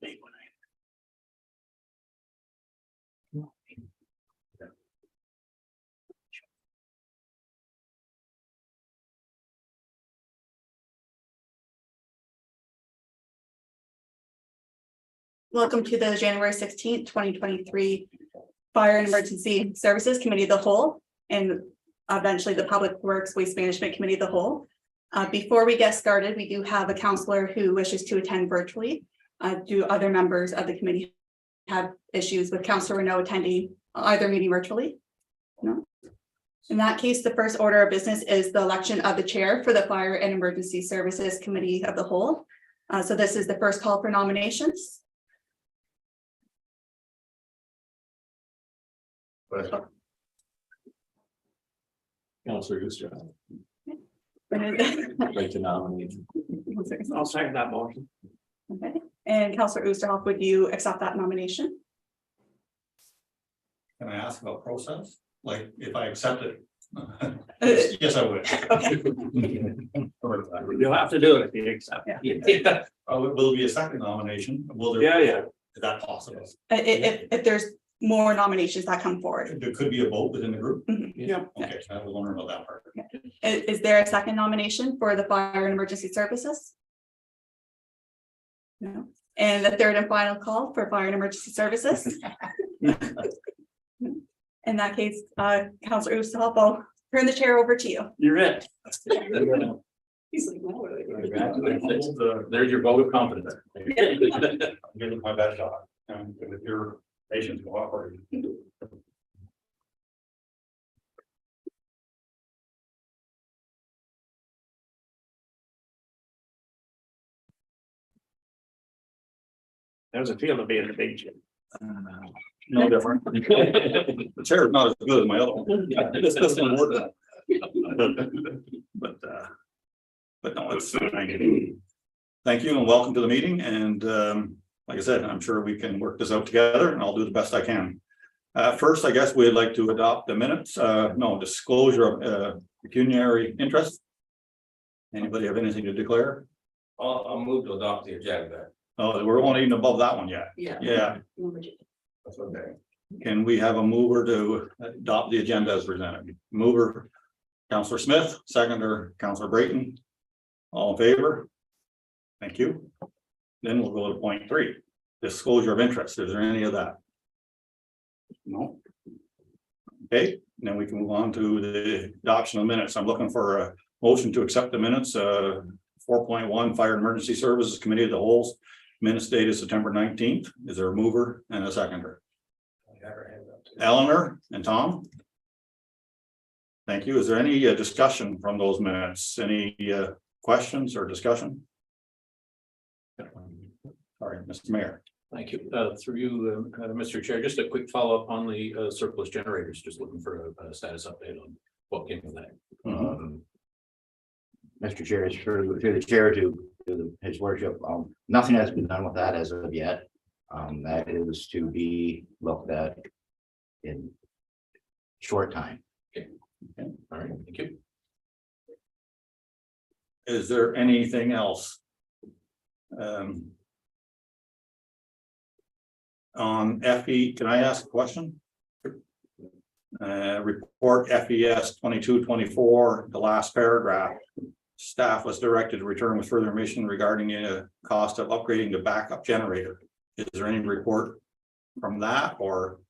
big one. Welcome to the January 16th, 2023 Fire and Emergency Services Committee of the Whole, and eventually the Public Works Waste Management Committee of the Whole. Before we get started, we do have a counselor who wishes to attend virtually. Do other members of the committee have issues with Counselor Renault attending either meeting virtually? No. In that case, the first order of business is the election of the chair for the Fire and Emergency Services Committee of the Whole. So this is the first call for nominations. Councillor Ooster. Okay. Like to nominate. I'll second that motion. And Councillor Oosterhoff, would you accept that nomination? Can I ask about process? Like, if I accept it? Uh, Yes, I would. Okay. You'll have to do it if you accept. Yeah. Will it be a second nomination? Will there? Yeah. Is that possible? If there's more nominations that come forward. There could be a vote within the group? Yeah. Okay, I was wondering about that part. Is there a second nomination for the Fire and Emergency Services? No. And the third and final call for Fire and Emergency Services? In that case, Councillor Oosterhoff, I'll turn the chair over to you. You're it. He's like, "No." Congratulations. There's your vote of confidence. I'm giving it my best shot. And with your patience cooperating. There's a feel to be in the big gym. No different. The chair is not as good as my other one. This one worked. But no, it's thank you and welcome to the meeting. And like I said, I'm sure we can work this out together and I'll do the best I can. First, I guess we'd like to adopt the minutes. No disclosure of pecuniary interest. Anybody have anything to declare? I'll move to adopt the agenda. Oh, we won't even above that one yet. Yeah. That's okay. Can we have a mover to adopt the agenda as presented? Mover, Councillor Smith, seconder, Councillor Brayton. All in favor? Thank you. Then we'll go to point 3, disclosure of interest. Is there any of that? No. Okay, then we can move on to the adoption of minutes. I'm looking for a motion to accept the minutes. 4.1 Fire and Emergency Services Committee of the Whole. Minutes dated September 19th. Is there a mover and a seconder? Eleanor and Tom. Thank you. Is there any discussion from those minutes? Any questions or discussion? Sorry, Mr. Mayor. Thank you. Through you, Mr. Chair, just a quick follow-up on the surplus generators, just looking for a status update on what came from that. Mr. Chair, it's through the chair to his worship. Nothing has been done with that as of yet. That is to be looked at in short time. Okay. All right, thank you. Is there anything else? On FE, can I ask a question? Report FES 2224, the last paragraph. Staff was directed to return with further information regarding the cost of upgrading the backup generator. Is there any report from that, or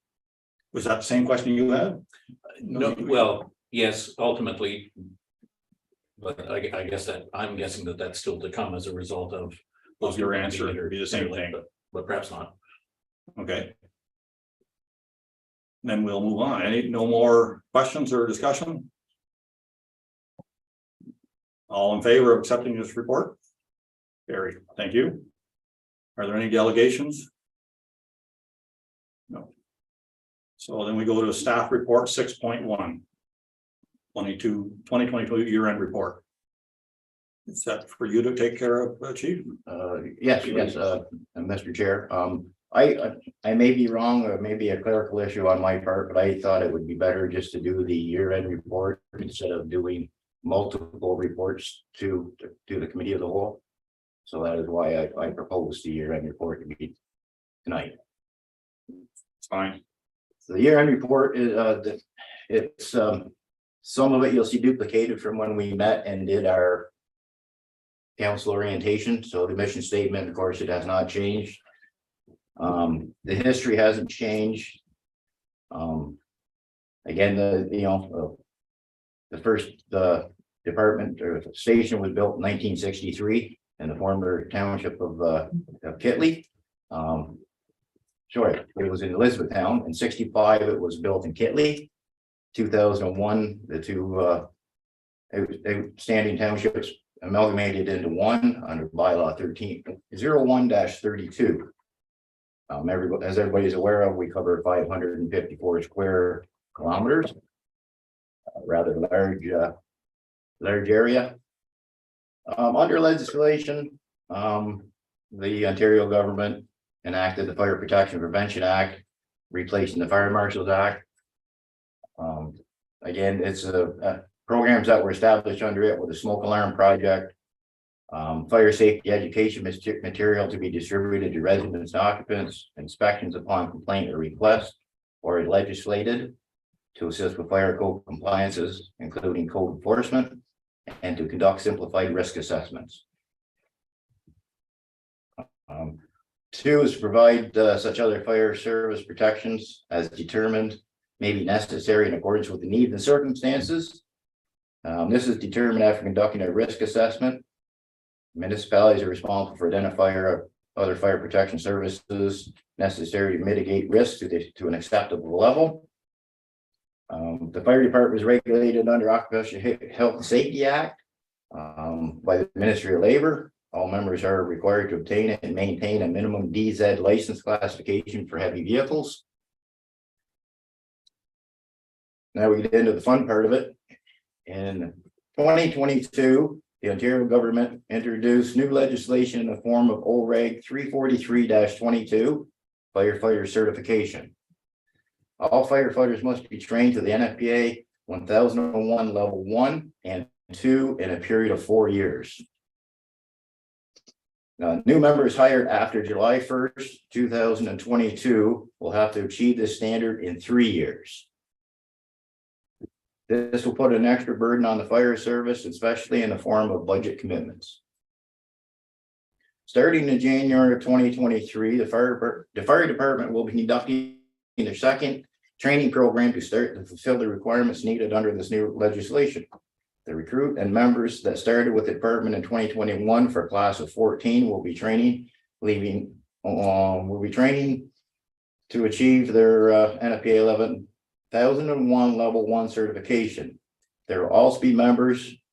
was that the same question you had? No, well, yes, ultimately. But I guess that I'm guessing that that's still to come as a result of. Your answer would be the same thing, but perhaps not. Okay. Then we'll move on. No more questions or discussion? All in favor of accepting this report? Carried. Thank you. Are there any delegations? No. So then we go to staff report 6.1. 2022 year-end report. Is that for you to take care of, Chief? Yes, Mr. Chair. I may be wrong, or maybe a clerical issue on my part, but I thought it would be better just to do the year-end report instead of doing multiple reports to the committee of the whole. So that is why I proposed the year-end report to be tonight. It's fine. So the year-end report is, it's, some of it you'll see duplicated from when we met and did our council orientation. So the mission statement, of course, it has not changed. The history hasn't changed. Again, the first department or station was built in 1963 in the former township of Kitley. Sorry, it was in Elizabethtown. In 65, it was built in Kitley. 2001, the two standing townships amalgamated into one under bylaw 1301-32. As everybody's aware of, we cover 554 square kilometers, rather large area. Under legislation, the Ontario government enacted the Fire Protection Prevention Act, replacing the Fire Marshals Act. Again, it's programs that were established under it with the smoke alarm project, fire safety education material to be distributed to residents and occupants, inspections upon complaint or request, or legislated to assist with fire code compliances, including code enforcement, and to conduct simplified risk assessments. 2 is to provide such other fire service protections as determined may be necessary in accordance with the needs and circumstances. This is determined after conducting a risk assessment. Municipalities are responsible for identifying other fire protection services necessary to mitigate risk to an acceptable level. The fire department is regulated under Occupational Health and Safety Act by the Ministry of Labor. All members are required to obtain and maintain a minimum DZ license classification for heavy vehicles. Now we get into the fun part of it. In 2022, the Ontario government introduced new legislation in the form of OREG 343-22, firefighter certification. All firefighters must be trained to the NFPA 1001 level 1 and 2 in a period of 4 years. Now, new members hired after July 1st, 2022 will have to achieve this standard in 3 years. This will put an extra burden on the fire service, especially in the form of budget commitments. Starting in January of 2023, the fire department will be conducting their second training program to start to fulfill the requirements needed under this new legislation. The recruit and members that started with the department in 2021 for a class of 14 will be training, to achieve their NFPA 11,001 level 1 certification. There will also be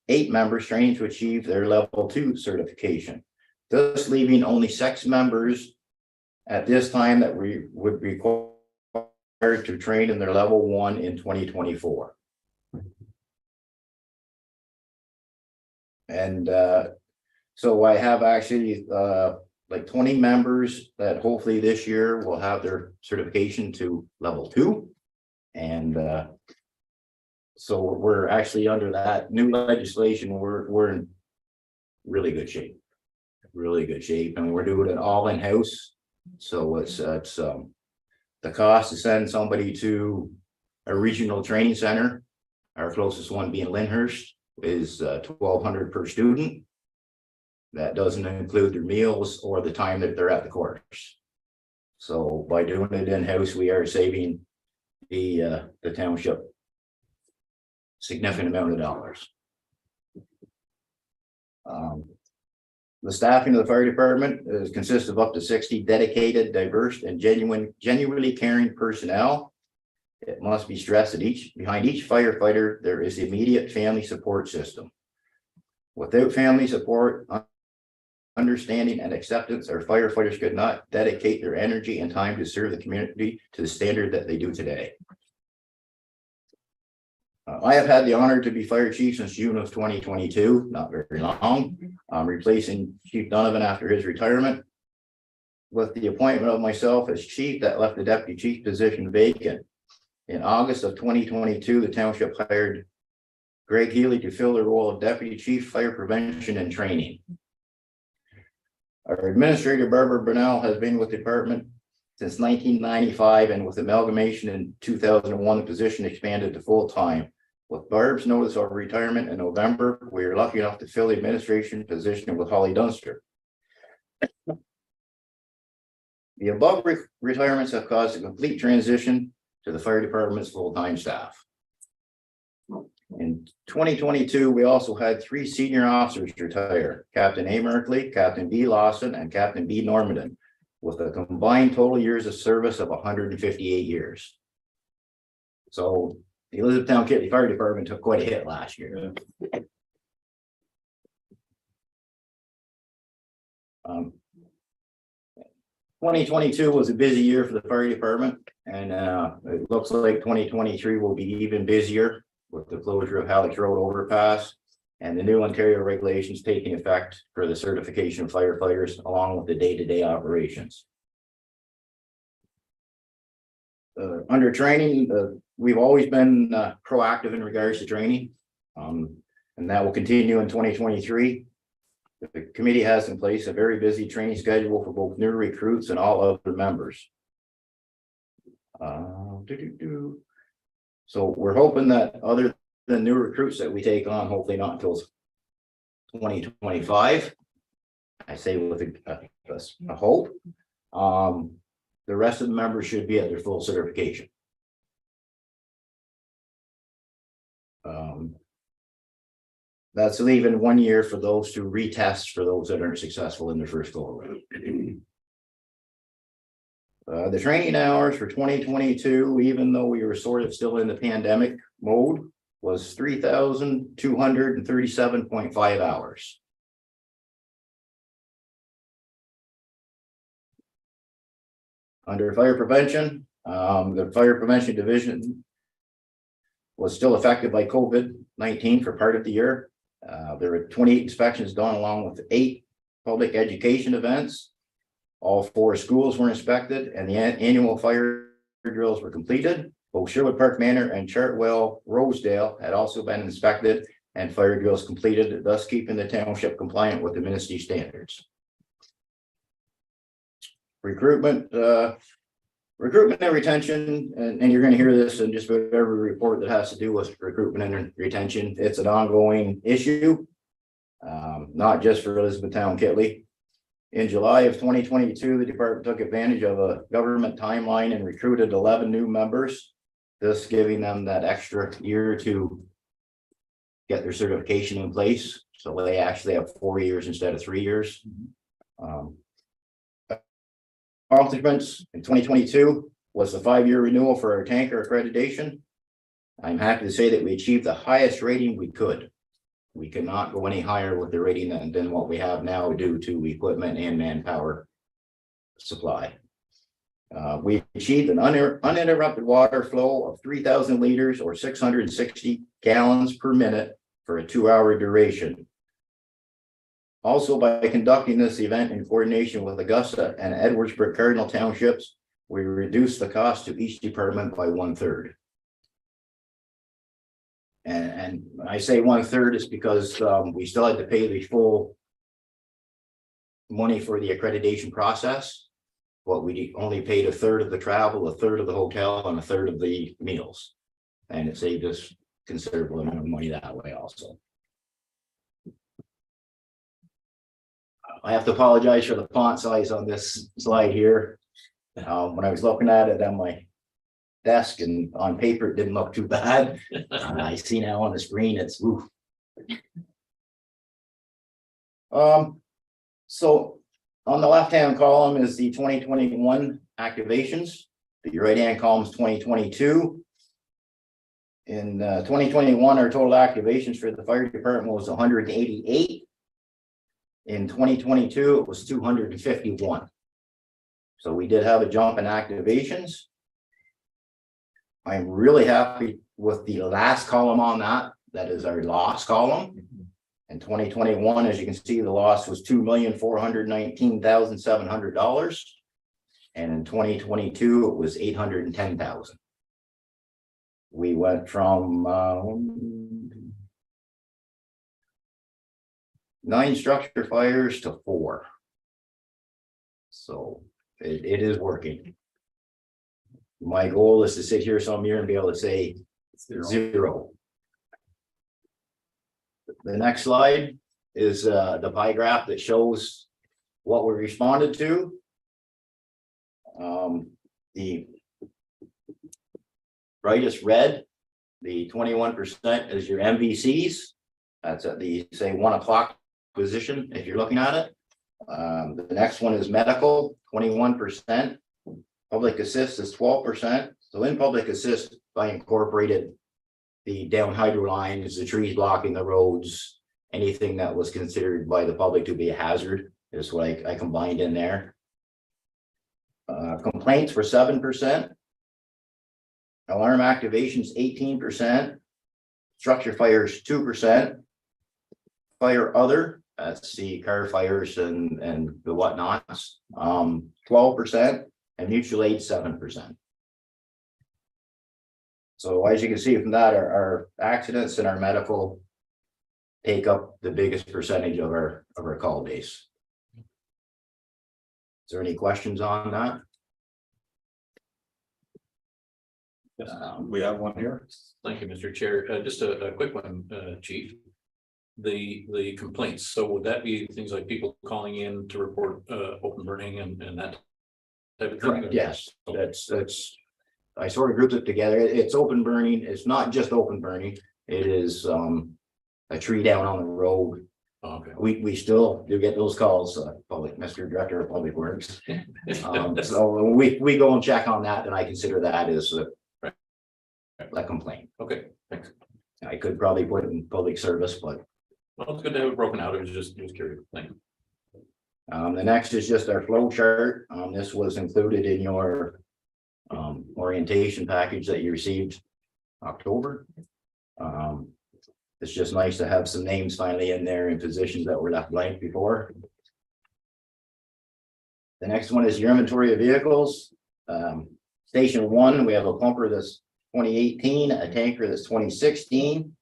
8 members training to achieve their level 2 certification, thus leaving only 6 members at this time that we would require to train in their level 1 in 2024. And so I have actually like 20 members that hopefully this year will have their certification to level 2. And so we're actually under that new legislation. We're in really good shape, and we're doing it all in-house. So it's the cost to send somebody to a regional training center, our closest one being Lyndhurst, is $1,200 per student. That doesn't include their meals or the time that they're at the course. So by doing it in-house, we are saving the township significant amount of dollars. The staffing of the fire department consists of up to 60 dedicated, diverse, and genuinely caring personnel. It must be stressed that behind each firefighter, there is immediate family support system. Without family support, understanding, and acceptance, our firefighters could not dedicate their energy and time to serve the community to the standard that they do today. I have had the honor to be fire chief since June of 2022, not very long. I'm replacing Chief Donovan after his retirement. With the appointment of myself as chief, that left the deputy chief position vacant. In August of 2022, the township hired Greg Healy to fill the role of deputy chief fire prevention and training. Our administrator Barbara Burnell has been with the department since 1995, and with amalgamation in 2001, the position expanded to full-time. With Barb's notice of retirement in November, we are lucky enough to fill the administration position with Holly Dunster. The above retirements have caused a complete transition to the fire department's full-time staff. In 2022, we also had 3 senior officers retire: Captain A. Merkley, Captain B. Lawson, and Captain B. Normandin, with a combined total years of service of 158 years. So the Elizabethtown-Kitley Fire Department took quite a hit last year. 2022 was a busy year for the fire department, and it looks like 2023 will be even busier with the closure of Halleck's Road overpass and the new Ontario regulations taking effect for the certification of firefighters, along with the day-to-day operations. Under training, we've always been proactive in regards to training, and that will continue in 2023. The committee has in place a very busy training schedule for both new recruits and all other members. So we're hoping that other than new recruits that we take on, hopefully not until 2025, I say with a hope, the rest of the members should be at their full certification. That's leaving 1 year for those to retest for those that aren't successful in their first go around. The training hours for 2022, even though we were sort of still in the pandemic mode, was 3,237.5 hours. Under fire prevention, the fire prevention division was still affected by COVID-19 for part of the year. There were 28 inspections done, along with 8 public education events. All 4 schools were inspected, and the annual fire drills were completed. Both Sherwood Park Manor and Chartwell Rosedale had also been inspected and fire drills completed, thus keeping the township compliant with the ministry standards. Recruitment and retention, and you're going to hear this in just about every report that has to do with recruitment and retention. It's an ongoing issue, not just for Elizabethtown-Kitley. In July of 2022, the department took advantage of a government timeline and recruited 11 new members, thus giving them that extra year to get their certification in place. So they actually have 4 years instead of 3 years. Accomplishments in 2022 was the 5-year renewal for our tanker accreditation. I'm happy to say that we achieved the highest rating we could. We could not go any higher with the rating than what we have now due to equipment and manpower supply. We achieved an uninterrupted water flow of 3,000 liters or 660 gallons per minute for a 2-hour duration. Also, by conducting this event in coordination with Augusta and Edwardsburg Cardinal Townships, we reduced the cost to each department by 1/3. And I say 1/3 is because we still had to pay the full money for the accreditation process, but we only paid 1/3 of the travel, 1/3 of the hotel, and 1/3 of the meals. And it saved us considerable amount of money that way also. I have to apologize for the font size on this slide here. When I was looking at it on my desk and on paper, it didn't look too bad. I see now on the screen, it's oof. So on the left-hand column is the 2021 activations. The right-hand column is 2022. In 2021, our total activations for the fire department was 188. In 2022, it was 251. So we did have a jump in activations. I'm really happy with the last column on that. That is our loss column. In 2021, as you can see, the loss was $2,419,700. And in 2022, it was $810,000. We went from 9 structure fires to 4. So it is working. My goal is to sit here some year and be able to say zero. The next slide is the pie graph that shows what we responded to. The brightest red, the 21% is your MVCs. That's at the, say, 1 o'clock position, if you're looking at it. The next one is medical, 21%. Public assist is 12%. So in public assist, I incorporated the down hydro lines, the trees blocking the roads, anything that was considered by the public to be a hazard is what I combined in there. Complaints were 7%. Alarm activations 18%. Structure fires 2%. Fire other, that's the car fires and the whatnots, 12%, and mutual aid 7%. So as you can see from that, our accidents and our medical take up the biggest percentage of our call base. Is there any questions on that? We have one here. Thank you, Mr. Chair. Just a quick one, Chief. The complaints, so would that be things like people calling in to report open burning and that type of thing? Correct, yes, that's I sort of grouped it together. It's open burning. It's not just open burning. It is a tree down on the road. Okay. We still do get those calls, Mr. Director of Public Works. So when we go and check on that, then I consider that as a complaint. Okay, thanks. I could probably put it in public service, but Well, it's good to have it broken out. I was just curious. Thank you. the next is just our flow chart. This was included in your orientation package that you received October. It's just nice to have some names finally in there in positions that were left blank before. The next one is your inventory of vehicles. Station 1, we have a pumper that's 2018, a tanker that's 2016,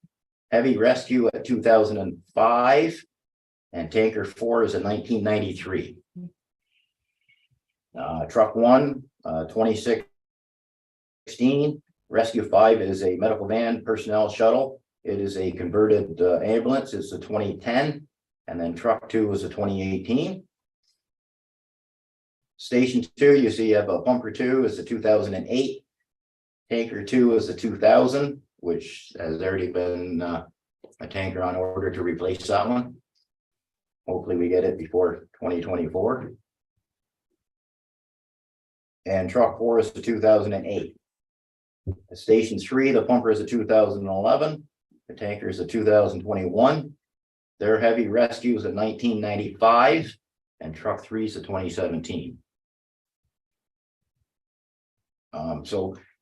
heavy rescue at 2005, and tanker 4 is a 1993. Truck 1, 2016, rescue 5 is a medical van personnel shuttle. It is a converted ambulance. It's a 2010, and then truck 2 is a 2018. Station 2, you see you have a pumper 2 is a 2008. Tanker 2 is a 2000, which has already been a tanker on order to replace that one. Hopefully we get it before 2024. And truck 4 is the 2008. Station 3, the pumper is a 2011. The tanker is a 2021. Their heavy rescue is a 1995, and truck 3 is a 2017.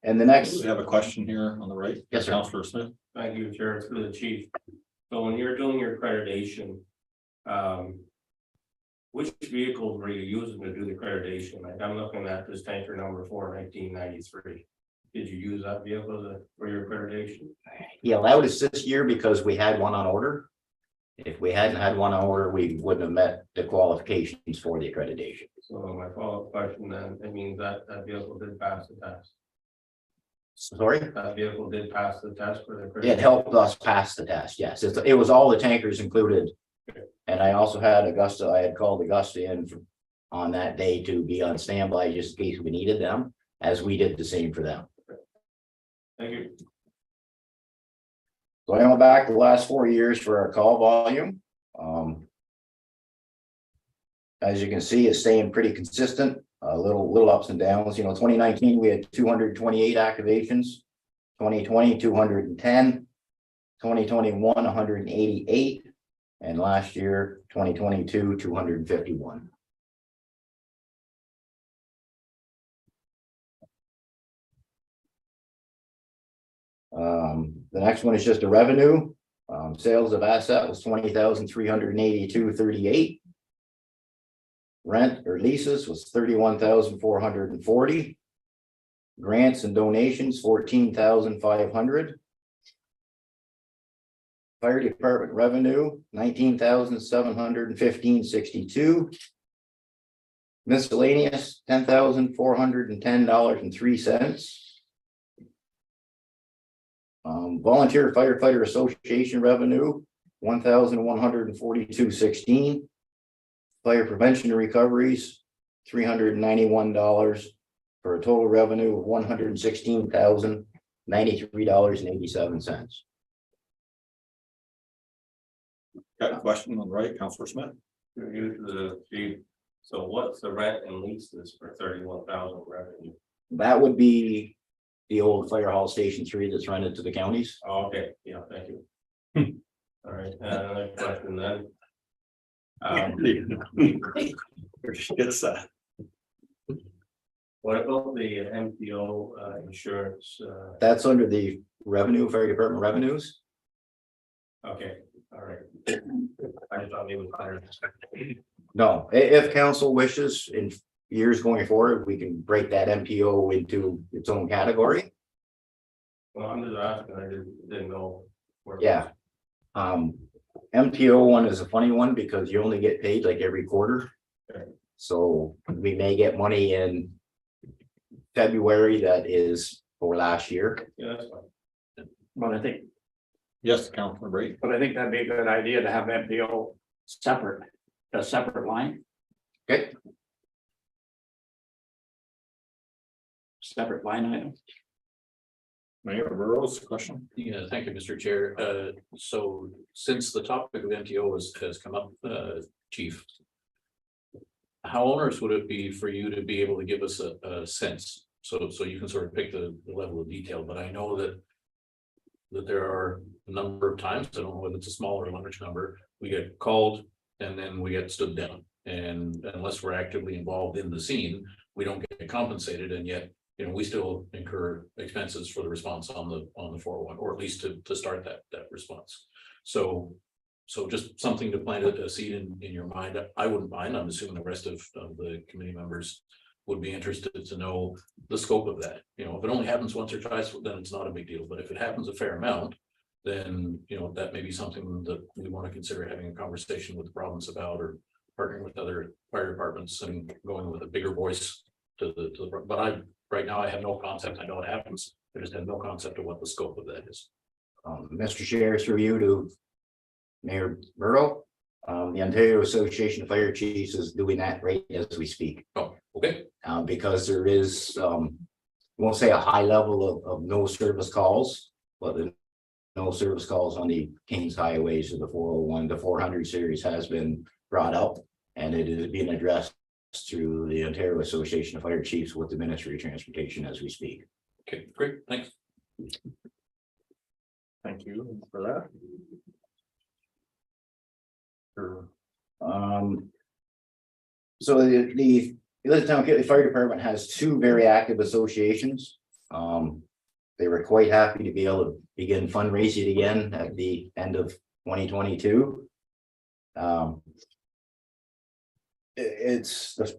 And the next, We have a question here on the right. Yes, sir. Councilor Smith. Thank you, Chair, it's for the chief. So when you're doing your accreditation, which vehicles were you using to do the accreditation? Like I'm looking at this tanker number 4, 1993. Did you use that vehicle for your accreditation? he allowed us this year because we had one on order. If we hadn't had one on order, we wouldn't have met the qualifications for the accreditation. So my follow-up question then, it means that vehicle did pass the test. Sorry? That vehicle did pass the test for the accreditation. It helped us pass the test, yes. It was all the tankers included. And I also had Augusta, I had called Augusta in on that day to be on standby just in case we needed them, as we did the same for them. Thank you. Going on back the last 4 years for our call volume. As you can see, it's staying pretty consistent, a little ups and downs. 2019, we had 228 activations, 2020, 210, 2021, 188, and last year, 2022, 251. The next one is just a revenue. Sales of asset was 20,382.38. Rent or leases was 31,440. Grants and donations 14,500. Fire department revenue 19,715.62. Miscellaneous, $10,410.03. Volunteer Firefighter Association revenue, $1,142.16. Fire prevention and recoveries, $391 for a total revenue of $116,093.87. Got a question on the right, Counselor Smith? You to the chief. So what's the rent and leases for 31,000 revenue? That would be the old fire hall station 3 that's rented to the counties. Oh, okay, yeah, thank you. All right, another question then. It's What about the MPO insurance? That's under the revenue, fire department revenues. Okay, all right. I thought maybe it was higher. No, if council wishes in years going forward, we can break that MPO into its own category. Well, I'm just asking, I didn't know. Yeah. MPO one is a funny one because you only get paid like every quarter. Okay. So we may get money in February that is for last year. Yeah, that's fine. But I think, Yes, Counselor Brady. but I think that'd be a good idea to have MPO separate, a separate line, Okay, separate line item. Mayor Burrows, question? Yeah, thank you, Mr. Chair. So since the topic of MTO has come up, Chief. How onerous would it be for you to be able to give us a sense? So you can sort of pick the level of detail, but I know that there are a number of times, I don't know whether it's a small or a large number, we get called and then we get stood down. And unless we're actively involved in the scene, we don't get compensated, and yet, you know, we still incur expenses for the response on the 401, or at least to start that response. So just something to plant a seed in your mind. I wouldn't mind. I'm assuming the rest of the committee members would be interested to know the scope of that. You know, if it only happens once or twice, then it's not a big deal. But if it happens a fair amount, then, you know, that may be something that we want to consider having a conversation with the province about, or partnering with other fire departments and going with a bigger voice to the, but right now I have no concept. I know it happens. I just have no concept of what the scope of that is. Mr. Chair, through you to Mayor Burrow. The Ontario Association of Fire Chiefs is doing that right as we speak. Oh, okay. Because there is, won't say a high level of no service calls, but the no service calls on the Kings highways of the 401 to 400 series has been brought up, and it is being addressed through the Ontario Association of Fire Chiefs with the Ministry of Transportation as we speak. Okay, great. Thanks. Thank you for that. Sure. So the Elizabethtown-Kitley Fire Department has 2 very active associations. They were quite happy to be able to begin fundraising again at the end of 2022. It's the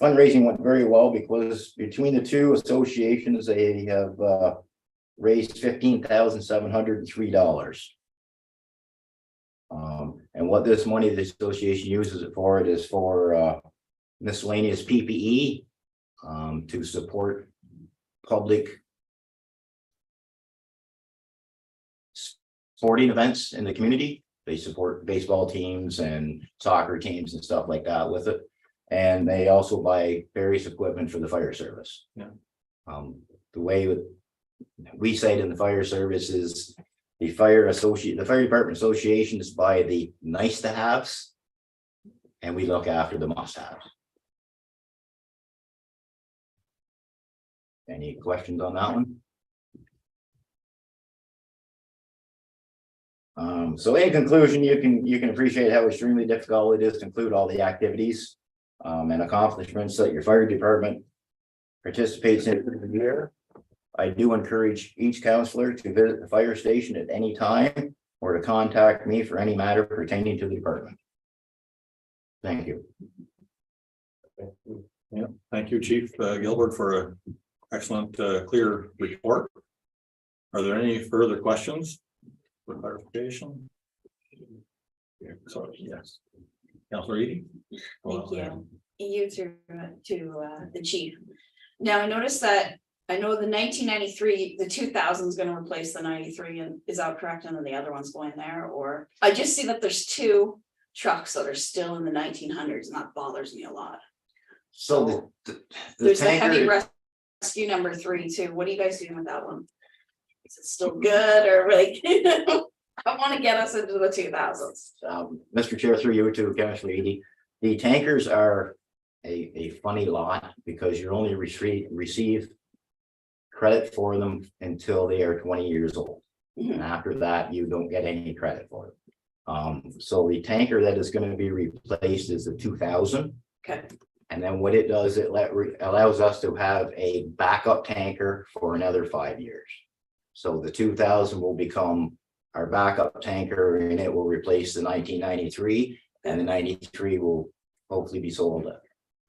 fundraising went very well because between the 2 associations, they have raised $15,703. And what this money the association uses it for, it is for miscellaneous PPE to support public sporting events in the community. They support baseball teams and soccer teams and stuff like that with it. And they also buy various equipment for the fire service. Yeah. The way we say it in the fire service is the fire department associations buy the nice to haves, and we look after the must haves. Any questions on that one? So in conclusion, you can appreciate how extremely difficult it is to include all the activities and accomplishments that your fire department participates in for the year. I do encourage each counselor to visit the fire station at any time or to contact me for any matter pertaining to the department. Thank you. Yeah, thank you, Chief Gilbert, for an excellent, clear report. Are there any further questions for clarification? Yeah, sorry, yes. Counselor Edie? Thank you. you to the chief. Now, I noticed that, I know the 1993, the 2000 is gonna replace the 93, and is that correct? And then the other one's going there, or I just see that there's two trucks that are still in the 1900s, and that bothers me a lot. So the There's the heavy tanker, rescue number 3 too. What are you guys doing with that one? Is it still good, or like, I wanna get us into the 2000s. Mr. Chair, through you to Councilor Edie, the tankers are a funny lot because you only receive credit for them until they are 20 years old. And after that, you don't get any credit for it. So the tanker that is going to be replaced is the 2000. Okay. And then what it does, it allows us to have a backup tanker for another 5 years. So the 2000 will become our backup tanker, and it will replace the 1993, and the 93 will hopefully be sold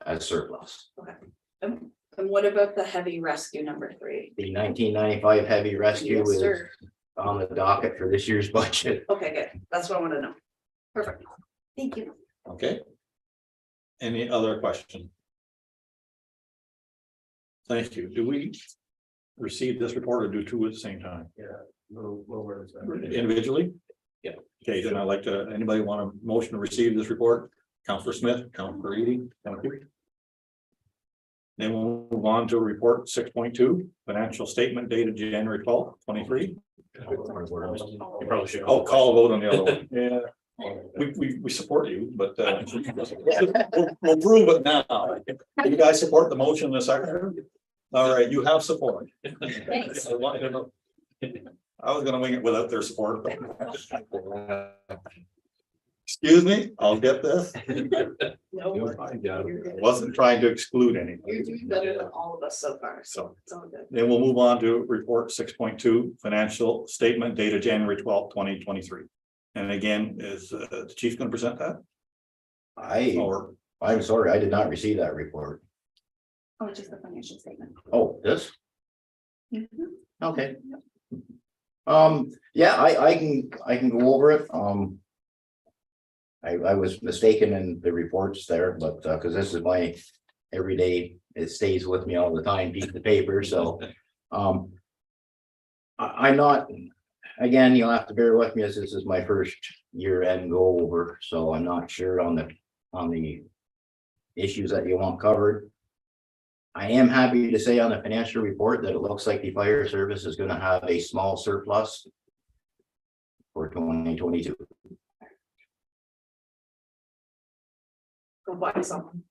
as surplus. And what about the heavy rescue number 3? The 1995 heavy rescue Yes, is sir. on the docket for this year's budget. Okay, good. That's what I want to know. Perfect. Thank you. Okay. Any other question? Thank you. Do we receive this report or do two at the same time? Yeah. Little words. Individually? Yeah. Okay, then I'd like to, anybody want a motion to receive this report? Counselor Smith, Counselor Edie, thank you. Then we'll move on to report 6.2, financial statement dated January 12th, 23. You probably should. Oh, call a vote on the other one. Yeah. We support you, but we'll prove it now. You guys support the motion in a second? All right, you have support. Thanks. I was gonna wing it without their support. Excuse me, I'll get this. No, You're fine, yeah. Wasn't trying to exclude anything. you're doing better than all of us so far, so it's all good. Then we'll move on to report 6.2, financial statement dated January 12th, 2023. And again, is the chief gonna present that? Or, I'm sorry, I did not receive that report. Oh, just the financial statement. Oh, this? Mhm. Okay. Yeah, I can go over it. I was mistaken in the reports there, but because this is my everyday, it stays with me all the time, piece of paper, so. I'm not, again, you'll have to bear with me as this is my first year-end go over, so I'm not sure on the issues that you want covered. I am happy to say on the financial report that it looks like the fire service is gonna have a small surplus for 2022. Go buy something.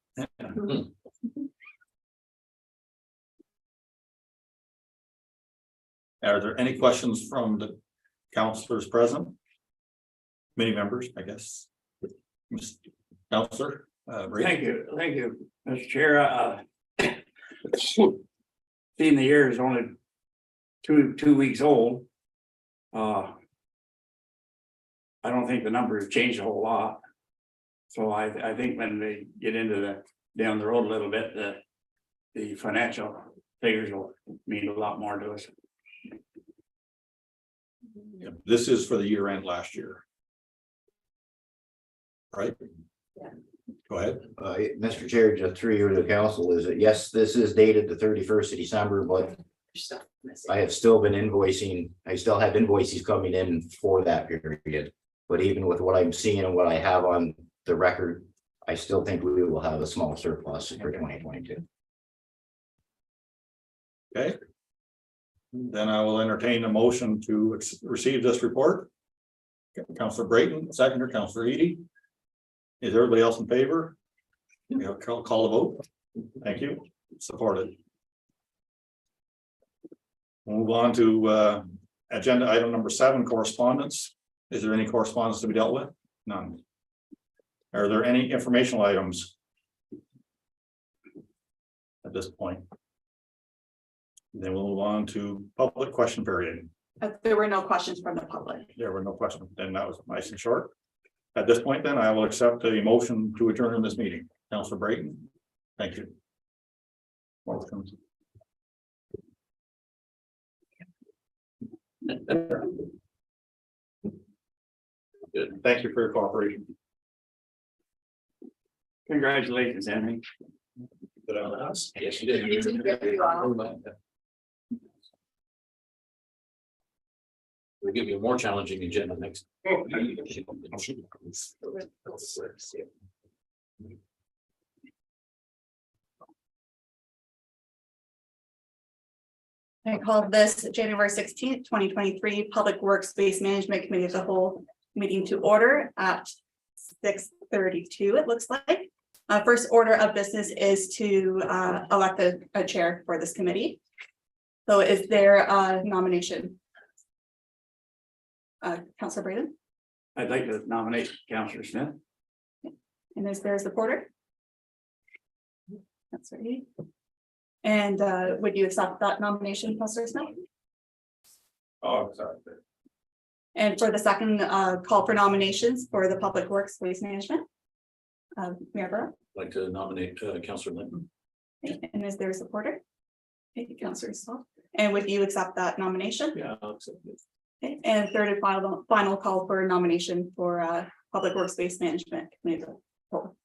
are there any questions from the counselors present? Committee members, I guess. Counselor, Thank you, Mr. Chair. Seeing the year is only two weeks old. I don't think the numbers changed a whole lot. So I think when we get into down the road a little bit, the financial figures will mean a lot more to us. this is for the year end last year. Right? Yeah. Go ahead. Mr. Chair, just through you to the council, is that yes, this is dated the 31st of December, but Stuff missing. I have still been invoicing, I still have invoices coming in for that period. But even with what I'm seeing and what I have on the record, I still think we will have a small surplus for 2022. Okay. Then I will entertain a motion to receive this report. Counselor Brayton, seconder, Counselor Edie. Is everybody else in favor? Yeah, call a vote. Thank you. Supported. Move on to agenda item number 7, correspondence. Is there any correspondence to be dealt with? None. Are there any informational items at this point? Then we'll move on to public question period. There were no questions from the public. There were no questions, then that was nice and short. At this point, then I will accept a motion to adjourn this meeting. Councilor Brayton, thank you. Welcome. Good. Thank you for your cooperation. Congratulations, Henry. Yes, you did. You did very well. We'll give you a more challenging agenda next. I call this January 16th, 2023 Public Works Space Management Committee of the Whole meeting to order at 6:32, it looks like. First order of business is to elect a chair for this committee. So is there a nomination? Councilor Braden, I'd like to nominate Councillor Smith. and is there a supporter? That's right. And would you accept that nomination, Councilor Smith? Oh, sorry. And for the second call for nominations for the Public Works Waste Management. Mayor Burrow, Like to nominate Councillor Linton. and is there a supporter? Okay, Councilor Saul, and would you accept that nomination? Yeah, I'll accept it. Okay, and third and final call for nomination for Public Works Waste Management Committee of the Whole.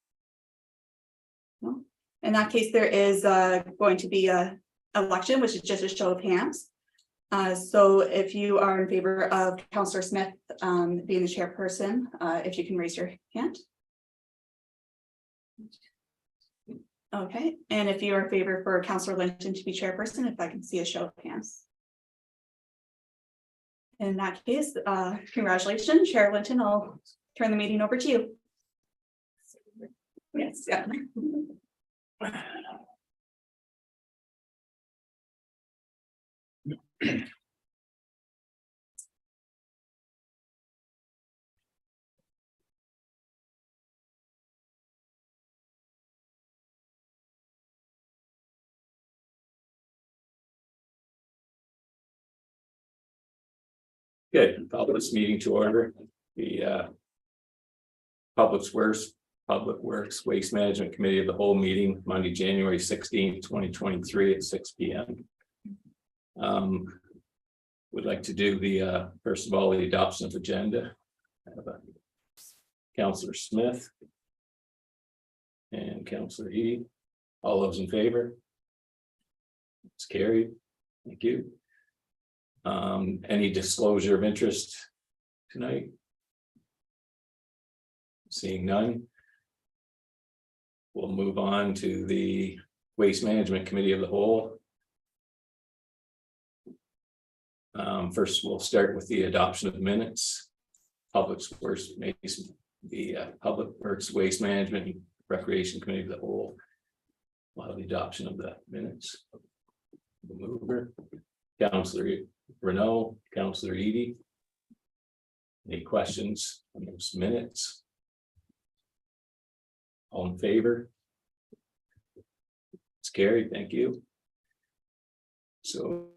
No? In that case, there is going to be a election, which is just a show of hands. So if you are in favor of Councillor Smith being the chairperson, if you can raise your hand. Okay, and if you are in favor for Councillor Linton to be chairperson, if I can see a show of hands. In that case, congratulations, Chair Linton. I'll turn the meeting over to you. Yes, yeah. Good, call this meeting to order. The Public Works Waste Management Committee of the Whole meeting Monday, January 16th, 2023 at 6 p.m. Would like to do the first of all, the adoption of agenda. I have Councillor Smith and Councillor Edie. All those in favor? It's carried. Thank you. Any disclosure of interest tonight? Seeing none. We'll move on to the Waste Management Committee of the Whole. First, we'll start with the adoption of minutes. Public Works Waste Management and Recreation Committee of the Whole. We'll have the adoption of the minutes. The mover, Councillor Renault, Councillor Edie. Any questions on those minutes? All in favor? It's carried, thank you. So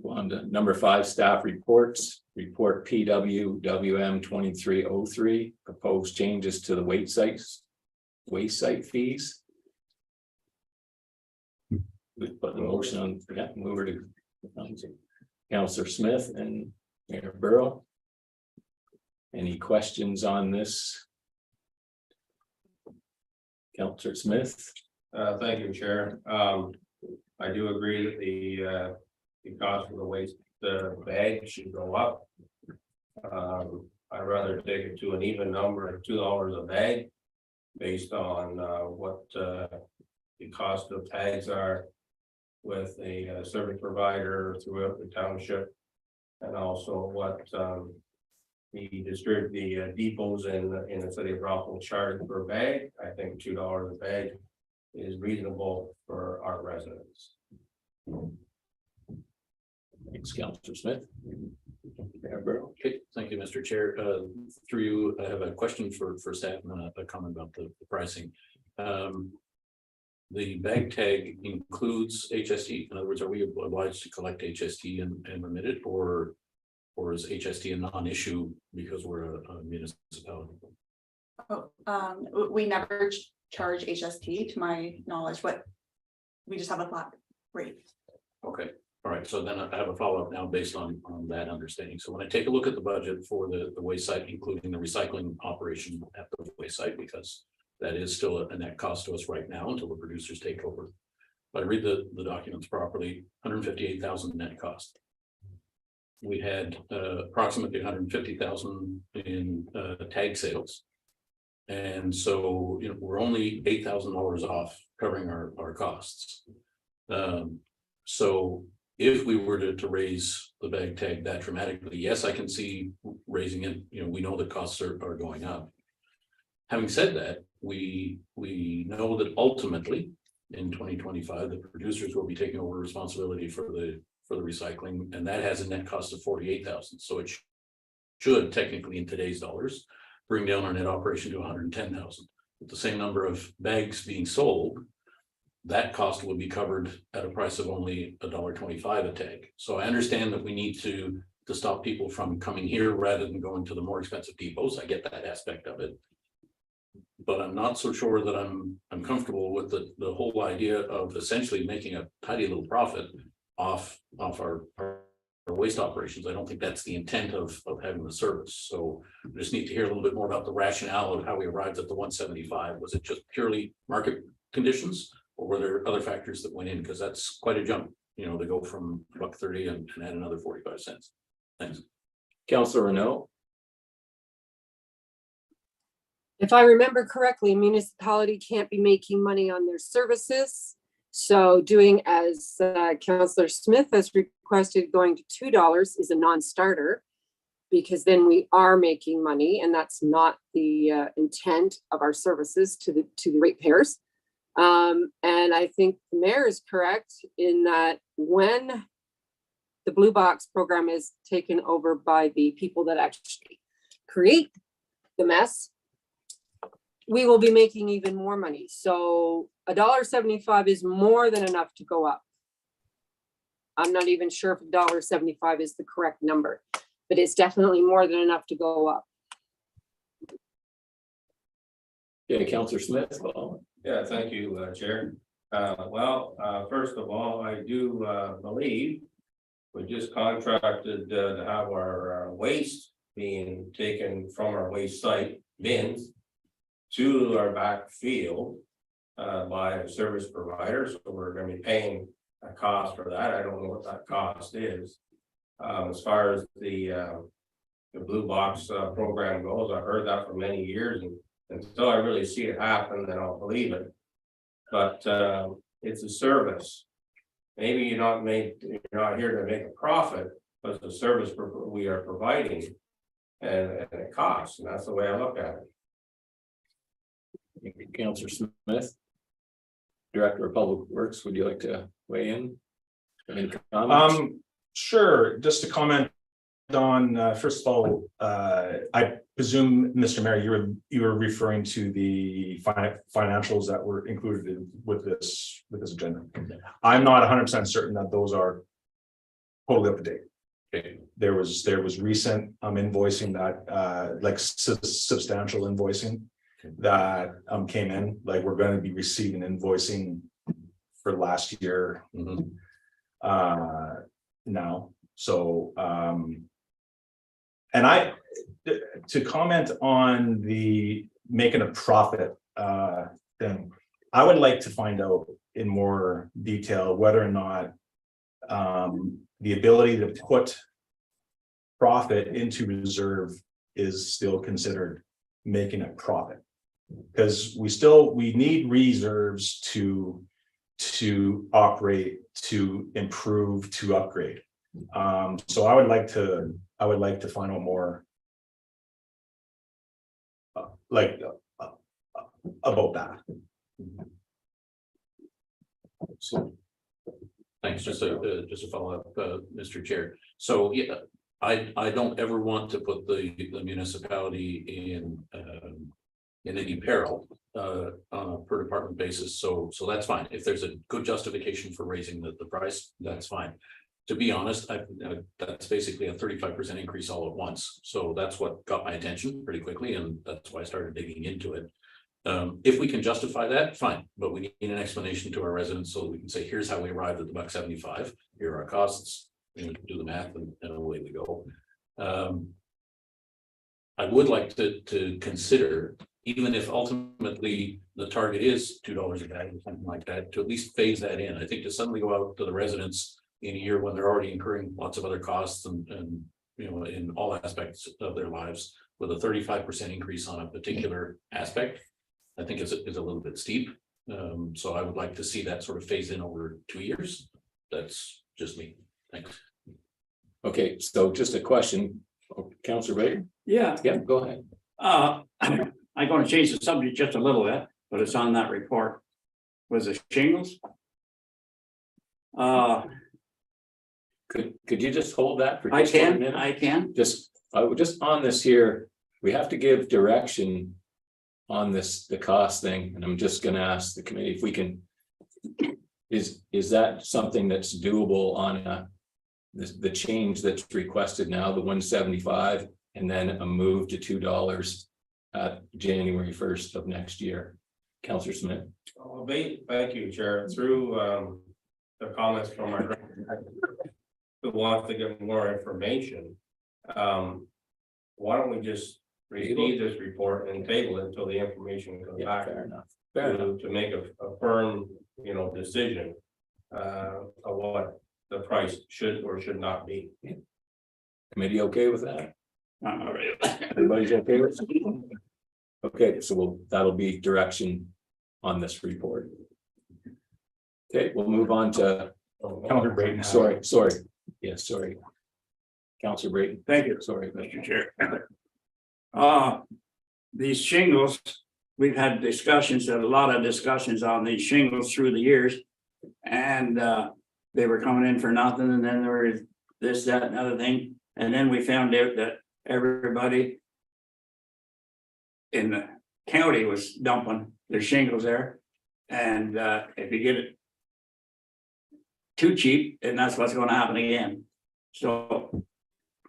on to number 5, staff reports. Report PWWM 2303, proposed changes to the waste site fees. We put the motion on, move her to Councillor Smith and Mayor Burrow. Any questions on this? Councillor Smith. Thank you, Chair. I do agree that the cost of the waste, the bag should go up. I'd rather take it to an even number of $2 a bag based on what the cost of tags are with a service provider throughout the township, and also what the depots in the city of Rockville charge per bag. I think $2 a bag is reasonable for our residents. Thanks, Councillor Smith. Okay, thank you, Mr. Chair. Through you, I have a question for staff and a comment about the pricing. The bag tag includes HST. In other words, are we obliged to collect HST and remit it, or is HST a non-issue because we're a municipality? Oh, we never charge HST to my knowledge, but we just have a flat rate. Okay, all right. So then I have a follow-up now based on that understanding. So when I take a look at the budget for the waste site, including the recycling operation at the waste site, because That is still a net cost to us right now until the producers take over. If I read the documents properly, 158,000 net cost. We had approximately 150,000 in tag sales. And so, you know, we're only $8,000 off covering our costs. So if we were to raise the bag tag that dramatically, yes, I can see raising it. You know, we know the costs are going up. Having said that, we know that ultimately in 2025, the producers will be taking over responsibility for the recycling, and that has a net cost of 48,000. So it should technically, in today's dollars, bring down our net operation to 110,000. With the same number of bags being sold, that cost will be covered at a price of only $1.25 a tag. So I understand that we need to stop people from coming here rather than going to the more expensive depots. I get that aspect of it. But I'm not so sure that I'm comfortable with the whole idea of essentially making a tidy little profit off our waste operations. I don't think that's the intent of having the service. So we just need to hear a little bit more about the rationale of how we arrived at the 175. Was it just purely market conditions, or were there other factors that went in? Because that's quite a jump, you know, to go from $1.30 and add another 45 cents. Thanks. Councillor Renault. If I remember correctly, a municipality can't be making money on their services. So doing as Councillor Smith has requested, going to $2 is a non-starter, because then we are making money, and that's not the intent of our services to the ratepayers. And I think the mayor is correct in that when the Blue Box program is taken over by the people that actually create the mess, we will be making even more money. So $1.75 is more than enough to go up. I'm not even sure if $1.75 is the correct number, but it's definitely more than enough to go up. Yeah, Councillor Smith. Well, Yeah, thank you, Chair. First of all, I do believe we just contracted to have our waste being taken from our waste site bins to our back field by a service provider. So we're going to be paying a cost for that. I don't know what that cost is. As far as the Blue Box program goes, I've heard that for many years, and until I really see it happen, then I'll believe it. But it's a service. Maybe you're not here to make a profit, but it's a service we are providing, and it costs, and that's the way I look at it. Councillor Smith, Director of Public Works, would you like to weigh in? Any comments? Sure. Just to comment on, first of all, I presume, Mr. Mayor, you were referring to the financials that were included with this agenda. I'm not 100% certain that those are totally up to date. Okay. There was recent invoicing that like substantial invoicing that came in. Like, we're going to be receiving invoicing for last year now. So and to comment on the making a profit thing, I would like to find out in more detail whether or not the ability to put profit into reserve is still considered making a profit, because we need reserves to operate, to improve, to upgrade. So I would like to find out more about that. So thanks. Just a follow up, Mr. Chair. So yeah, I don't ever want to put the municipality in any peril on a per department basis. So that's fine. If there's a good justification for raising the price, that's fine. To be honest, that's basically a 35% increase all at once. So that's what got my attention pretty quickly, and that's why I started digging into it. If we can justify that, fine, but we need an explanation to our residents so we can say, here's how we arrived at the $1.75. Here are our costs. You know, do the math, and away we go. I would like to consider even if ultimately the target is $2 a bag or something like that, to at least phase that in. I think to suddenly go out to the residents in a year when they're already incurring lots of other costs and you know, in all aspects of their lives, with a 35% increase on a particular aspect, I think is a little bit steep. So I would like to see that sort of phase in over 2 years. That's just me. Thanks. Okay, so just a question, Councillor Baker? Yeah, Yeah, go ahead. I'm gonna change the subject just a little bit, but it's on that report. Was it shingles? Could you just hold that for I just 1 can, minute? I can. Just on this here, we have to give direction on this, the cost thing, and I'm just gonna ask the committee if we can. Is that something that's doable on the change that's requested now, the 175, and then a move to $2 at January 1st of next year? Councillor Smith. Oh, thank you, Chair. Through the comments from my who wants to get more information. Why don't we just receive this report and table it until the information comes back? Fair enough. Fair enough. To make a firm, decision of what the price should or should not be. Committee okay with that? All right. Everybody's okay with it? Okay, so that'll be direction on this report. Okay, we'll move on to. Councillor Brayton. Sorry. Yes, sorry. Councillor Brayton. Thank you, Sorry. Mr. Chair. These shingles, we've had discussions, a lot of discussions on these shingles through the years. And they were coming in for nothing, and then there was this, that, and other thing. And then we found out that everybody in the county was dumping their shingles there. And if you get it too cheap, and that's what's going to happen again. So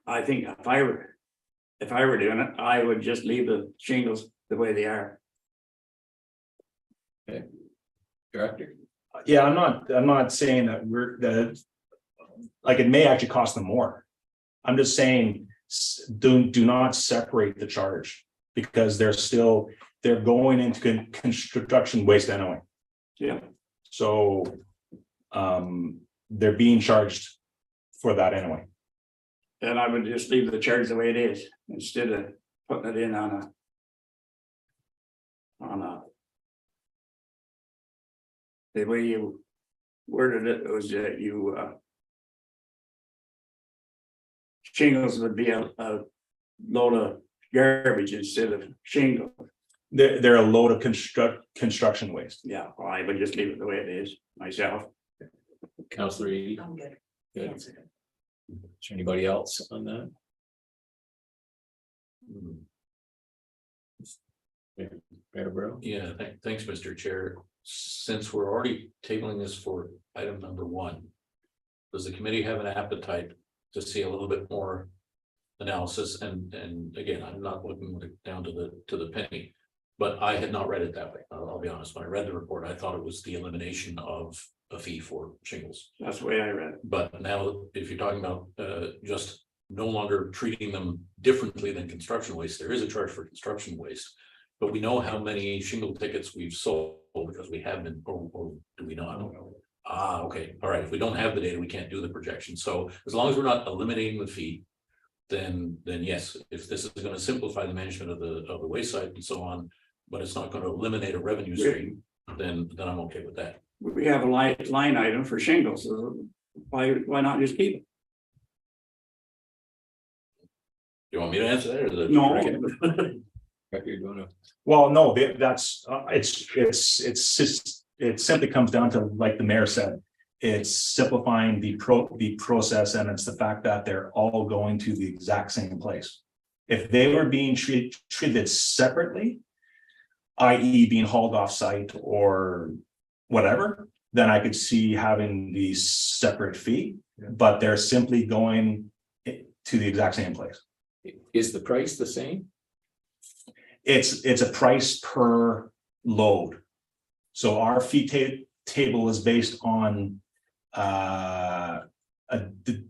I think if I were doing it, I would just leave the shingles the way they are. Okay. Director. Yeah, I'm not saying that like it may actually cost them more. I'm just saying, do not separate the charge, because they're going into construction waste anyway. Yeah. So they're being charged for that anyway. Then I would just leave the charge the way it is, instead of putting it in on a the way you worded it was that you shingles would be a load of garbage instead of shingle. They're a load of construction waste. Yeah, well, I would just leave it the way it is myself. Councillor Edie. I'm good. Good. Is there anybody else on that? Mayor Bro? Yeah, thanks, Mr. Chair. Since we're already tabling this for item number 1, does the committee have an appetite to see a little bit more analysis? And again, I'm not looking down to the penny, but I had not read it that way. I'll be honest. When I read the report, I thought it was the elimination of a fee for shingles. That's the way I read it. But now, if you're talking about just no longer treating them differently than construction waste, there is a charge for construction waste. But we know how many shingle tickets we've sold because we have been, or do we not? Okay, all right. If we don't have the data, we can't do the projection. So as long as we're not eliminating the fee, then yes, if this is going to simplify the management of the waste site and so on, but it's not going to eliminate a revenue stream, then I'm okay with that. We have a line item for shingles, so why not just keep it? You want me to answer that or the? No. You're doing it. Well, no, that's it simply comes down to, like the mayor said, it's simplifying the process, and it's the fact that they're all going to the exact same place. If they were being treated separately, i.e. being hauled off site or whatever, then I could see having the separate fee, but they're simply going to the exact same place. Is the price the same? It's a price per load. So our fee table is based on a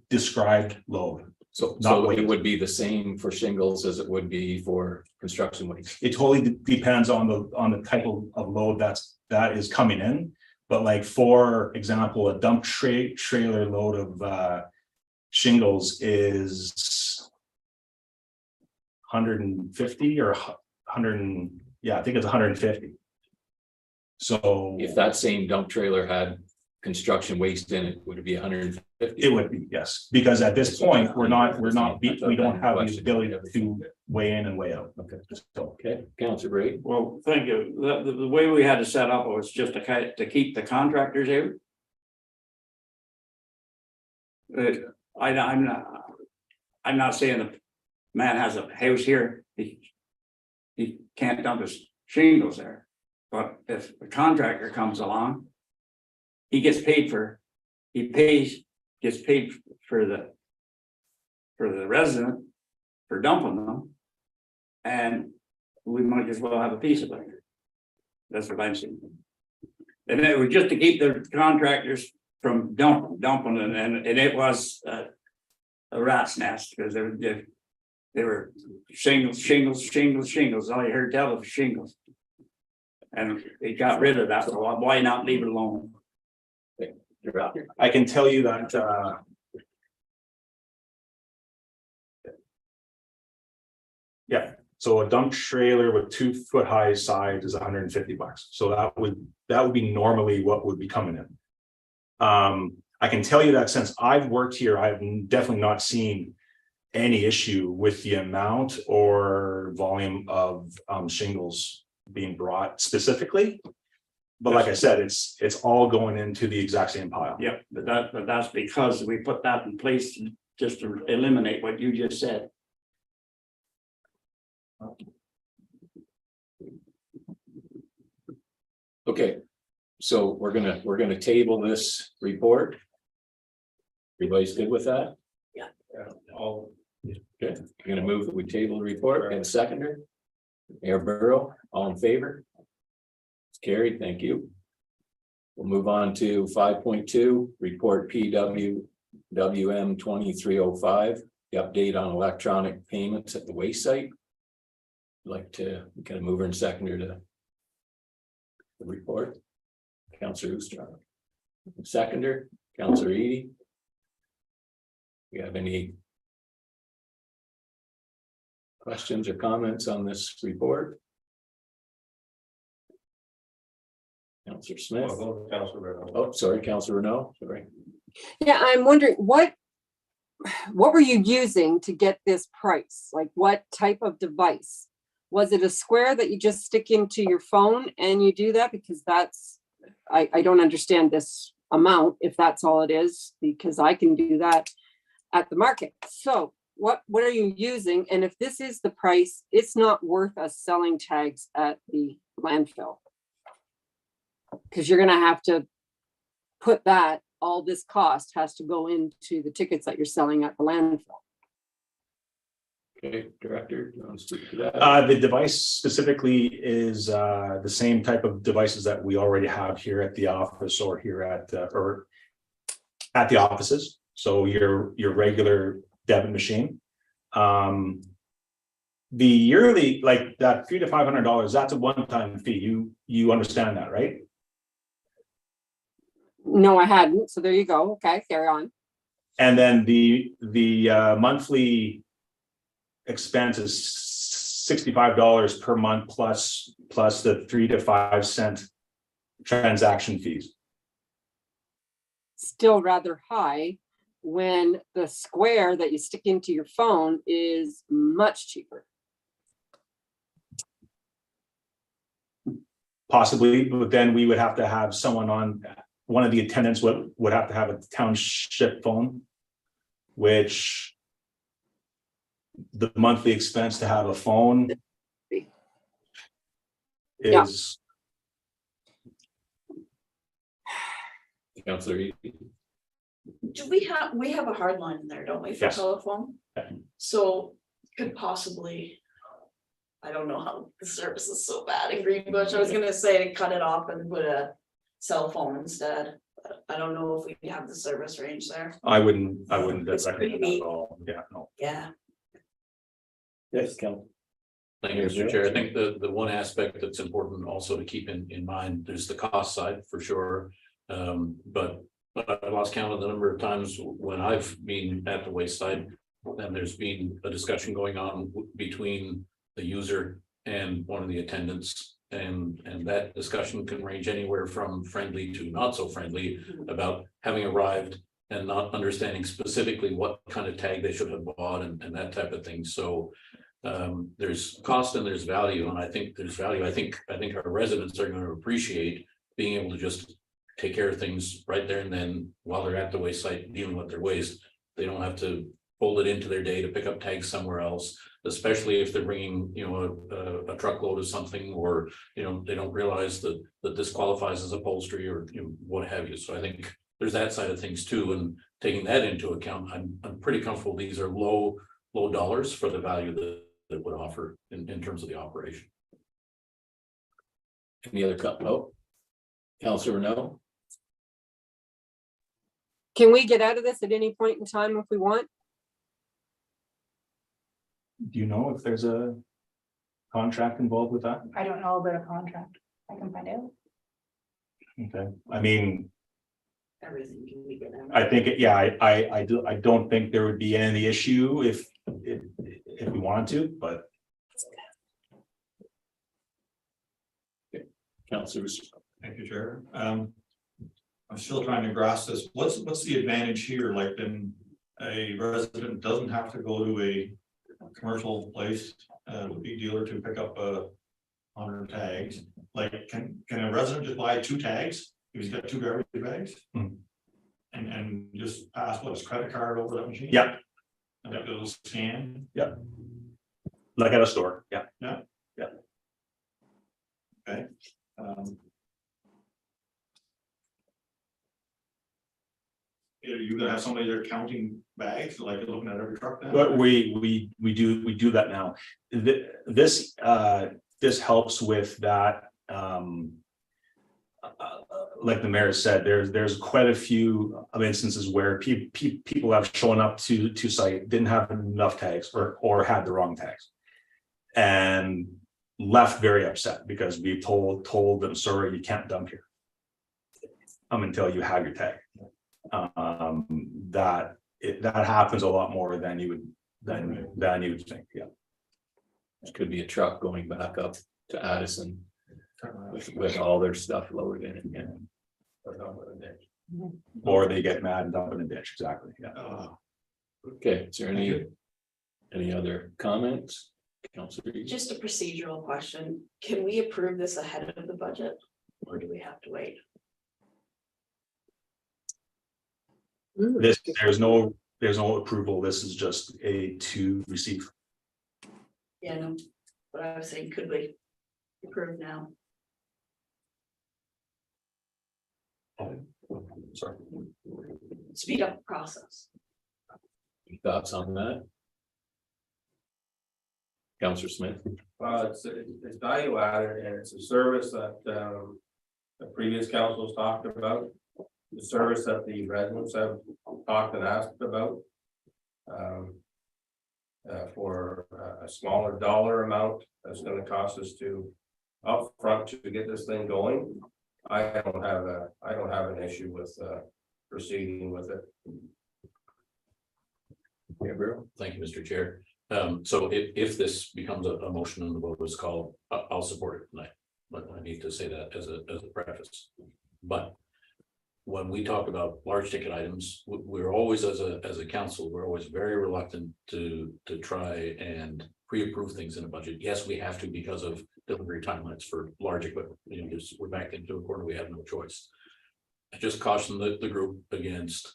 described load. So Not it waste. would be the same for shingles as it would be for construction waste. It totally depends on the type of load that is coming in. But like, for example, a dump trailer load of shingles is 150 or 100, I think it's 150. So If that same dump trailer had construction waste in it, would it be 150? it would be, yes, because at this point, we don't have the ability to weigh in and weigh out. Okay. So, Okay, Councilor Brady. Well, thank you. The way we had to set up was just to keep the contractors out. I'm not saying the man has a house here, he can't dump his shingles there. But if a contractor comes along, he gets paid for the resident for dumping them. And we might as well have a piece of it. That's what I'm saying. And it was just to keep the contractors from dumping it, and it was a rat's nest, because they were shingles. All you heard tell was shingles. And they got rid of that, so why not leave it alone? I can tell you that so a dump trailer with 2 foot high sides is $150. So that would be normally what would be coming in. I can tell you that since I've worked here, I've definitely not seen any issue with the amount or volume of shingles being brought specifically. But like I said, it's all going into the exact same pile. Yep, but that's because we put that in place just to eliminate what you just said. Okay, so we're gonna table this report. Everybody's good with that? Yeah, all, Okay, I'm gonna move that we table the report and seconder. Mayor Burrow, all in favor? It's carried, thank you. We'll move on to 5.2, report PWWM 2305, the update on electronic payments at the waste site. I'd like to kind of mover and seconder to the report. Councilor Ooster. Seconder, Councilor Edie. You have any questions or comments on this report? Councilor Smith. Oh, sorry, Councilor Renault, sorry. Yeah, I'm wondering what were you using to get this price? Like, what type of device? Was it a square that you just stick into your phone and you do that? Because I don't understand this amount, if that's all it is, because I can do that at the market. So what are you using? And if this is the price, it's not worth us selling tags at the landfill. Because you're gonna have to put that, all this cost has to go into the tickets that you're selling at the landfill. Okay, Director, you want to speak to that? The device specifically is the same type of devices that we already have here at the office or here at the offices. So your regular debit machine. The yearly, like that $300 to $500, that's a one-time fee. You understand that, right? No, I hadn't. So there you go. Okay, carry on. And then the monthly expense is $65 per month plus the 3 to 5 cent transaction fees. Still rather high when the square that you stick into your phone is much cheaper. Possibly, but then we would have to have someone on, one of the attendants would have to have a township phone, which the monthly expense to have a phone is. Councilor Edie. Do we have a hard line in there, don't we, for Yes. telephone? Yeah. So could possibly. I don't know how the service is so bad in Greenbush. I was gonna say cut it off and put a cell phone instead. But I don't know if we have the service range there. I wouldn't It's recommend that pretty at all. Yeah, no. Yeah. Yes, Cal. Thank you, Mr. Chair. I think the one aspect that's important also to keep in mind, there's the cost side for sure. But I lost count of the number of times when I've been at the waste side, and there's been a discussion going on between the user and one of the attendants. And that discussion can range anywhere from friendly to not so friendly about having arrived and not understanding specifically what kind of tag they should have bought and that type of thing. So there's cost and there's value, and I think there's value. I think our residents are going to appreciate being able to just take care of things right there and then while they're at the waste site dealing with their waste. They don't have to fold it into their day to pick up tags somewhere else, especially if they're bringing, you know, a truckload of something, or, you know, they don't realize that this qualifies as upholstery or, you know, what have you. So I think there's that side of things too, and taking that into account, I'm pretty comfortable these are low dollars for the value that would offer in terms of the operation. Any other vote? Counselor no? Can we get out of this at any point in time if we want? Do you know if there's a contract involved with that? I don't know about a contract. I can find out. Okay, I mean, Everything can be good. I think, I don't think there would be any issue if we wanted to, but Counselors, Thank you, Chair. I'm still trying to grasp this. What's the advantage here? Like, then a resident doesn't have to go to a commercial place, a big dealer to pick up 100 tags. Like, can a resident just buy 2 tags if he's got 2 garbage bags? Mhm. And just pass his credit card over that machine? Yeah. And it'll scan? like at a store, yeah. Okay. Are you gonna have somebody there counting bags, like you're looking at every truck then? But we do that now. This helps with that. Like the mayor said, there's quite a few of instances where people have shown up to site, didn't have enough tags or had the wrong tags. And left very upset because we told them, sorry, you can't dump here. Until you have your tag. That happens a lot more than you would think, yeah. it could be a truck going back up to Addison with all their stuff lowered in again. Or they get mad and dump it in the ditch, exactly, yeah. Okay, is there any other comments? Counselor Reed? Just a procedural question. Can we approve this ahead of the budget? Or do we have to wait? There's no approval, this is just to receive. Yeah, no, but I was saying, could we approve now? Sorry. Speed up the process. Any thoughts on that? Counselor Smith? It's value added, and it's a service that the previous councils talked about. The service that the residents have talked and asked about. For a smaller dollar amount, that's gonna cost us to upfront to get this thing going. I don't have an issue with proceeding with it. Gabriel, thank you, Mr. Chair. So if this becomes a motion and the vote is called, I'll support it tonight. But I need to say that as a preface. But when we talk about large ticket items, we're always, as a council, we're always very reluctant to try and pre-approve things in a budget. Yes, we have to because of delivery timelines for large equipment. You know, just we're back into a corner, we have no choice. I just caution the group against,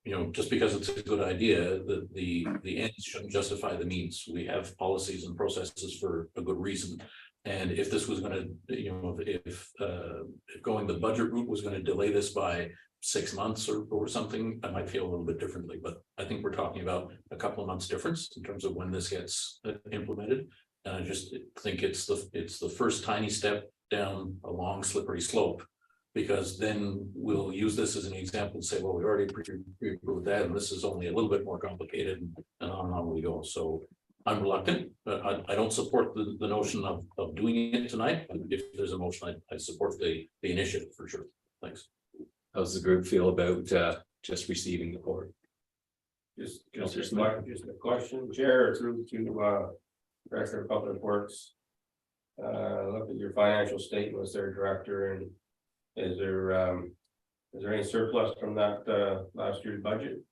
you know, just because it's a good idea, that the ends shouldn't justify the means. We have policies and processes for a good reason. And if this was gonna, you know, if going the budget route was gonna delay this by 6 months or something, I might feel a little bit differently, but I think we're talking about a couple of months difference in terms of when this gets implemented. And I just think it's the first tiny step down a long slippery slope Because then we'll use this as an example and say, well, we already pre-approved that, and this is only a little bit more complicated, and on we go. So I'm reluctant, but I don't support the notion of doing it tonight. But if there's a motion, I support the initiative for sure. Thanks. How's the group feel about just receiving the report? Just a question, Chair, through to Director of Public Works. Look at your financial statements there, Director, and is there any surplus from that last year's budget?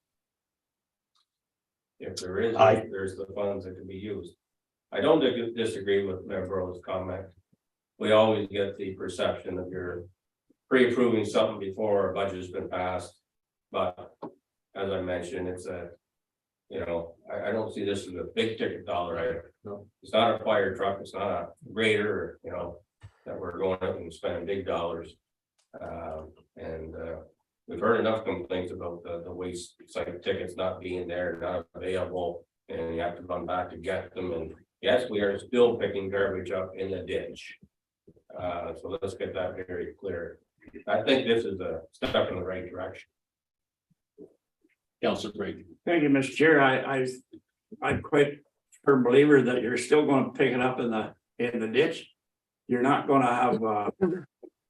If there is, there's the funds that can be used. I don't disagree with Mayor Burrow's comment. We always get the perception that you're pre-approving something before a budget has been passed. But as I mentioned, it's a, I don't see this as a big ticket dollar item. No, it's not a fire truck, it's not a grader, that we're going out and spending big dollars. We've heard enough complaints about the waste site tickets not being there, not available, and you have to run back to get them. And yes, we are still picking garbage up in the ditch. So let's get that very clear. I think this is a step in the right direction. Councilor Brady. Thank you, Mr. Chair. I'm quite a firm believer that you're still going to pick it up in the ditch. You're not going to have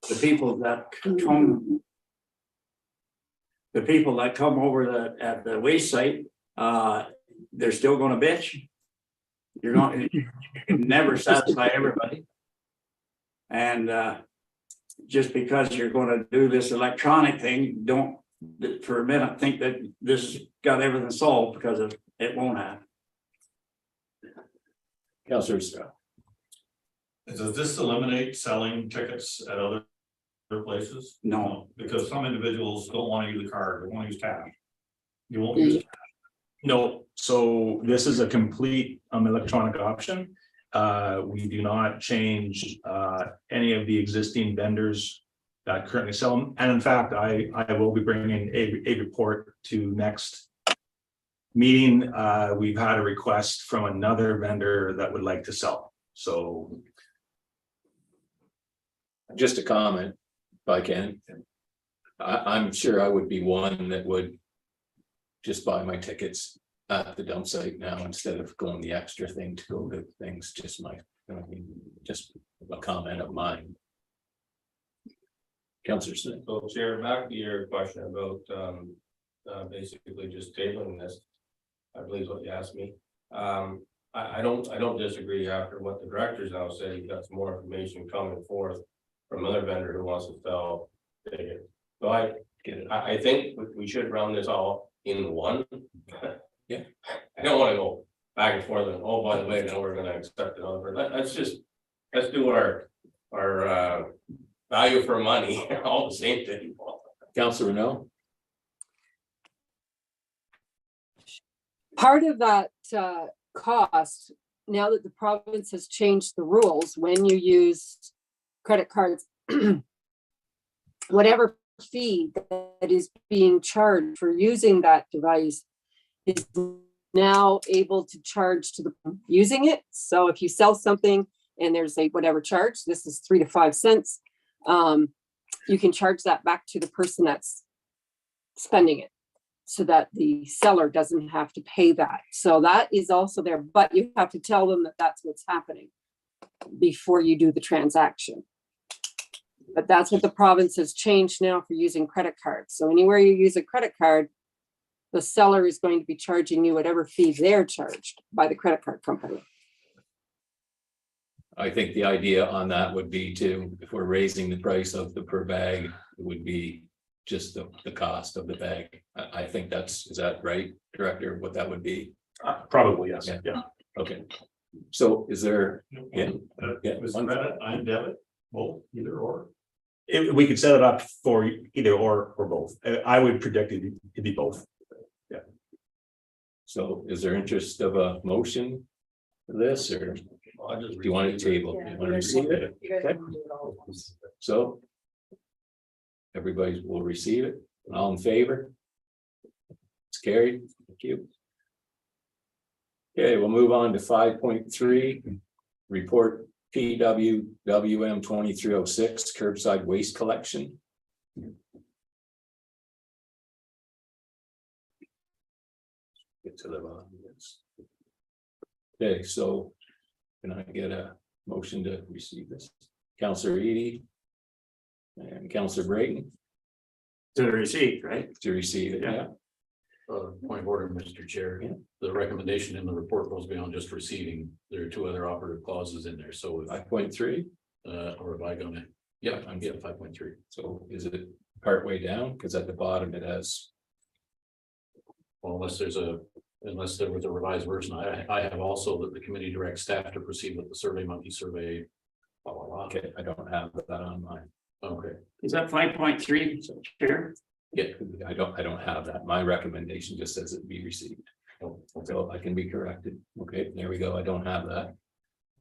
the people that come over at the waste site. They're still going to bitch. You can never satisfy everybody. And just because you're going to do this electronic thing, don't for a minute think that this got everything solved, because it won't have. Councilor Scott. Does this eliminate selling tickets at other places? No. Because some individuals don't want to use a card, they want to use cash. You won't use cash. No, so this is a complete electronic option. We do not change any of the existing vendors that currently sell them. And in fact, I will be bringing a report to next meeting. We've had a request from another vendor that would like to sell. So Just a comment, if I can. I'm sure I would be one that would just buy my tickets at the dump site now instead of going the extra thing to go to things. Just a comment of mine. Councilor Smith. So Chair, back to your question about basically just tabling this. I believe is what you asked me. I don't disagree after what the directors now said. You've got some more information coming forth from another vendor who wants to sell tickets. So I think we should run this all in one. Yeah. I don't want to go back and forth and, oh, by the way, now we're going to accept another. Let's do our value for money, all the same thing. Councilor Renault. Part of that cost, now that the province has changed the rules, when you use credit cards, whatever fee that is being charged for using that device is now able to charge to the using it. So if you sell something and there's a whatever charge, this is 3 to 5 cents, you can charge that back to the person that's spending it, so that the seller doesn't have to pay that. So that is also there, but you have to tell them that that's what's happening before you do the transaction. But that's what the province has changed now for using credit cards. So anywhere you use a credit card, the seller is going to be charging you whatever fee they're charged by the credit card company. I think the idea on that would be to, if we're raising the price of the per bag, it would be just the cost of the bag. I think is that right, Director, what that would be? probably, yes. Yeah. Yeah. Okay. So is there? Yeah. Was credit and debit, both, either or? We could set it up for either or both. I would predict it'd be both. So is there interest of a motion for this, or do you want to table? You want to receive it? Okay. So everybody will receive it. All in favor? It's carried. Thank you. Okay, we'll move on to 5.3. Report PWWM 2306 curbside waste collection. Get to the bottom of this. Okay, so can I get a motion to receive this? Counselor Edie and Counselor Brayton To the receipt, right? to receive it, yeah. Point of order, Mr. Chair. Yeah. The recommendation in the report goes beyond just receiving. There are two other operative clauses in there, so if, 5.3, or if I gonna, yeah, I'm getting 5.3. so is it partway down? Because at the bottom it has, Well, unless there was a revised version, I have also that the committee directs staff to proceed with the Survey Monkey survey. Blah, blah, blah. okay, I don't have that on mine. Okay, Is that 5.3, Chair? yeah, I don't have that. My recommendation just says it be received. oh, okay. So I can be corrected. Okay, there we go. I don't have that.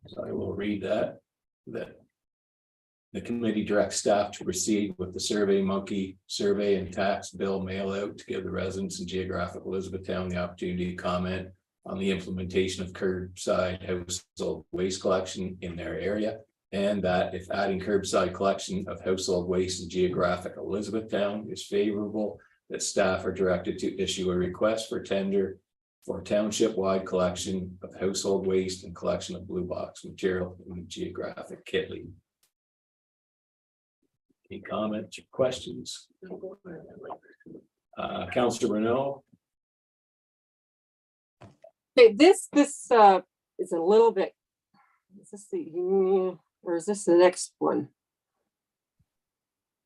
So I will read that. The committee directs staff to proceed with the Survey Monkey survey and tax bill mail out to give the residents in geographic Elizabethtown the opportunity to comment on the implementation of curbside household waste collection in their area. And that if adding curbside collection of household waste in geographic Elizabethtown is favorable, that staff are directed to issue a request for tender for township-wide collection of household waste and collection of blue box material in geographic Kitley. Any comments or questions? Councillor Renault, Okay, this is a little bit, is this the, or is this the next one?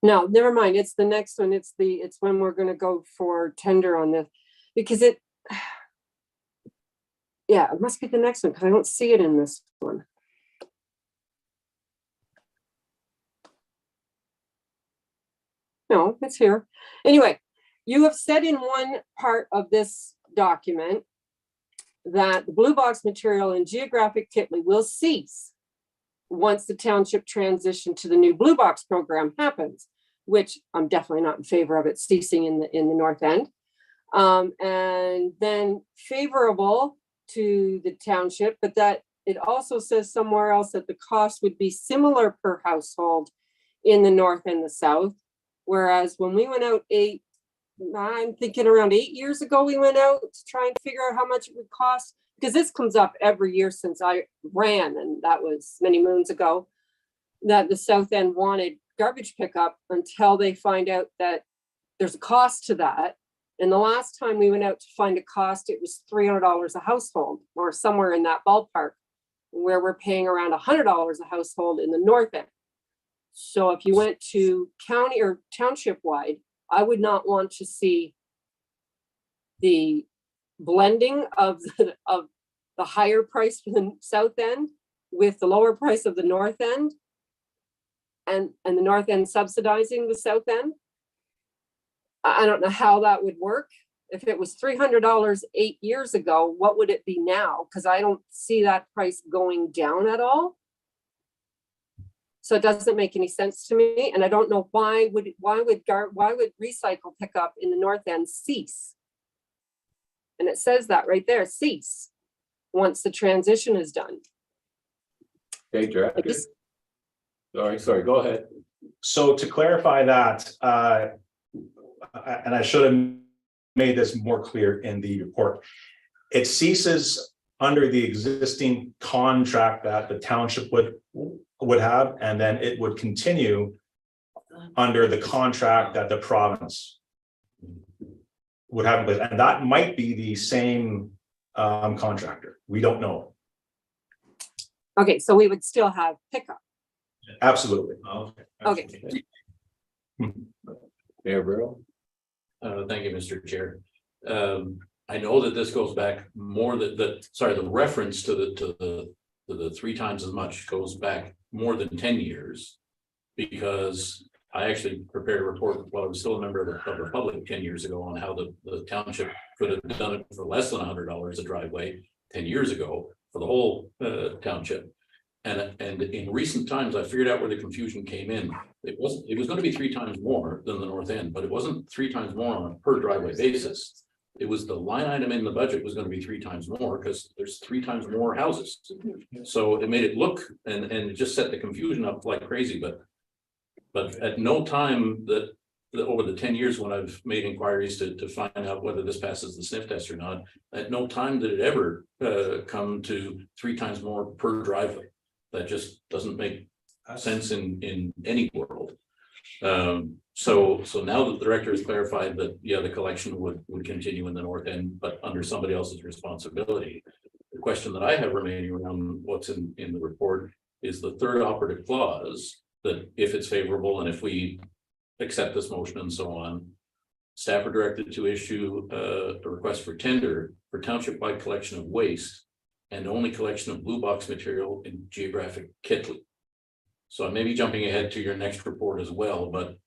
No, never mind. It's the next one. It's when we're gonna go for tender on this, because it, yeah, it must be the next one, because I don't see it in this one. No, it's here. Anyway, you have said in one part of this document that the blue box material in geographic Kitley will cease once the township transition to the new blue box program happens, which I'm definitely not in favor of it ceasing in the north end. And then favorable to the township, but that it also says somewhere else that the cost would be similar per household in the north and the south. Whereas when we went out I'm thinking around 8 years ago, we went out to try and figure out how much it would cost, because this comes up every year since I ran, and that was many moons ago, that the south end wanted garbage pickup until they find out that there's a cost to that. And the last time we went out to find a cost, it was $300 a household, or somewhere in that ballpark, where we're paying around $100 a household in the north end. So if you went to county or township wide, I would not want to see the blending of the higher price for the south end with the lower price of the north end, and the north end subsidizing the south end. I don't know how that would work. If it was $300 8 years ago, what would it be now? Because I don't see that price going down at all. So it doesn't make any sense to me, and I don't know why would recycle pickup in the north end cease? And it says that right there, cease, once the transition is done. okay, Director. Sorry, go ahead. So to clarify that, and I should have made this more clear in the report, it ceases under the existing contract that the township would have, and then it would continue under the contract that the province would have in place. And that might be the same contractor. We don't know. Okay, so we would still have pickup. Absolutely. Okay. Mayor Burrow. Thank you, Mr. Chair. I know that this goes back more the reference to the 3 times as much goes back more than 10 years. Because I actually prepared a report while I was still a member of the public 10 years ago on how the township could have done it for less than $100 a driveway 10 years ago for the whole township. And in recent times, I figured out where the confusion came in. It was going to be 3 times more than the north end, but it wasn't 3 times more on a per driveway basis. It was the line item in the budget was going to be 3 times more because there's 3 times more houses. So it made it look and it just set the confusion up like crazy. But at no time that over the 10 years when I've made inquiries to find out whether this passes the sniff test or not, at no time did it ever come to 3 times more per driveway. That just doesn't make sense in any world. So now that the director has clarified that, yeah, the collection would continue in the north end, but under somebody else's responsibility. The question that I have remaining around what's in the report is the third operative clause, that if it's favorable and if we accept this motion and so on, staff are directed to issue a request for tender for township-wide collection of waste and only collection of blue box material in geographic Kitley. So I may be jumping ahead to your next report as well, but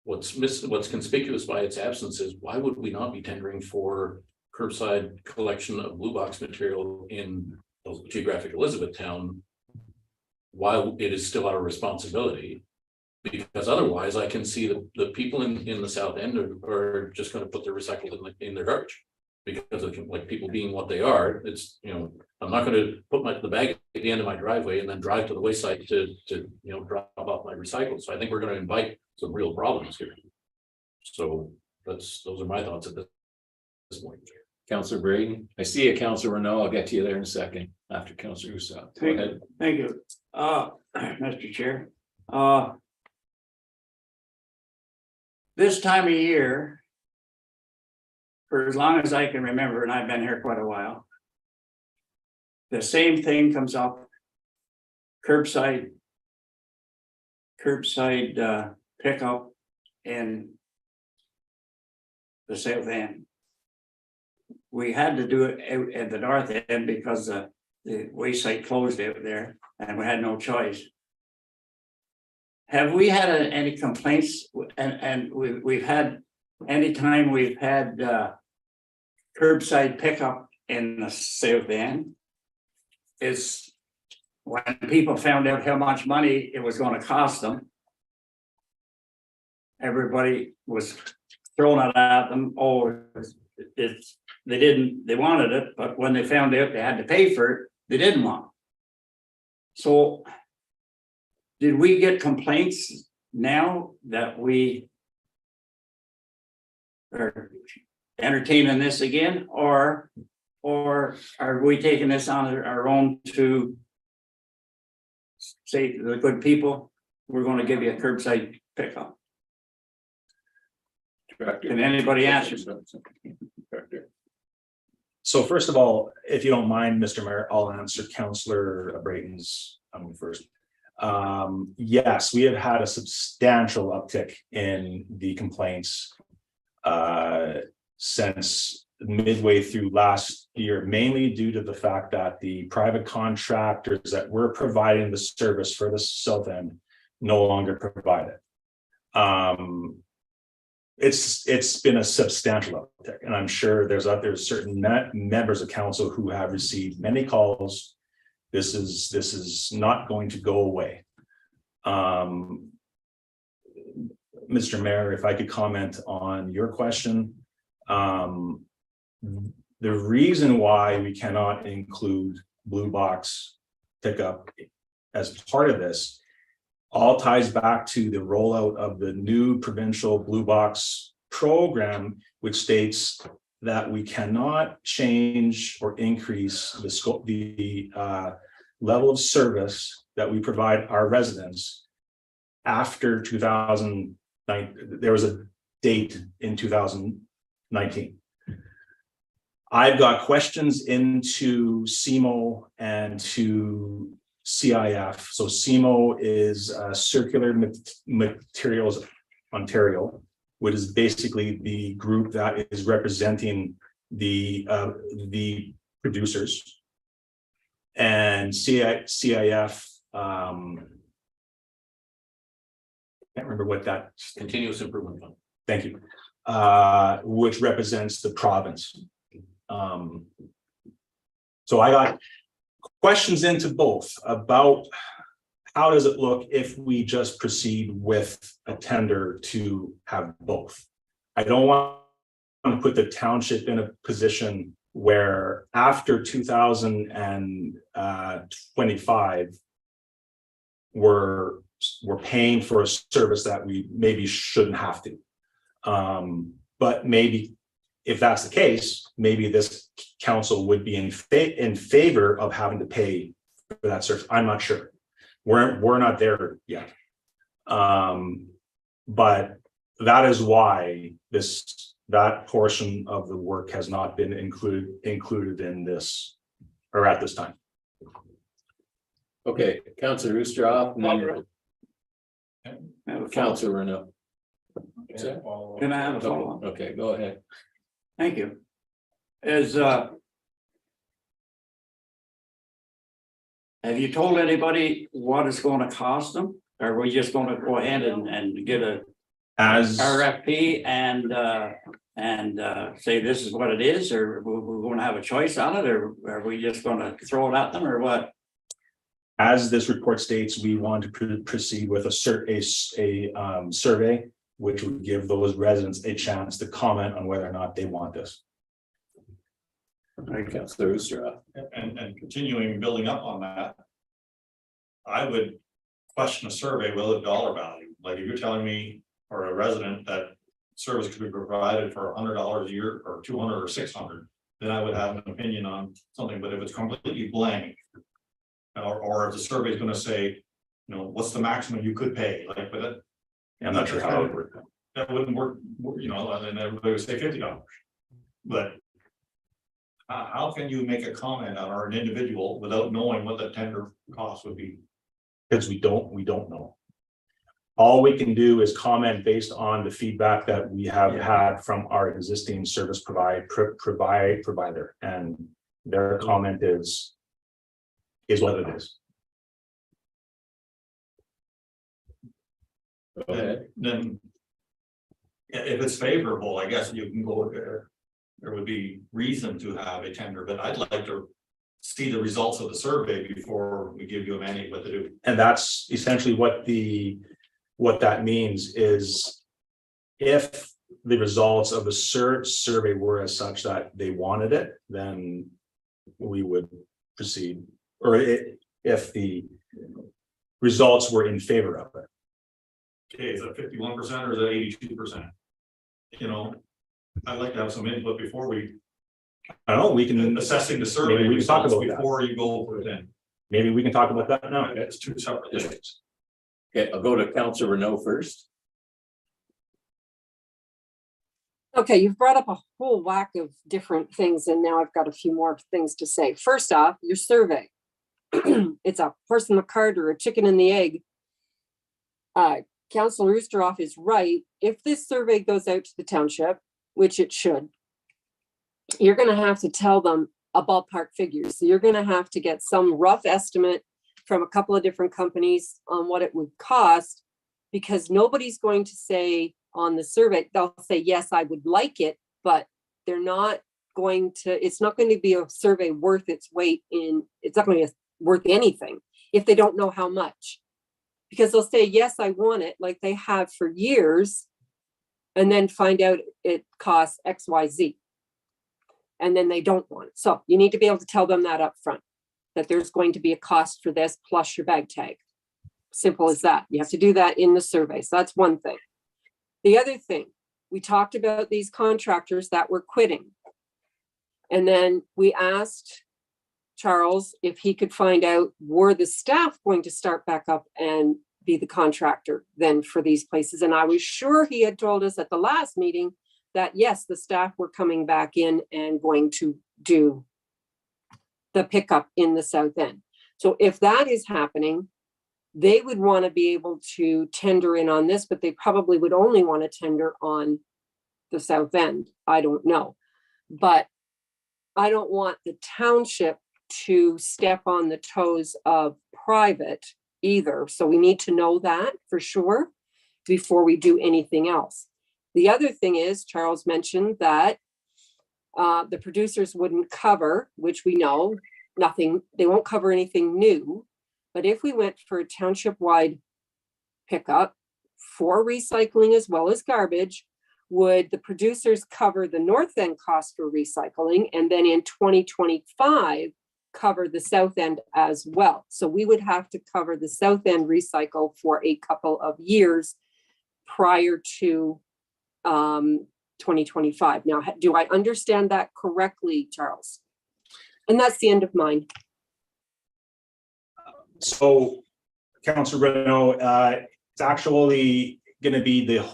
what's conspicuous by its absence is why would we not be tendering for curbside collection of blue box material in geographic Elizabethtown while it is still our responsibility? Because otherwise I can see the people in the south end are just going to put their recyclables in their garbage. Because of like people being what they are, it's, you know, I'm not going to put the bag at the end of my driveway and then drive to the wayside to drop off my recycles. So I think we're going to invite some real problems here. So those are my thoughts at this point. Councillor Braden, I see you, Councillor Renault. I'll get to you there in a second after Councillor Hussar. Go ahead. Thank you, Mr. Chair. This time of year, for as long as I can remember, and I've been here quite a while, the same thing comes up. Curbside pickup in the south end. We had to do it at the north end because the waste site closed out there and we had no choice. Have we had any complaints? And we've had, anytime we've had curbside pickup in the south end, is when people found out how much money it was going to cost them, everybody was throwing it at them. Oh, they wanted it, but when they found out they had to pay for it, they didn't want it. So did we get complaints now that we are entertaining this again, or are we taking this on our own to say to the good people, we're going to give you a curbside pickup? Can anybody answer? So first of all, if you don't mind, Mr. Mayor, I'll answer Councillor Brayton's first. Yes, we have had a substantial uptick in the complaints since midway through last year, mainly due to the fact that the private contractors that were providing the service for the south end no longer provide it. It's been a substantial uptick, and I'm sure there's certain members of council who have received many calls. This is not going to go away. Mr. Mayor, if I could comment on your question. The reason why we cannot include blue box pickup as part of this all ties back to the rollout of the new provincial blue box program, which states that we cannot change or increase the scope, the level of service that we provide our residents after 2009. There was a date in 2019. I've got questions into CMO and to CIF. So CMO is Circular Materials Ontario, which is basically the group that is representing the producers, and CIF. Can't remember what that. Continuous Improvement Fund. Thank you. Which represents the province. So I got questions into both about how does it look if we just proceed with a tender to have both. I don't want to put the township in a position where after 2025 we're we're paying for a service that we maybe shouldn't have to. But maybe if that's the case, maybe this council would be in favor of having to pay for that service. I'm not sure. We're not there yet. But that is why that portion of the work has not been included in this or at this time. Okay, Councillor Oosterhoff, and then Councillor Renault. Can I have a follow-up? Okay, go ahead. Thank you. Have you told anybody what it's gonna cost them? Or are we just gonna go ahead and get a As RFP and say this is what it is, or we're gonna have a choice on it, or are we just gonna throw it at them, or what? As this report states, we want to proceed with a survey, which would give those residents a chance to comment on whether or not they want this. Councillor Oosterhoff. And continuing building up on that. I would question a survey with a dollar value, like if you're telling me, or a resident, that service could be provided for $100 a year, or 200 or 600, then I would have an opinion on something. But if it's completely blank, or if the survey is going to say, you know, what's the maximum you could pay, like with it, I'm not sure how it would work. that wouldn't work, you know, and everybody would say $50. But how can you make a comment on an individual without knowing what the tender cost would be? Because we don't know. All we can do is comment based on the feedback that we have had from our existing service provider, and their comment is what it is. Go ahead. Then if it's favorable, I guess you can go there. There would be reason to have a tender, but I'd like to see the results of the survey before we give you a mandate what to do. And that's essentially what that means is, if the results of the survey were as such that they wanted it, then we would proceed. Or if the results were in favor of it. Okay, is it 51% or is it 82%? You know, I'd like to have some input before we. I don't know, we can Assessing the survey maybe we can talk results about that. before you go for it in. Maybe we can talk about that now. It's two separate things. Okay, I'll go to Councillor Renault first. Okay, you've brought up a whole whack of different things, and now I've got a few more things to say. First off, your survey. It's a horse in the cart or a chicken and the egg. Councillor Oosterhoff is right. If this survey goes out to the township, which it should, you're going to have to tell them a ballpark figure. So you're going to have to get some rough estimate from a couple of different companies on what it would cost, because nobody's going to say on the survey, they'll say, yes, I would like it, but they're not going to, it's not going to be a survey worth its weight in, it's not going to be worth anything if they don't know how much. Because they'll say, yes, I want it, like they have for years, and then find out it costs X, Y, Z. And then they don't want it. So you need to be able to tell them that up front, that there's going to be a cost for this plus your bag tag. Simple as that. You have to do that in the survey. So that's one thing. The other thing, we talked about these contractors that were quitting. And then we asked Charles if he could find out, were the staff going to start back up and be the contractor then for these places? And I was sure he had told us at the last meeting that yes, the staff were coming back in and going to do the pickup in the south end. So if that is happening, they would want to be able to tender in on this, but they probably would only want to tender on the south end. I don't know. But I don't want the township to step on the toes of private either. So we need to know that for sure before we do anything else. The other thing is, Charles mentioned that the producers wouldn't cover, which we know, nothing, they won't cover anything new. But if we went for a township-wide pickup for recycling as well as garbage, would the producers cover the north end cost for recycling? And then in 2025, cover the south end as well. So we would have to cover the south end recycle for a couple of years prior to 2025. Now, do I understand that correctly, Charles? And that's the end of mine. So, Councillor Renault, it's actually going to be the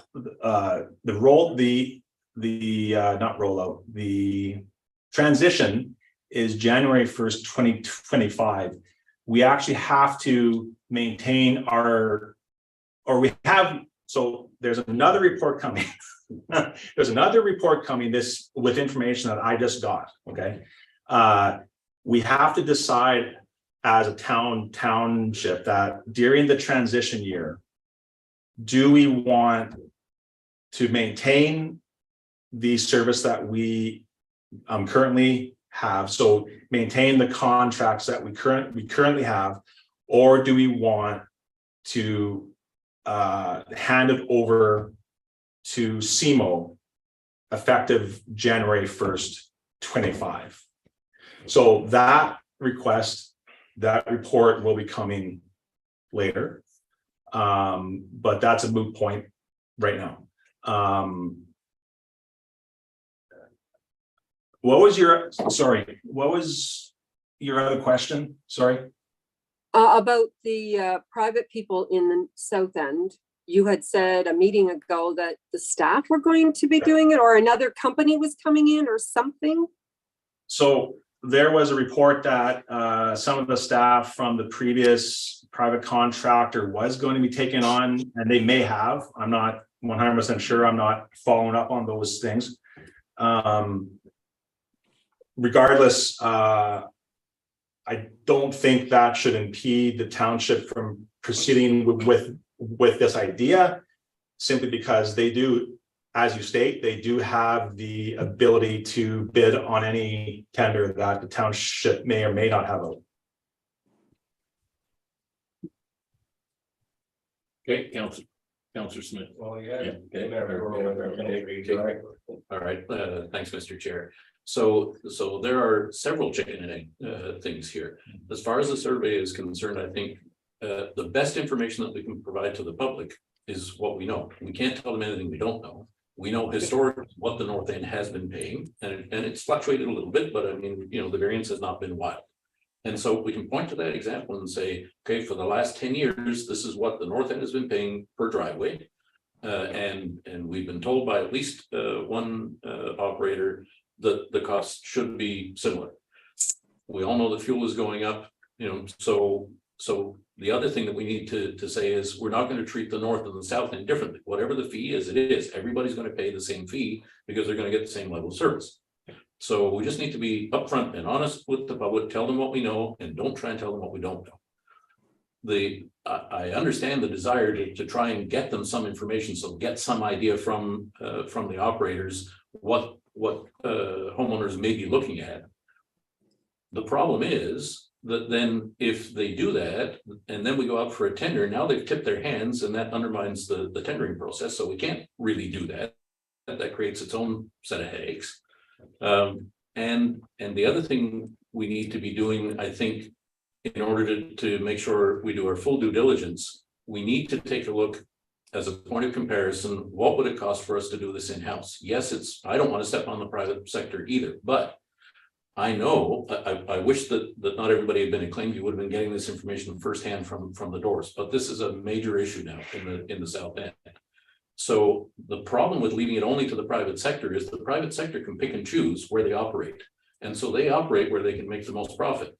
transition is January 1st, 2025. We actually have to maintain there's another report coming. There's another report coming this with information that I just got, okay? We have to decide as a township that during the transition year, do we want to maintain the service that we currently have? So maintain the contracts that we currently have, or do we want to hand it over to CMO effective January 1st, 25. So that report will be coming later. But that's a moot point right now. What was your other question? Sorry. About the private people in the south end. You had said a meeting ago that the staff were going to be doing it, or another company was coming in or something. So there was a report that some of the staff from the previous private contractor was going to be taken on, and they may have. I'm not 100% sure. I'm not following up on those things. Regardless, I don't think that should impede the township from proceeding with this idea, simply because they do, as you state, they do have the ability to bid on any tender that the township may or may not have out. Okay, Councillor Smith. Well, yeah. Okay. All right, thanks, Mr. Chair. So there are several chicken and egg things here. As far as the survey is concerned, I think the best information that we can provide to the public is what we know. We can't tell them anything we don't know. We know historically what the North End has been paying, and it's fluctuated a little bit, but I mean, the variance has not been wild. And so we can point to that example and say, okay, for the last 10 years, this is what the North End has been paying per driveway. And we've been told by at least one operator that the cost should be similar. We all know that fuel is going up, so the other thing that we need to say is we're not going to treat the North and the South End differently. Whatever the fee is, it is. Everybody's going to pay the same fee because they're going to get the same level of service. So we just need to be upfront and honest with the public, tell them what we know, and don't try and tell them what we don't know. I understand the desire to try and get them some information, so get some idea from the operators what homeowners may be looking at. The problem is that then if they do that, and then we go out for a tender, now they've tipped their hands, and that undermines the tendering process. So we can't really do that. That creates its own set of headaches. And the other thing we need to be doing, I think, in order to make sure we do our full due diligence, we need to take a look as a point of comparison. What would it cost for us to do this in-house? Yes, I don't want to step on the private sector either, but I know, I wish that not everybody had been acclaimed. You would have been getting this information firsthand from the doors, but this is a major issue now in the South End. So the problem with leaving it only to the private sector is the private sector can pick and choose where they operate. And so they operate where they can make the most profit.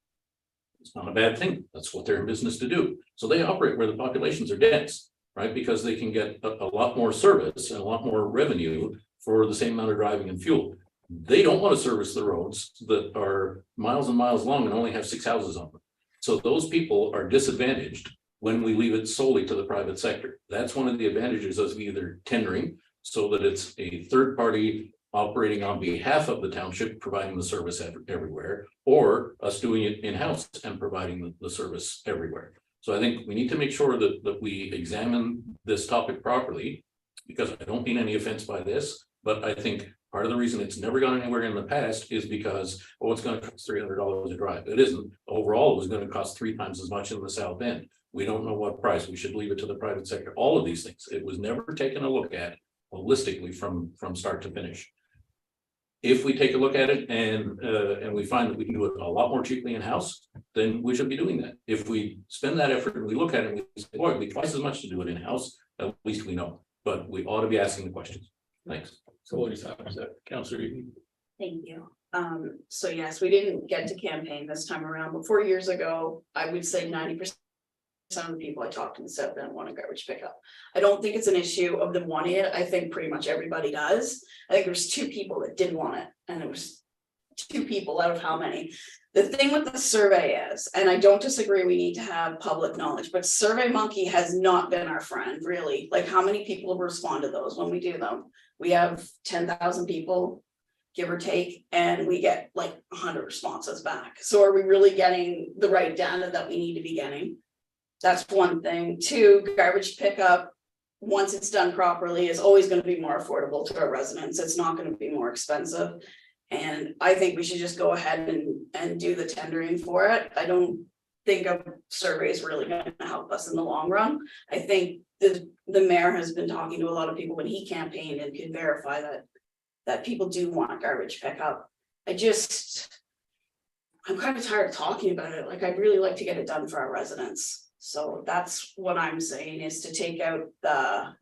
It's not a bad thing. That's what they're in business to do. So they operate where the populations are dense, right? Because they can get a lot more service and a lot more revenue for the same amount of driving and fuel. They don't want to service the roads that are miles and miles long and only have 6 houses on them. So those people are disadvantaged when we leave it solely to the private sector. That's one of the advantages of either tendering, so that it's a third party operating on behalf of the township, providing the service everywhere, or us doing it in-house and providing the service everywhere. So I think we need to make sure that we examine this topic properly, because I don't mean any offense by this, But I think part of the reason it's never gone anywhere in the past is because, oh, it's gonna cost $300 a drive. It isn't. Overall, it was gonna cost 3 times as much in the south end. We don't know what price. We should leave it to the private sector. All of these things. It was never taken a look at holistically from start to finish. If we take a look at it and we find that we can do it a lot more cheaply in-house, then we should be doing that. If we spend that effort and we look at it and we say, boy, it'd be twice as much to do it in-house, at least we know. But we ought to be asking the questions. Thanks. So what is that, Councillor Eby? Thank you. So yes, we didn't get to campaign this time around, but 4 years ago, I would say 90% of the people I talked to in the South End want a garbage pickup. I don't think it's an issue of them wanting it. I think pretty much everybody does. I think there's 2 people that didn't want it, and it was 2 people out of how many. The thing with the survey is, and I don't disagree, we need to have public knowledge, but Survey Monkey has not been our friend, really. Like, how many people respond to those when we do them? We have 10,000 people, give or take, and we get like 100 responses back. So are we really getting the right data that we need to be getting? That's one thing. 2, garbage pickup, once it's done properly, is always going to be more affordable to our residents. It's not going to be more expensive. And I think we should just go ahead and do the tendering for it. I don't think a survey is really going to help us in the long run. I think the mayor has been talking to a lot of people when he campaigned and can verify that people do want garbage pickup. I'm kind of tired of talking about it. Like, I'd really like to get it done for our residents. So that's what I'm saying, is to take out the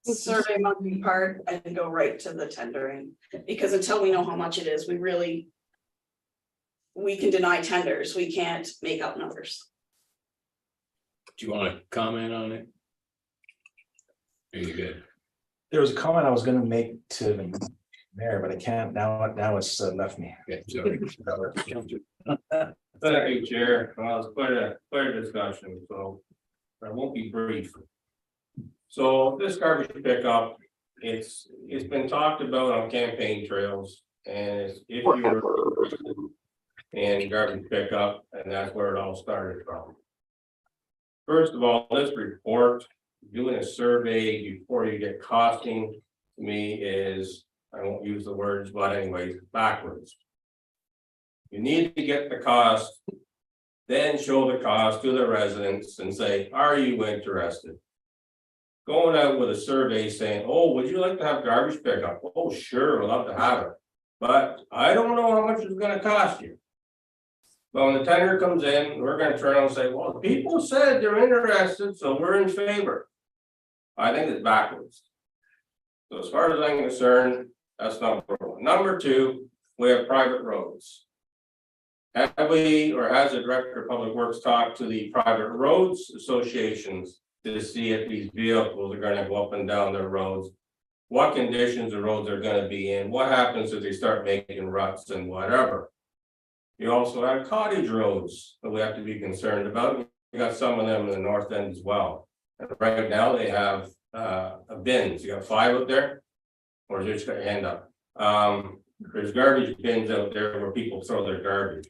Survey Monkey part and go right to the tendering. Because until we know how much it is, we can deny tenders. We can't make up numbers. Do you want to comment on it? Are you good? There was a comment I was gonna make to the mayor, but I can't, now it's left me. Okay, sorry. Thank you, Chair. Well, it's quite a discussion, so I won't be brief. So this garbage pickup, it's been talked about on campaign trails, and if you're in garbage pickup, and that's where it all started from. First of all, this report, doing a survey before you get costing, to me is, I won't use the words, but anyways, backwards. You need to get the cost, then show the cost to the residents and say, are you interested? Going out with a survey saying, oh, would you like to have garbage pickup? Oh, sure, we'd love to have it. But I don't know how much it's gonna cost you. But when the tender comes in, we're gonna turn around and say, well, people said they're interested, so we're in favor. I think it's backwards. So as far as I'm concerned, that's number 1. Number 2, we have private roads. Have we, or has the Director of Public Works talked to the private roads associations to see if these vehicles are gonna go up and down their roads? What conditions the roads are gonna be in? What happens if they start making ruts and whatever? You also have cottage roads that we have to be concerned about. You got some of them in the north end as well. And right now they have bins. You got 5 out there, or just got your hand up. There's garbage bins out there where people throw their garbage.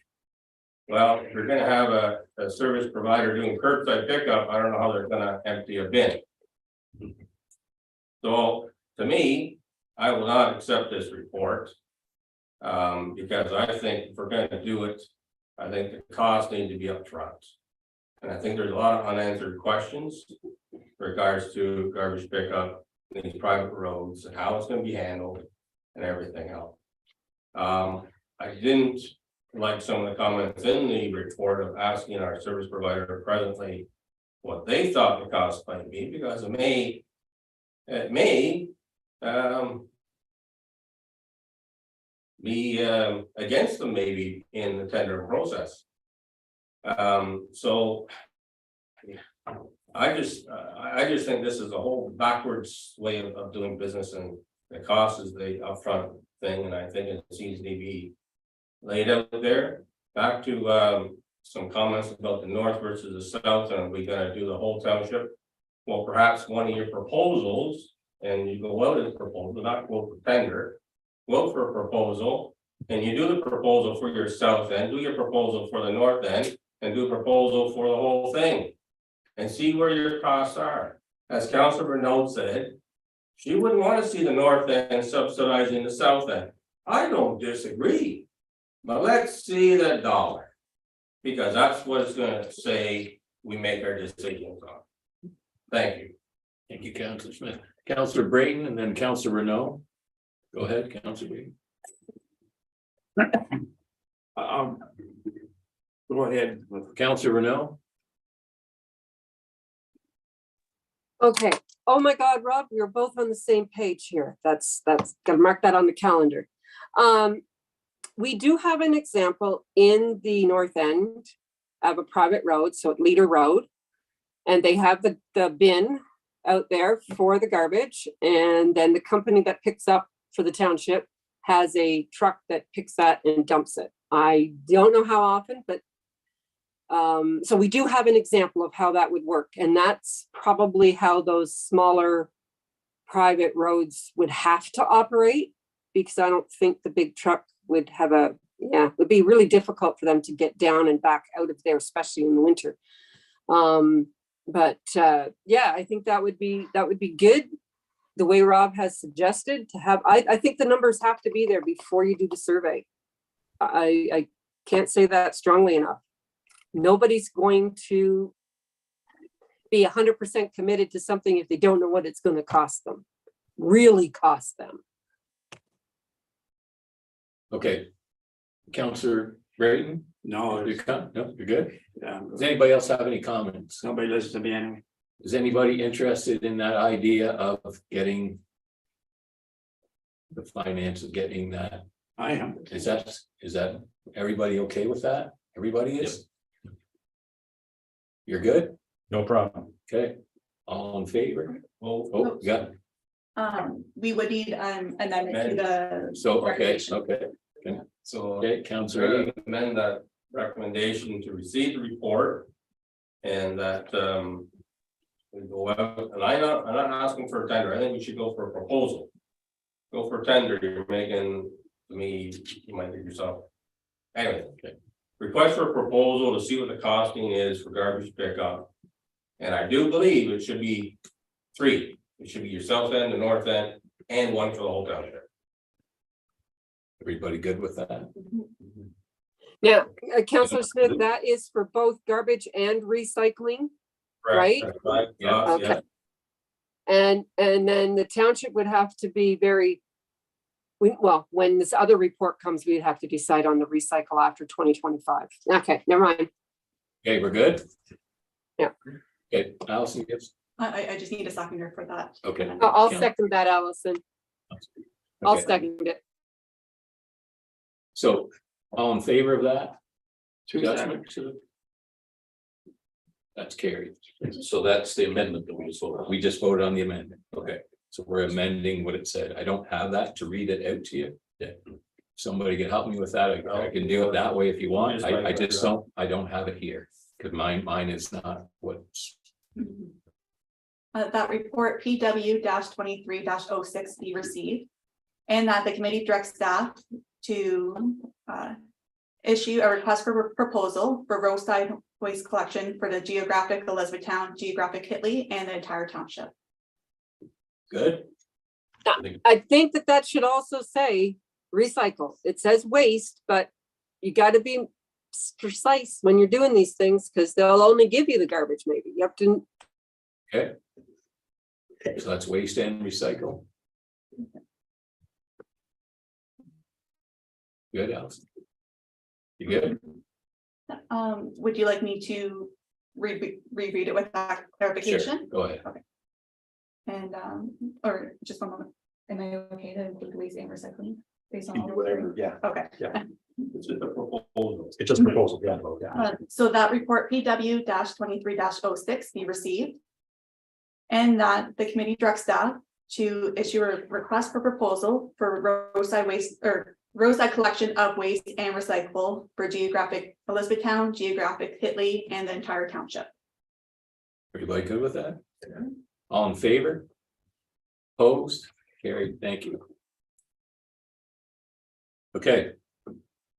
Well, if you're gonna have a service provider doing curbside pickup, I don't know how they're gonna empty a bin. So to me, I will not accept this report. Because I think if we're gonna do it, I think the costs need to be upfront. And I think there's a lot of unanswered questions in regards to garbage pickup, these private roads, and how it's gonna be handled and everything else. I didn't like some of the comments in the report of asking our service provider presently what they thought the cost might be, because it may be against them maybe in the tender process. So I just think this is a whole backwards way of doing business, and the cost is the upfront thing, and I think it needs to be laid out there. Back to some comments about the north versus the south, and we're gonna do the whole township. Well, perhaps one of your proposals, and you go out as a proposal, not go for tender, go for a proposal, and you do the proposal for your south end, do your proposal for the north end, and do a proposal for the whole thing. And see where your costs are. As Councilor Renaud said, She wouldn't want to see the north end subsidizing the south end. I don't disagree. But let's see the dollar. Because that's what it's gonna say we make our decisions on. Thank you. Thank you, Councillor Smith. Councillor Brayton and then Councillor Renault. Go ahead, Councillor Brayton. Go ahead. Councillor Renault. Okay. Oh my God, Rob, we're both on the same page here. That's gotta mark that on the calendar. We do have an example in the north end of a private road, so at Leader Road. And they have the bin out there for the garbage. And then the company that picks up for the township has a truck that picks that and dumps it. I don't know how often, but so we do have an example of how that would work. And that's probably how those smaller private roads would have to operate, because I don't think the big truck would have it would be really difficult for them to get down and back out of there, especially in the winter. I think that would be good. The way Rob has suggested to have, I think the numbers have to be there before you do the survey. I can't say that strongly enough. Nobody's going to be 100% committed to something if they don't know what it's going to cost them, really cost them. Okay. Councillor Brayton. No, You're good. yeah, Does anybody else have any comments? nobody listens to me anyway. Is anybody interested in that idea of getting the finance of getting that? I am. Is that everybody okay with that? Everybody is? You're good? No problem. Okay. All in favor? Well, Yeah. We would need amendment to the. So, okay, recommendation. okay. so Okay, Councillor. amend that recommendation to receive the report. And that we go out, and I'm not asking for a tender. I think we should go for a proposal. Go for a tender, you're making me, you might give yourself. Anyway, okay. Request for a proposal to see what the costing is for garbage pickup. And I do believe it should be 3. It should be your south end, the north end, and one for the whole township. Everybody good with that? Now, Councillor Smith, that is for both garbage and recycling, right? Right, yeah, Okay. And then the township would have to be when this other report comes, we'd have to decide on the recycle after 2025. Okay, never mind. Okay, we're good? Yeah. Okay, Allison gives, I just need a seconder for that. okay. I'll Count. second that, Allison. I'll Okay. second it. So, all in favor of that? Two Adjustment to the- That's carried. So that's the amendment that we just voted on. We just voted on the amendment. Okay, so we're amending what it said. I don't have that to read it out to you. Yeah. Somebody can help me with that. I can do it that way if you want. I just I don't have it here. Cause mine is not what's. That report PW-23-06 be received. And that the committee directs staff to issue a request for proposal for roadside waste collection for the geographic Elizabethtown, geographic Kitley, and the entire township. Good. I think that should also say recycle. It says waste, but you gotta be precise when you're doing these things, because they'll only give you the garbage maybe. You have to. Okay. So that's waste and recycle. Good, Allison. You good? Would you like me to reread it with that Sure, clarification? go ahead. And or just one moment. Am I okay to include waste and recycling based on You all do of whatever, three? yeah. Okay. It's just a proposal. It's just a proposal, yeah. So that report PW-23-06 be received. And that the committee directs staff to issue a request for proposal for roadside waste or roadside collection of waste and recyclable for geographic Elizabethtown, geographic Kitley, and the entire township. Everybody good with that? All in favor? Opposed? Carried, thank you. Okay.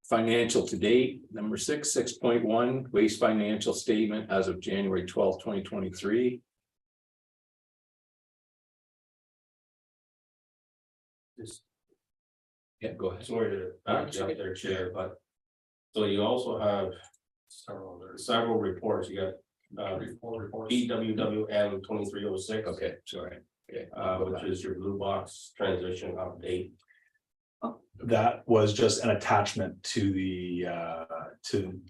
Financial to date, number 6.1, waste financial statement as of January 12th, 2023. Yeah, go ahead. sorry to jump there, Chair, but. So you also have several reports. You got EWWM 2306. Okay, sorry. Okay. Which is your blue box transition update. That was just an attachment to the to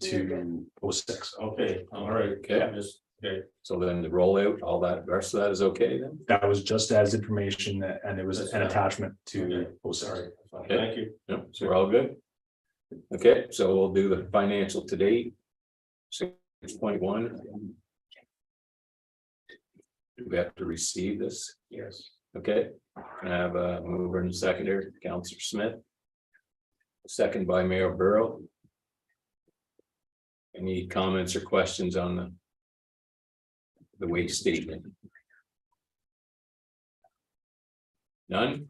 06. Okay, all right, Okay. I'm just, okay, So then the rollout, all that, the rest of that is okay then? That was just as information and it was an attachment to Okay. 06. sorry, thank you. Yep, so we're all good. Okay, so we'll do the financial to date. 6.1. Do we have to receive this? Yes. Okay, can I have a mover and seconder, Counselor Smith? Second by Mayor Burrow. Any comments or questions on the waste statement? None?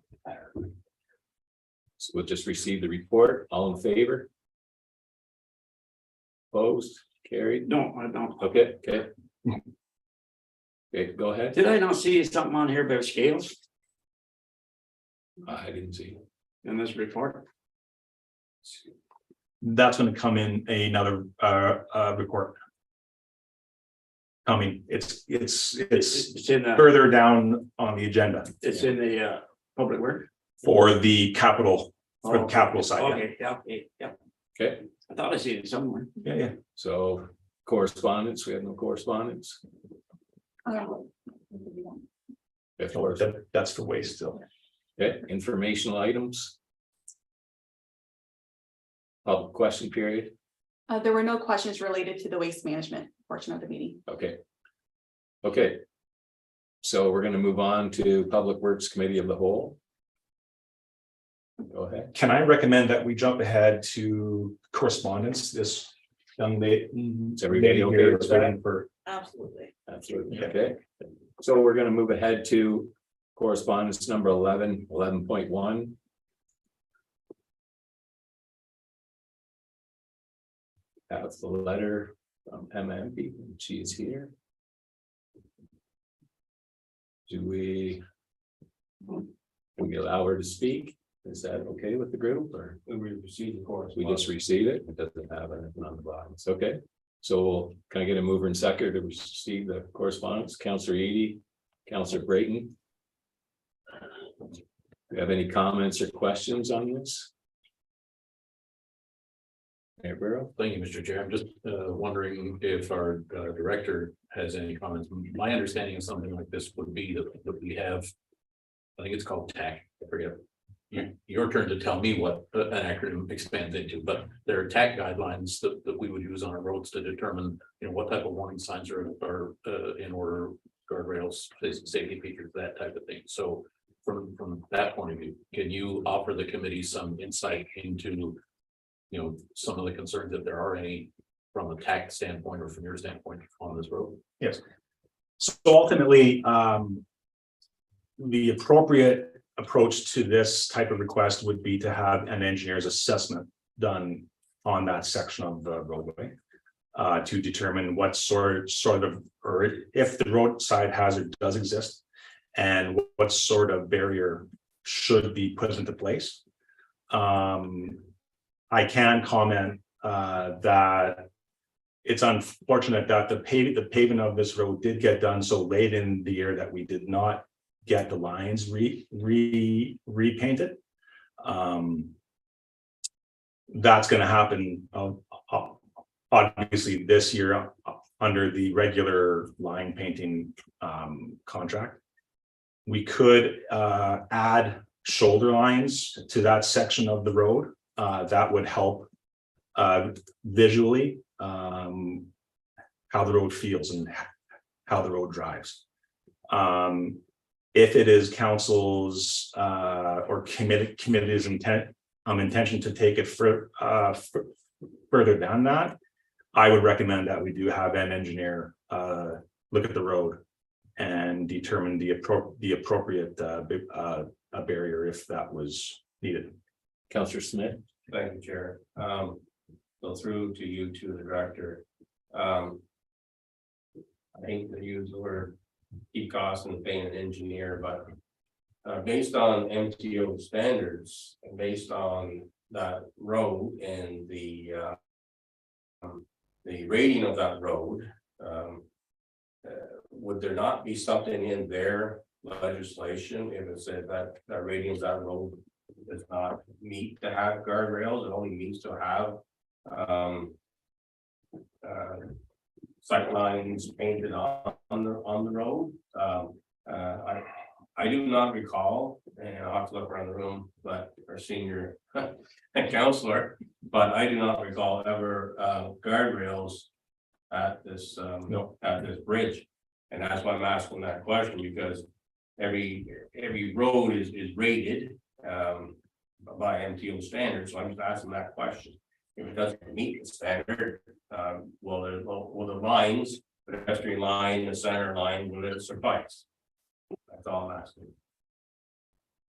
So we'll just receive the report. All in favor? Opposed? Carried? No, I don't. Okay, okay. Okay, go ahead. Did I not see something on here about scales I didn't see. in this report? That's going to come in another report. Coming, it's It's in the, further down on the agenda it's in the public work. for the capital, for the Oh, capital side. Okay, yeah. Okay, I thought I seen it somewhere. Yeah. so correspondence, we have no correspondence. Of course. That's for waste still. Okay, informational items. Public question period. There were no questions related to the waste management portion of the meeting. Okay. Okay. So we're gonna move on to Public Works Committee of the Whole. Go ahead. Can I recommend that we jump ahead to correspondence? This young lady. Is everybody okay here with is that? waiting for. Absolutely. Absolutely, okay. So we're gonna move ahead to correspondence number 11.1. That's the letter from MMP, she is here. Do we allow her to speak? Is that okay with the group, or We received the we correspondence. just receive it? It doesn't have anything on the bottom. It's okay. So can I get a mover and seconder to receive the correspondence? Counselor Edie, Counselor Brayton. Do you have any comments or questions on this? Mayor Burrow? Thank you, Mr. Chair. I'm just wondering if our director has any comments. My understanding of something like this would be that we have, I think it's called TAC, I forget. Your turn to tell me what an acronym expands into, but there are TAC guidelines that we would use on our roads to determine, what type of warning signs are in order, guardrails, safety features, that type of thing. So from that point of view, can you offer the committee some insight into some of the concerns, if there are any, from a TAC standpoint or from your standpoint on this road? Yes. So ultimately, the appropriate approach to this type of request would be to have an engineer's assessment done on that section of the roadway to determine what sort of, or if the roadside hazard does exist, and what sort of barrier should be put into place. I can comment that it's unfortunate that the paving of this road did get done so late in the year that we did not get the lines repainted. That's going to happen obviously this year under the regular line painting contract. We could add shoulder lines to that section of the road. That would help visually how the road feels and how the road drives. If it is council's or committee's intention to take it further down that, I would recommend that we do have an engineer look at the road and determine the appropriate barrier if that was needed. Counselor Smith? Thank you, Chair. Go through to you, to the director. I hate to use the word keep costs and paying an engineer, but based on MTO standards and based on that road and the rating of that road, would there not be something in their legislation if it said that rating of that road does not meet to have guardrails, it only means to have sight lines painted on the road? I do not recall, and I'll have to look around the room, but our senior counselor, but I do not recall ever guardrails at this at this bridge. And that's why I'm asking that question, because every road is rated by MTO standards, so I'm just asking that question. If it doesn't meet the standard, will the lines, the pedestrian line, the center line, will it suffice? That's all I'm asking.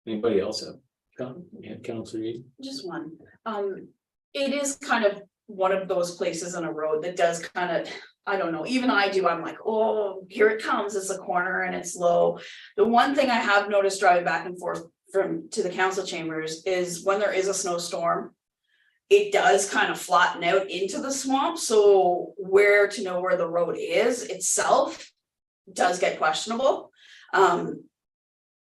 Anybody else have comment? Yeah, Councillor Eden. Just one. It is kind of one of those places on a road that does kind of, I don't know, even I do, I'm like, oh, here it comes, it's a corner and it's low. The one thing I have noticed driving back and forth to the council chambers is when there is a snowstorm, it does kind of flatten out into the swamp. So where to know where the road is itself does get questionable.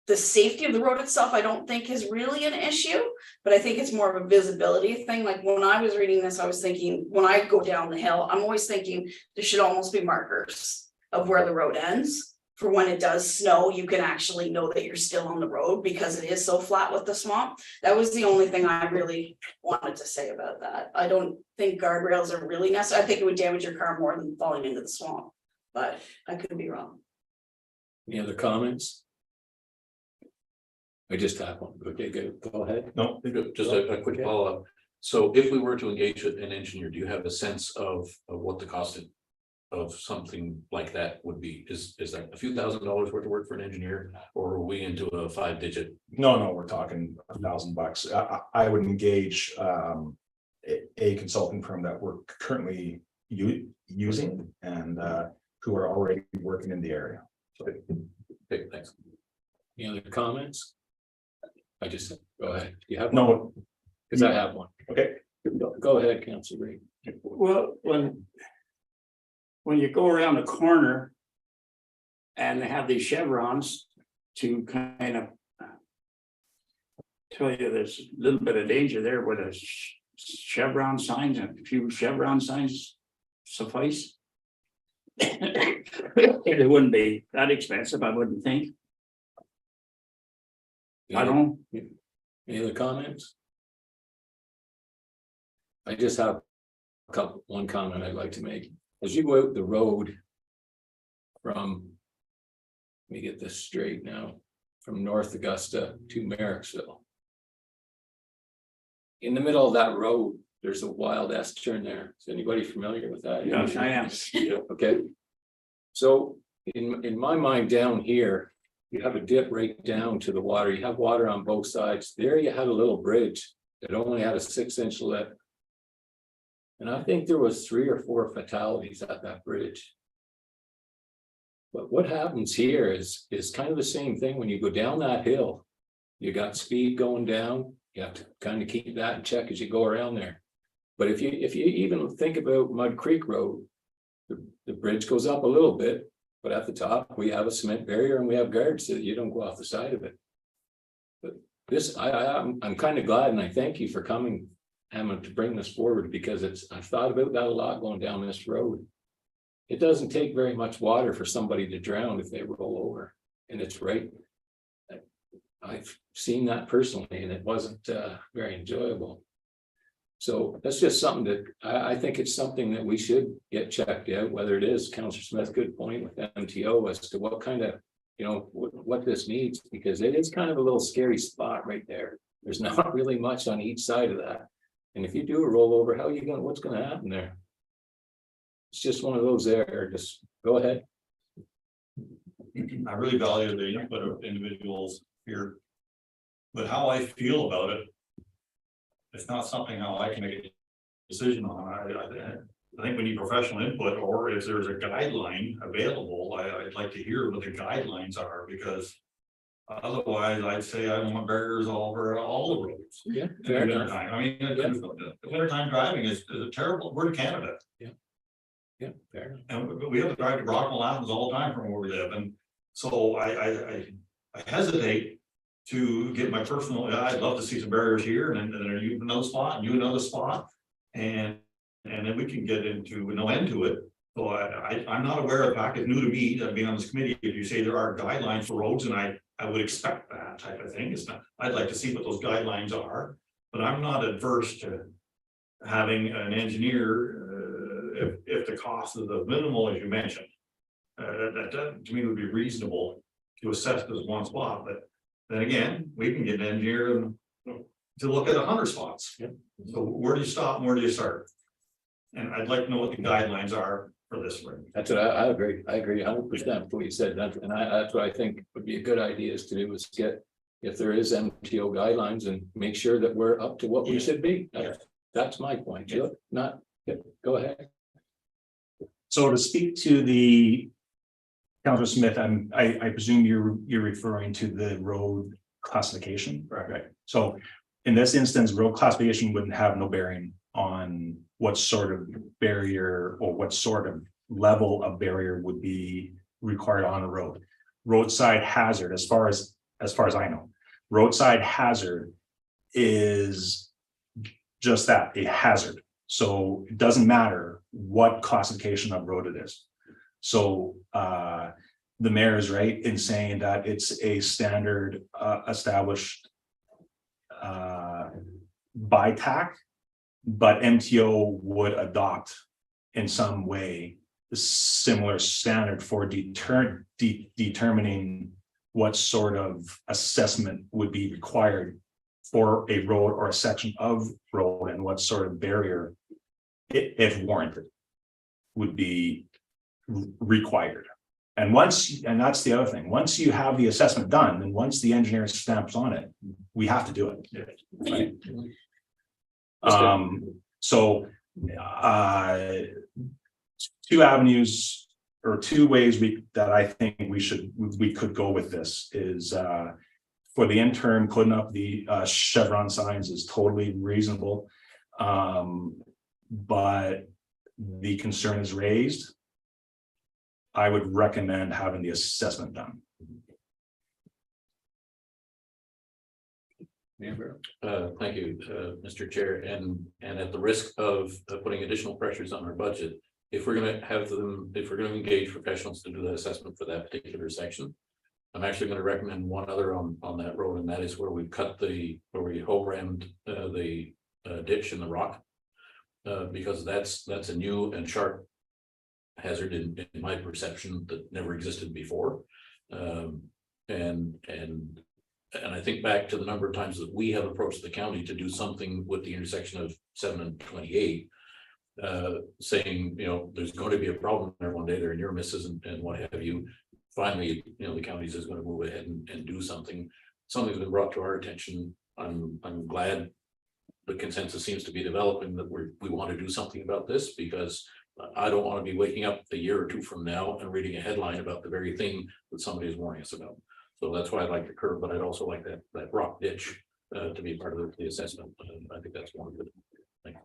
The safety of the road itself, I don't think is really an issue, but I think it's more of a visibility thing. Like when I was reading this, I was thinking, when I go down the hill, I'm always thinking there should almost be markers of where the road ends. For when it does snow, you can actually know that you're still on the road because it is so flat with the swamp. That was the only thing I really wanted to say about that. I don't think guardrails are really necessary. I think it would damage your car more than falling into the swamp, but I could be wrong. Any other comments? I just have one. Okay, good. Go ahead. No, Just a quick follow-up. So if we were to engage an engineer, do you have a sense of what the cost of something like that would be? Is that a few $1,000s worth of work for an engineer, or are we into a 5-digit? no, we're talking $1,000. I would engage a consulting firm that we're currently using and who are already working in the area. So, Okay, thanks. Any other comments? I just, go ahead. You have? no, Because I have one. okay. Go ahead, Councillor Reed. Well, when you go around the corner and they have these chevrons to kind of tell you there's a little bit of danger there with a chevron signs, and a few chevron signs suffice. It wouldn't be that expensive, I wouldn't think. I don't. Any other comments? I just have one comment I'd like to make. As you go out the road from, let me get this straight now, from North Augusta to Merricksville. In the middle of that road, there's a wild S turn there. Is anybody familiar with that? Yes, I am. Okay. So in my mind down here, you have a dip right down to the water. You have water on both sides. There you had a little bridge that only had a 6-inch lip. And I think there was 3 or 4 fatalities at that bridge. But what happens here is kind of the same thing. When you go down that hill, you got speed going down. You have to kind of keep that in check as you go around there. But if you even think about Mud Creek Road, the bridge goes up a little bit, but at the top we have a cement barrier and we have guards so that you don't go off the side of it. But this, I'm kind of glad, and I thank you for coming, Emma, to bring this forward, because I've thought about that a lot going down this road. It doesn't take very much water for somebody to drown if they roll over, and it's right. I've seen that personally, and it wasn't very enjoyable. So that's just something that I think it's something that we should get checked out, whether it is, Councillor Smith, good point with MTO as to what kind of, what this needs, because it is kind of a little scary spot right there. There's not really much on each side of that. And if you do a rollover, what's going to happen there? It's just one of those there. Just go ahead. I really value the input of individuals here. But how I feel about it, it's not something how I can make a decision on. I think we need professional input, or if there's a guideline available, I'd like to hear what the guidelines are, because Otherwise, I'd say I want barriers all over all the roads. Yeah. In the Fair winter enough. time, I mean, the winter time driving is terrible, we're in Canada, Yeah, fair enough. and we have to drive to Rockville Athens all the time from where we live, and so I hesitate to get my personal, I'd love to see some barriers here, and then you another spot, and you another spot, and then we can get into, no end to it. So I'm not aware of the fact, it's new to me to be on this committee, if you say there are guidelines for roads, and I would expect that type of thing, it's not, I'd like to see what those guidelines are, but I'm not adverse to having an engineer, if the cost is the minimal, as you mentioned. That to me would be reasonable to assess this one spot, but then again, we can get an engineer to look at 100 spots. Yep. So where do you stop and where do you start? And I'd like to know what the guidelines are for this one. That's what I agree. I agree 100% with what you said. That's what I think would be a good idea is to do is get, if there is MTO guidelines and make sure that we're up to what we should be. That's my point. Not, go ahead. So to speak to the Councilor Smith, I presume you're referring to the road classification. Right. So in this instance, road classification wouldn't have no bearing on what sort of barrier or what sort of level of barrier would be required on a road. Roadside hazard, as far as I know, roadside hazard is just that, a hazard. So it doesn't matter what classification of road it is. So the mayor is right in saying that it's a standard established by TAC, but MTO would adopt in some way the similar standard for determining what sort of assessment would be required for a road or a section of road and what sort of barrier, if warranted, would be required. And that's the other thing, once you have the assessment done, and once the engineer stamps on it, we have to do it. Right? So two avenues or two ways that I think we could go with this is for the interim, putting up the chevron signs is totally reasonable. But the concern is raised. I would recommend having the assessment done. Thank you, Mr. Chair, and at the risk of putting additional pressures on our budget, if we're gonna engage professionals to do the assessment for that particular section, I'm actually gonna recommend one other on that road, and that is where we where we hole rammed the ditch in the rock. Because that's a new and sharp hazard in my perception that never existed before. And I think back to the number of times that we have approached the county to do something with the intersection of 7 and 28. Saying, there's going to be a problem there one day, they're near misses and what have you. Finally, the county's is going to move ahead and do something. Something's been brought to our attention. I'm glad the consensus seems to be developing that we want to do something about this, because I don't want to be waking up a year or two from now and reading a headline about the very thing that somebody is warning us about. So that's why I'd like the curve, but I'd also like that rock ditch to be part of the assessment. I think that's one good thing.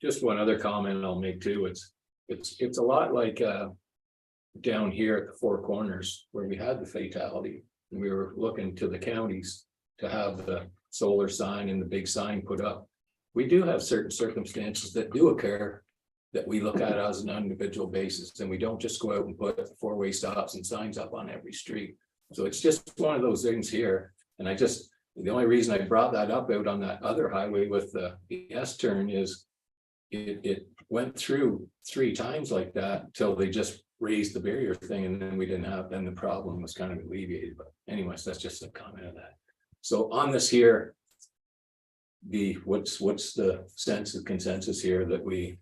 Just one other comment I'll make too. It's a lot like down here at the Four Corners where we had the fatality, and we were looking to the counties to have the solar sign and the big sign put up. We do have certain circumstances that do occur that we look at as an individual basis, and we don't just go out and put 4-way stops and signs up on every street. So it's just one of those things here. And the only reason I brought that up out on that other highway with the S turn is it went through 3 times like that till they just raised the barrier thing, and then then the problem was kind of alleviated. But anyways, that's just a comment of that. So on this here, what's the consensus here that we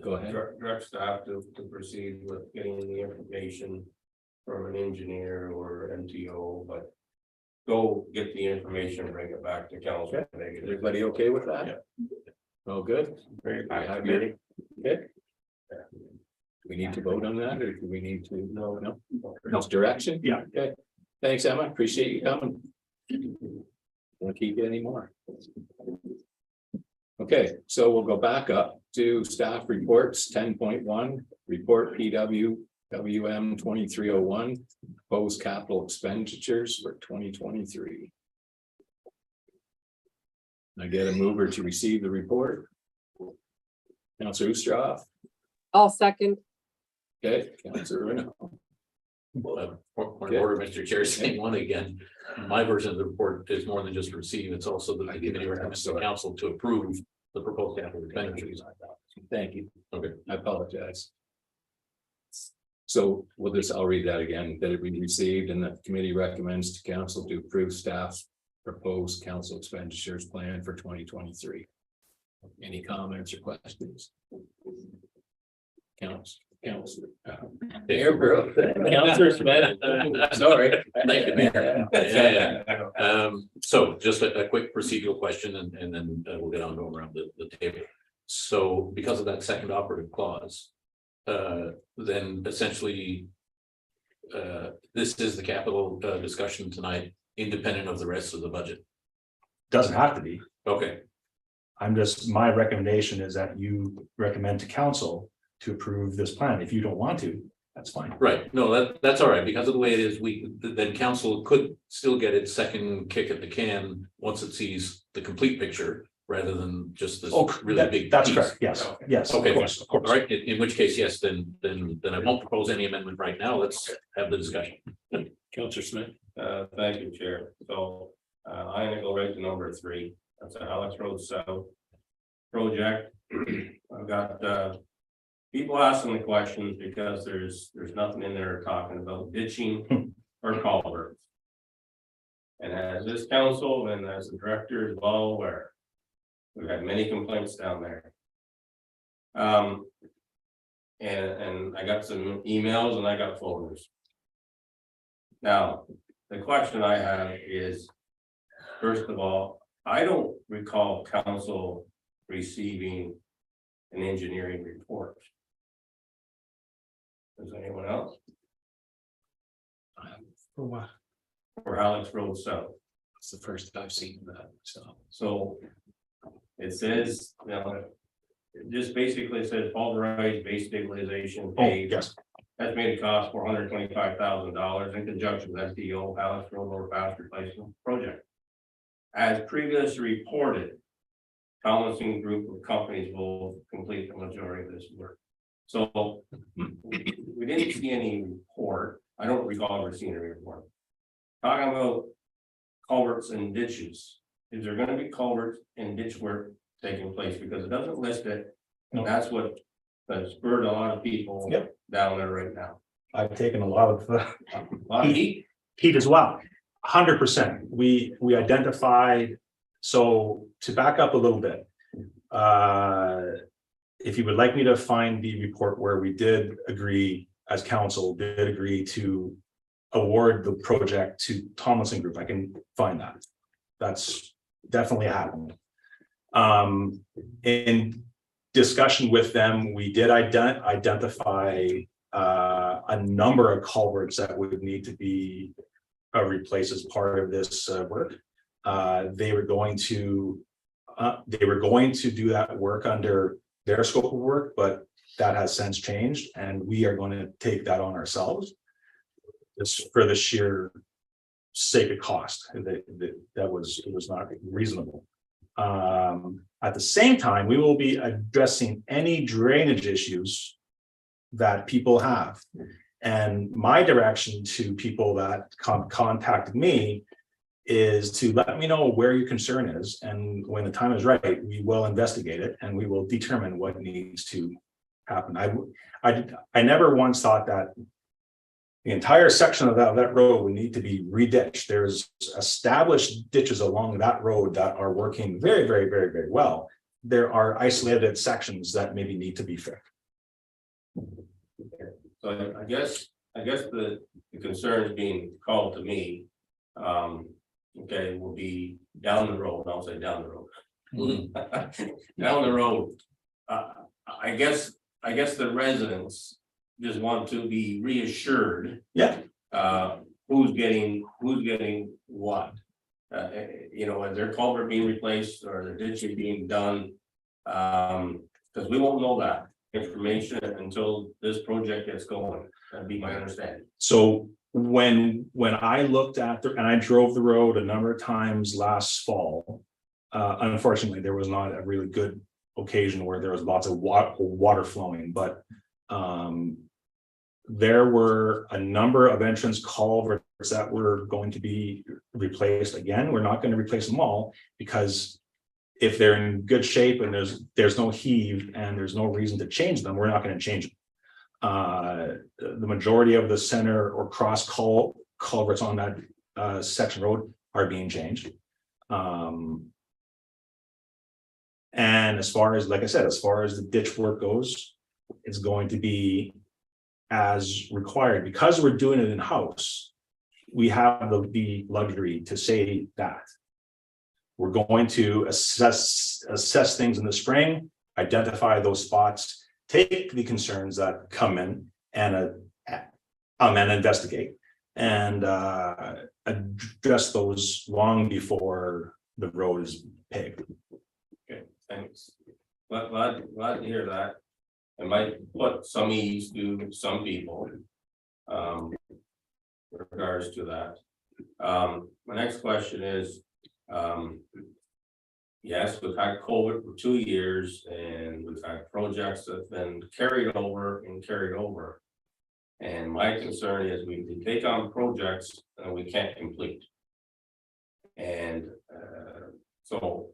go ahead? Direct staff to proceed with getting the information from an engineer or MTO, but go get the information and bring it back to council. Okay. Everybody okay with that? Yeah. Oh, good. Very Have you- okay. Do we need to vote on that, or do we need to? No. Just direction? Yeah. Okay. Thanks, Emma. Appreciate you coming. Won't keep you anymore. Okay, so we'll go back up to staff reports, 10.1, report PWWM 2301, proposed capital expenditures for 2023. I get a mover to receive the report. Councillor Oosterhoff, I'll second. okay, Councillor Renault. Point of order, Mr. Chair, same one again. My version of the report is more than just receive, it's also the committee recommends to council to approve the proposed capital expenditures. Thank you. Okay. I apologize. So I'll read that again, that it be received and that the committee recommends to council to approve staff's proposed council expenditures plan for 2023. Any comments or Questions? Councillor. Councillor Smith. Sorry. Thank you, Mayor. Yeah. So just a quick procedural question and then we'll get on to around the table. So because of that second operative clause, then essentially this is the capital discussion tonight, independent of the rest of the budget. Doesn't have to be. Okay, My recommendation is that you recommend to council to approve this plan. If you don't want to, that's fine. right. No, that's all right. Because of the way it is, then council could still get its second kick at the can once it sees the complete picture rather than just this really big. That's piece. correct. Yes, yes. Okay, Of course, of course. All right, in which case, yes, then I won't propose any amendment right now. Let's have the discussion. Councillor Smith. Thank you, Chair. So I'm gonna go right to number 3. That's a Alex Road South project. I've got people asking the questions because there's nothing in there talking about ditching or culverts. And as this council and as the director is well aware, we've had many complaints down there. And I got some emails and I got photos. Now, the question I have is, first of all, I don't recall council receiving an engineering report. Does anyone else? For what? For Alex Road South. It's the first I've seen that, So it says, you know, it just basically says pulverized base stabilization Oh, paved. yes. Estimated cost $425,000 in conjunction with SDO Alex Road Lower Pass Replacement Project. As previously reported, Tomlinson Group of companies will complete the majority of this work. So we didn't see any report. I don't recall ever seeing a report. Talking about culverts and ditches, is there gonna be culverts and ditch work taking place? Because it doesn't list it. And that's what has spurred a lot of people down there right now. I've taken a lot of A lot of heat. heat as well. 100%. We identified, so to back up a little bit. If you would like me to find the report where we did agree, as council did agree to award the project to Tomlinson Group, I can find that. That's definitely happened. In discussion with them, we did identify a number of culverts that would need to be replaced as part of this work. They were going to do that work under their scope of work, but that has since changed, and we are going to take that on ourselves. It's for the sheer sake of cost. It was not reasonable. At the same time, we will be addressing any drainage issues that people have. And my direction to people that contacted me is to let me know where your concern is. And when the time is right, we will investigate it and we will determine what needs to happen. I never once thought that the entire section of that road would need to be reditched. There's established ditches along that road that are working very, very, very, very well. There are isolated sections that maybe need to be fixed. So I guess the concern is being called to me. Okay, will be down the road. I'll say down the road. Down the road. I guess the residents just want to be reassured. Yeah. who's getting what. You know, is their culvert being replaced or the ditching being done? Because we won't know that information until this project gets going. That'd be my understanding. So when I looked at and I drove the road a number of times last fall. Unfortunately, there was not a really good occasion where there was lots of water flowing, but there were a number of entrance culverts that were going to be replaced. Again, we're not going to replace them all because if they're in good shape and there's no heave and there's no reason to change them, we're not going to change them. The majority of the center or cross culverts on that section road are being changed. And as far as, like I said, as far as the ditch work goes, it's going to be as required because we're doing it in-house. We have the luxury to say that we're going to assess things in the spring, identify those spots, take the concerns that come in and investigate and address those long before the road is paved. Okay, thanks. Glad to hear that. It might put some ease to some people. With regards to that. My next question is, yes, we've had COVID for 2 years and we've had projects that have been carried over. And my concern is we take on projects that we can't complete. And so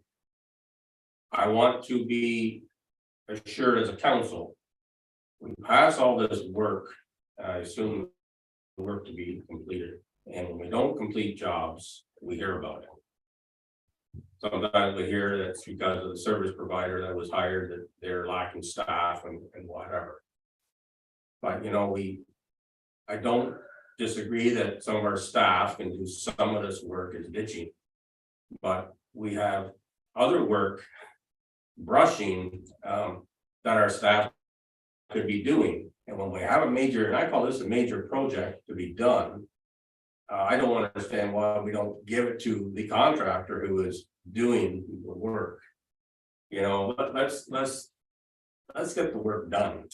I want to be assured as a council, we pass all this work, I assume the work to be completed. And when we don't complete jobs, we hear about it. Sometimes we hear that's because of the service provider that was hired, that they're lacking staff and whatever. But you know, I don't disagree that some of our staff can do some of this work as ditching. But we have other work, brushing, that our staff could be doing. And when we have a major, and I call this a major project to be done, I don't understand why we don't give it to the contractor who is doing the work. You know, let's get the work done.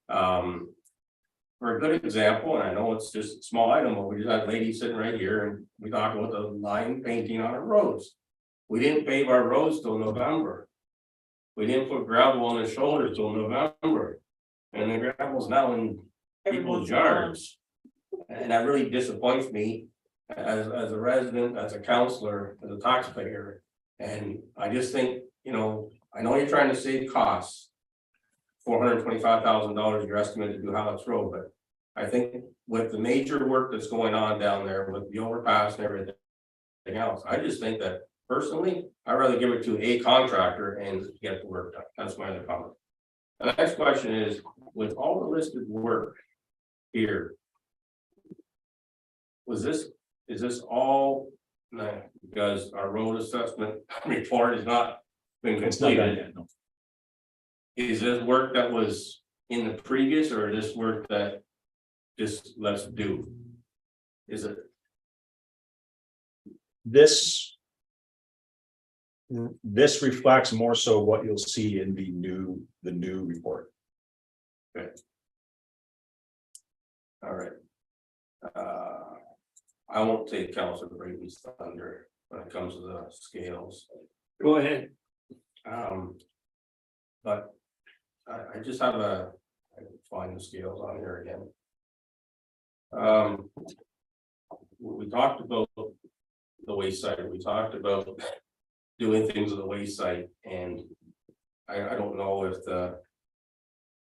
For a good example, and I know it's just a small item, but we just had a lady sitting right here and we talked about the line painting on our roads. We didn't pave our roads till November. We didn't put gravel on the shoulders till November. And the gravel's now in people's yards. And that really disappoints me as a resident, as a counselor, as a taxpayer. And I just think, you know, I know you're trying to save costs. $425,000 your estimate to do Hallett's Road, but I think with the major work that's going on down there with the overpass and everything else, I just think that personally, I'd rather give it to a contractor and get the work done. That's my other comment. The next question is, with all the listed work here, is this all, because our road assessment report has not been It's not done completed? yet, no. Is this work that was in the previous, or this work that just let's do? Is it? This reflects more so what you'll see in the new report. All right. I won't take Councilor Brady's thunder when it comes to the scales. Go ahead. But I just have I can find the scales on here again. We talked about the waste site. We talked about doing things at the waste site, and I don't know if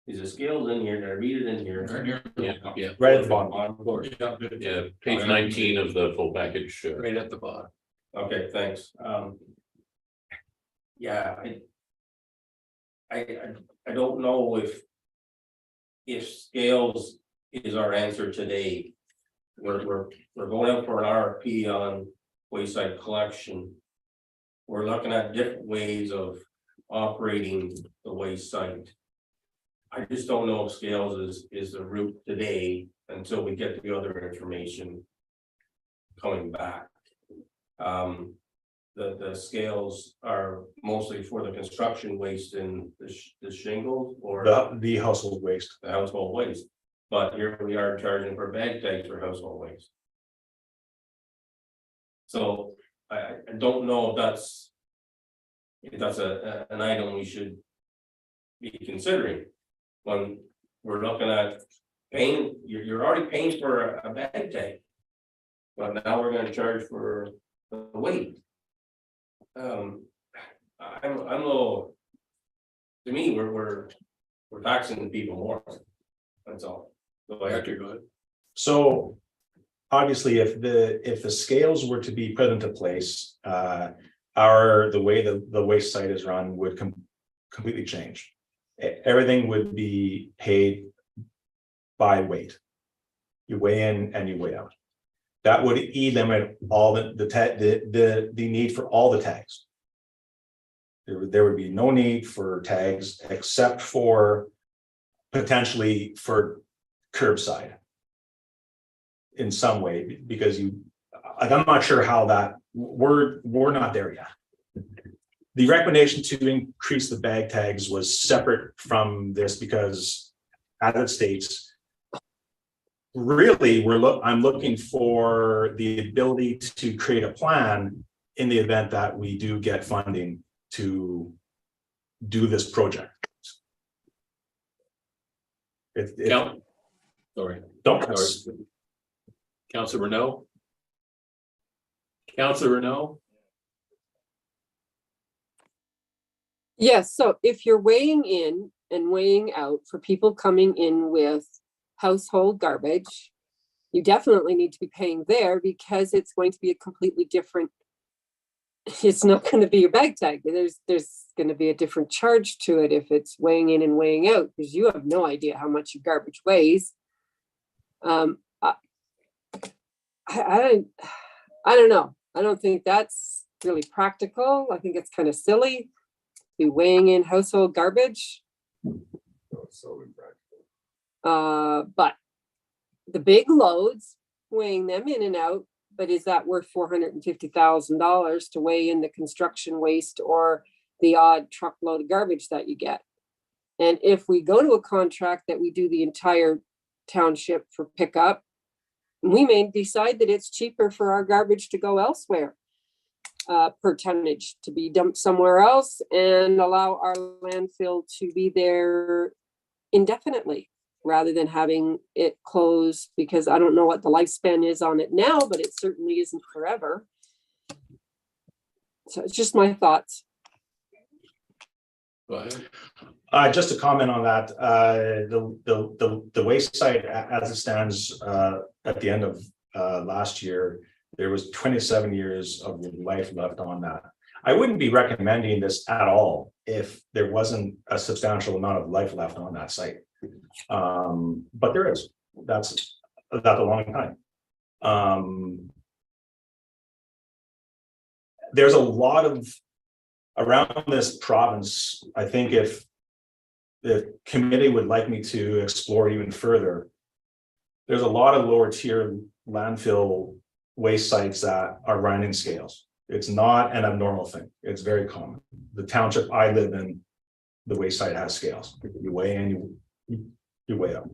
is the scales in here? Did I read it in here? Yeah. Right at the bottom. Yeah, page 19 of the full package. Right at the bottom. Okay, thanks. Yeah, I don't know if scales is our answer today. We're going up for an RFP on wayside collection. We're looking at different ways of operating the waste site. I just don't know if scales is the route today until we get the other information. coming back. The scales are mostly for the construction waste and the shingles or The household waste. the household waste. But here we are charging for bag tags for household waste. So I don't know if that's an item we should be considering. When we're looking at paying, you're already paying for a bag tag. But now we're gonna charge for the weight. I'm a little. To me, we're taxing the people more. That's all. Go ahead. Director, go ahead. So obviously, if the scales were to be put into place, the way the waste site is run would completely change. Everything would be paid by weight. You weigh in and you weigh out. That would eliminate all the need for all the tags. There would be no need for tags except for potentially for curbside in some way, because I'm not sure how that we're not there yet. The recommendation to increase the bag tags was separate from this because, as it states, really I'm looking for the ability to create a plan in the event that we do get funding to do this project. Sorry. Don't. Sorry. Councilor Renault. Councilor Renault. Yes, so if you're weighing in and weighing out for people coming in with household garbage, you definitely need to be paying there because it's going to be a completely different, it's not going to be your bag tag. There's going to be a different charge to it if it's weighing in and weighing out, because you have no idea how much your garbage weighs. I don't know. I don't think that's really practical. I think it's kind of silly. Be weighing in household garbage. But the big loads, weighing them in and out, but is that worth $450,000 to weigh in the construction waste or the odd truckload of garbage that you get? And if we go to a contract that we do the entire township for pickup, we may decide that it's cheaper for our garbage to go elsewhere. Per tonnage to be dumped somewhere else and allow our landfill to be there indefinitely rather than having it closed, because I don't know what the lifespan is on it now, but it certainly isn't forever. So it's just my thoughts. Go ahead. Just to comment on that, the waste site as it stands at the end of last year, there was 27 years of life left on that. I wouldn't be recommending this at all if there wasn't a substantial amount of life left on that site. But there is. That's a long time. There's a lot of around this province. I think if the committee would like me to explore even further, there's a lot of lower tier landfill waste sites that are running scales. It's not an abnormal thing. It's very common. The township I live in, the waste site has scales. You weigh in, you weigh out.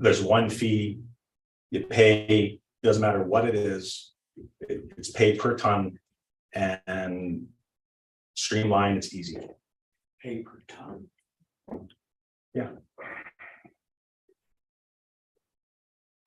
There's one fee you pay, doesn't matter what it is, it's paid per ton and streamlined, it's easy. Pay per ton. Yeah.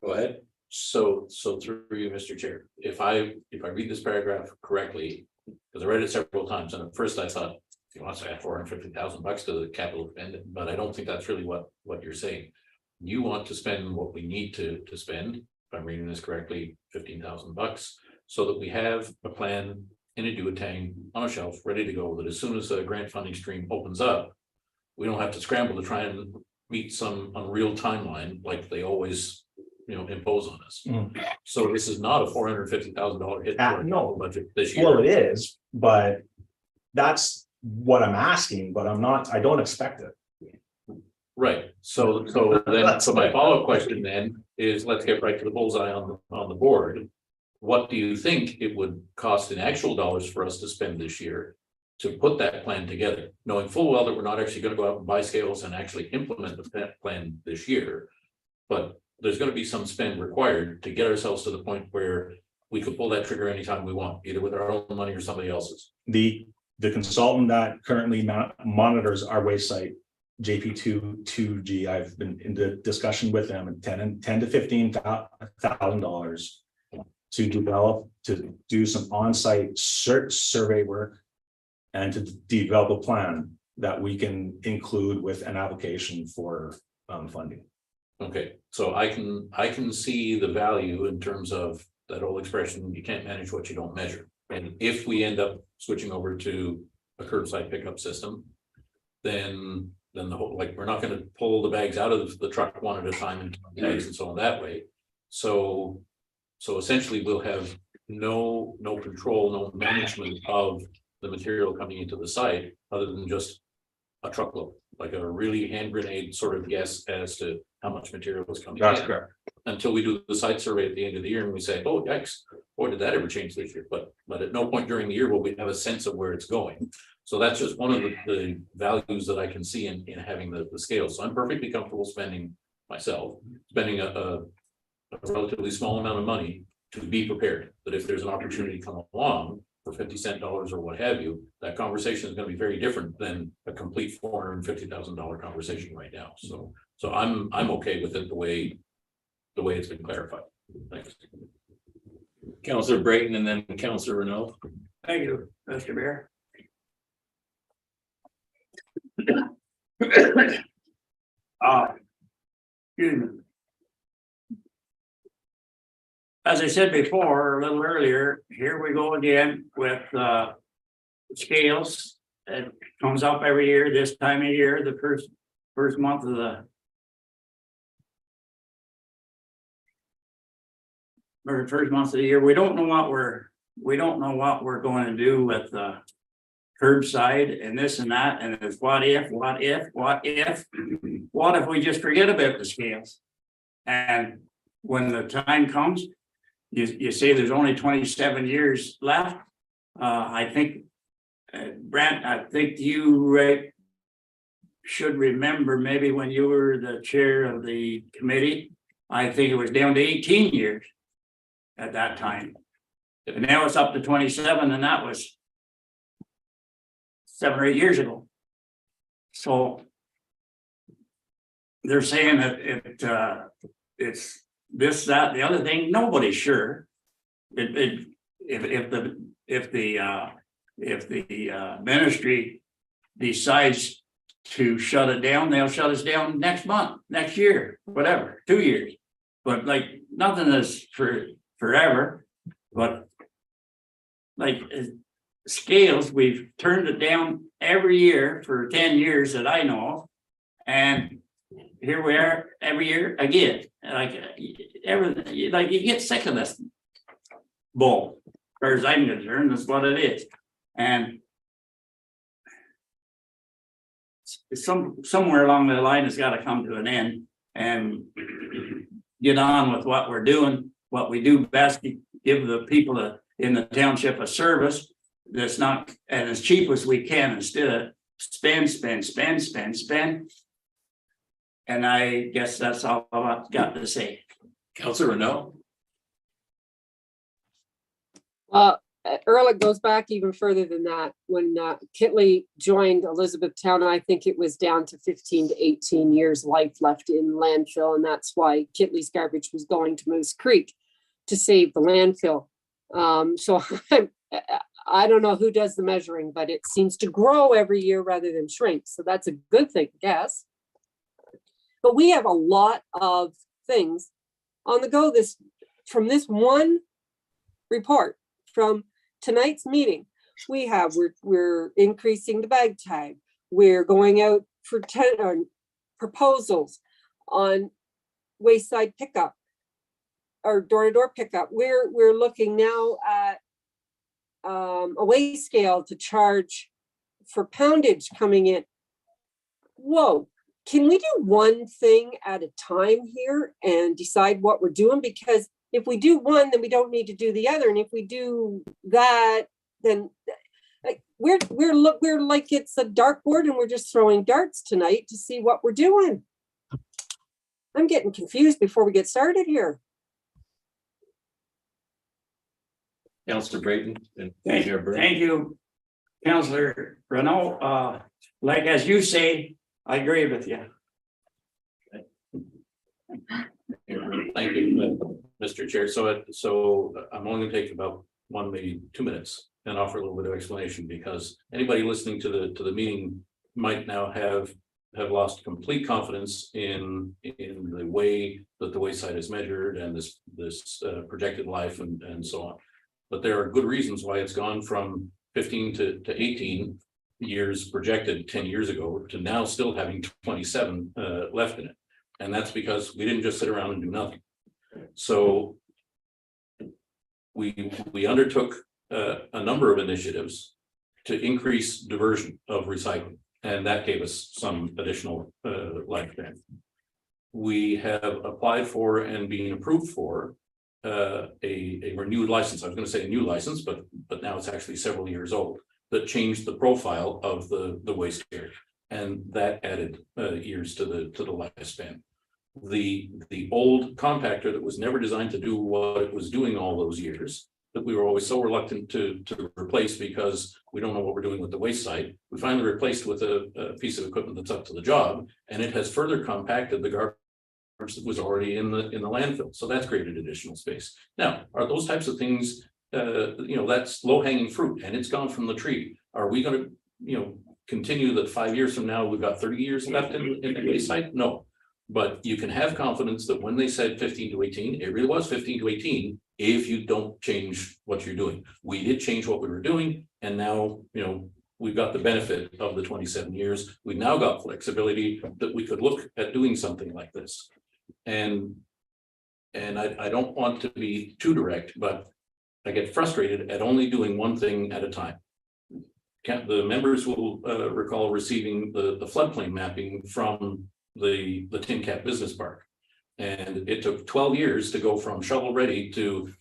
Go ahead. So through you, Mr. Chair, if I read this paragraph correctly, because I read it several times, and at first I thought, he wants to add $450,000 to the capital spend, but I don't think that's really what you're saying. You want to spend what we need to spend, if I'm reading this correctly, $15,000, so that we have a plan in a duotang on a shelf, ready to go, that as soon as the grant funding stream opens up, we don't have to scramble to try and meet some unreal timeline like they always impose on us. So this is not a $450,000 hit to our No budget this year. Well, it is, but that's what I'm asking, but I don't expect it. Right. So my follow-up question then is, let's get right to the bullseye on the board. what do you think it would cost in actual dollars for us to spend this year to put that plan together, knowing full well that we're not actually gonna go out and buy scales and actually implement the plan this year. But there's gonna be some spend required to get ourselves to the point where we could pull that trigger anytime we want, either with our own money or somebody else's. The consultant that currently monitors our waste site, JP2G, I've been in the discussion with them at $10 to $15,000 to do some on-site survey work and to develop a plan that we can include with an application for funding. Okay, so I can see the value in terms of that old expression, you can't manage what you don't measure. And if we end up switching over to a curbside pickup system, then the whole, like, we're not gonna pull the bags out of the truck one at a time and bags and so on that way. So essentially we'll have no control, no management of the material coming into the site, other than just a truckload, like a really hand grenade sort of guess as to how much material is coming in. That's correct. Until we do the site survey at the end of the year and we say, oh, yikes, boy, did that ever change this year? But at no point during the year will we have a sense of where it's going. So that's just one of the values that I can see in having the scale. So I'm perfectly comfortable spending a relatively small amount of money to be prepared. That if there's an opportunity to come along for 50-cent dollars or what have you, that conversation is going to be very different than a complete $450,000 conversation right now. So I'm okay with it the way it's been clarified. Thanks. Councillor Brayton and then Councillor Renault. Thank you, Mr. Mayor. Excuse me. As I said before, a little earlier, here we go again with scales. It comes up every year, this time of year, the first month of the first month of the year. We don't know what we're going to do with the curbside and this and that, and it's what if we just forget about the scales? And when the time comes, you say there's only 27 years left. I think, Brent, I think you should remember maybe when you were the chair of the committee, I think it was down to 18 years at that time. And now it's up to 27, and that was 7 or 8 years ago. So they're saying that it's this, that, the other thing. Nobody's sure. If the ministry decides to shut it down, they'll shut us down next month, next year, whatever, 2 years. But like nothing is forever. But like scales, we've turned it down every year for 10 years that I know of, and here we are every year again. Like everything, like you get sick of this bull. As far as I'm concerned, that's what it is. And somewhere along the line, it's got to come to an end and get on with what we're doing, what we do best, give the people in the township a service that's not and as cheap as we can, instead of spend. And I guess that's all I've got to say. Councillor Renault. Earl, it goes back even further than that. When Kitley joined Elizabethtown, I think it was down to 15 to 18 years life left in landfill. And that's why Kitley's garbage was going to Moose Creek to save the landfill. So I don't know who does the measuring, but it seems to grow every year rather than shrink. So that's a good thing, I guess. But we have a lot of things on the go from this one report from tonight's meeting. We're increasing the bag tag. We're going out for proposals on wayside pickup or door-to-door pickup. We're looking now at a weigh scale to charge for poundage coming in. Whoa. Can we do one thing at a time here and decide what we're doing? Because If we do one, then we don't need to do the other. And if we do that, then we're like it's a dartboard and we're just throwing darts tonight to see what we're doing. I'm getting confused before we get started here. Councillor Brayton and Thank Chair Burke. thank you, Councillor Renault. Like as you say, I agree with you. Thank you, Mr. Chair. So I'm only gonna take about 1, maybe 2 minutes and offer a little bit of explanation, because anybody listening to the meeting might now have lost complete confidence in the way that the wayside is measured and this projected life and so on. But there are good reasons why it's gone from 15 to 18 years projected 10 years ago to now still having 27 left in it. And that's because we didn't just sit around and do nothing. So we undertook a number of initiatives to increase diversion of recycling, and that gave us some additional lifespan. We have applied for and being approved for a renewed license. I was going to say a new license, but now it's actually several years old, that changed the profile of the waste carrier, and that added years to the lifespan. The old compactor that was never designed to do what it was doing all those years, that we were always so reluctant to replace because we don't know what we're doing with the waste site, we finally replaced with a piece of equipment that's up to the job, and it has further compacted the garbage that was already in the landfill. So that's created additional space. Now, are those types of things, that's low-hanging fruit and it's gone from the tree? Are we going to, continue that 5 years from now we've got 30 years left in the waste site? No. But you can have confidence that when they said 15 to 18, it really was 15 to 18 if you don't change what you're doing. We did change what we were doing, and now, we've got the benefit of the 27 years. We've now got flexibility that we could look at doing something like this. And I don't want to be too direct, but I get frustrated at only doing one thing at a time. The members will recall receiving the floodplain mapping from the Tin Cap Business Park. And it took 12 years to go from shovel ready to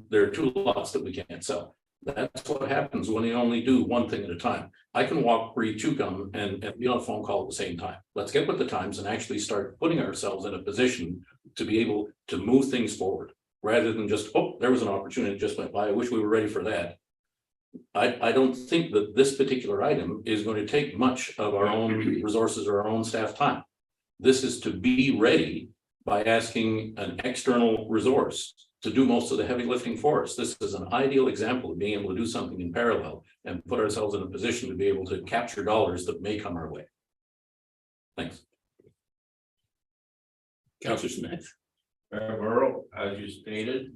there are 2 lots that we can't sell. That's what happens when you only do one thing at a time. I can walk, breathe, chew gum, and be on a phone call at the same time. Let's get with the times and actually start putting ourselves in a position to be able to move things forward, rather than just, oh, there was an opportunity that just went by. I wish we were ready for that. I don't think that this particular item is going to take much of our own resources or our own staff time. This is to be ready by asking an external resource to do most of the heavy lifting for us. This is an ideal example of being able to do something in parallel and put ourselves in a position to be able to capture dollars that may come our way. Thanks. Councillor Smith. Borough, as you stated,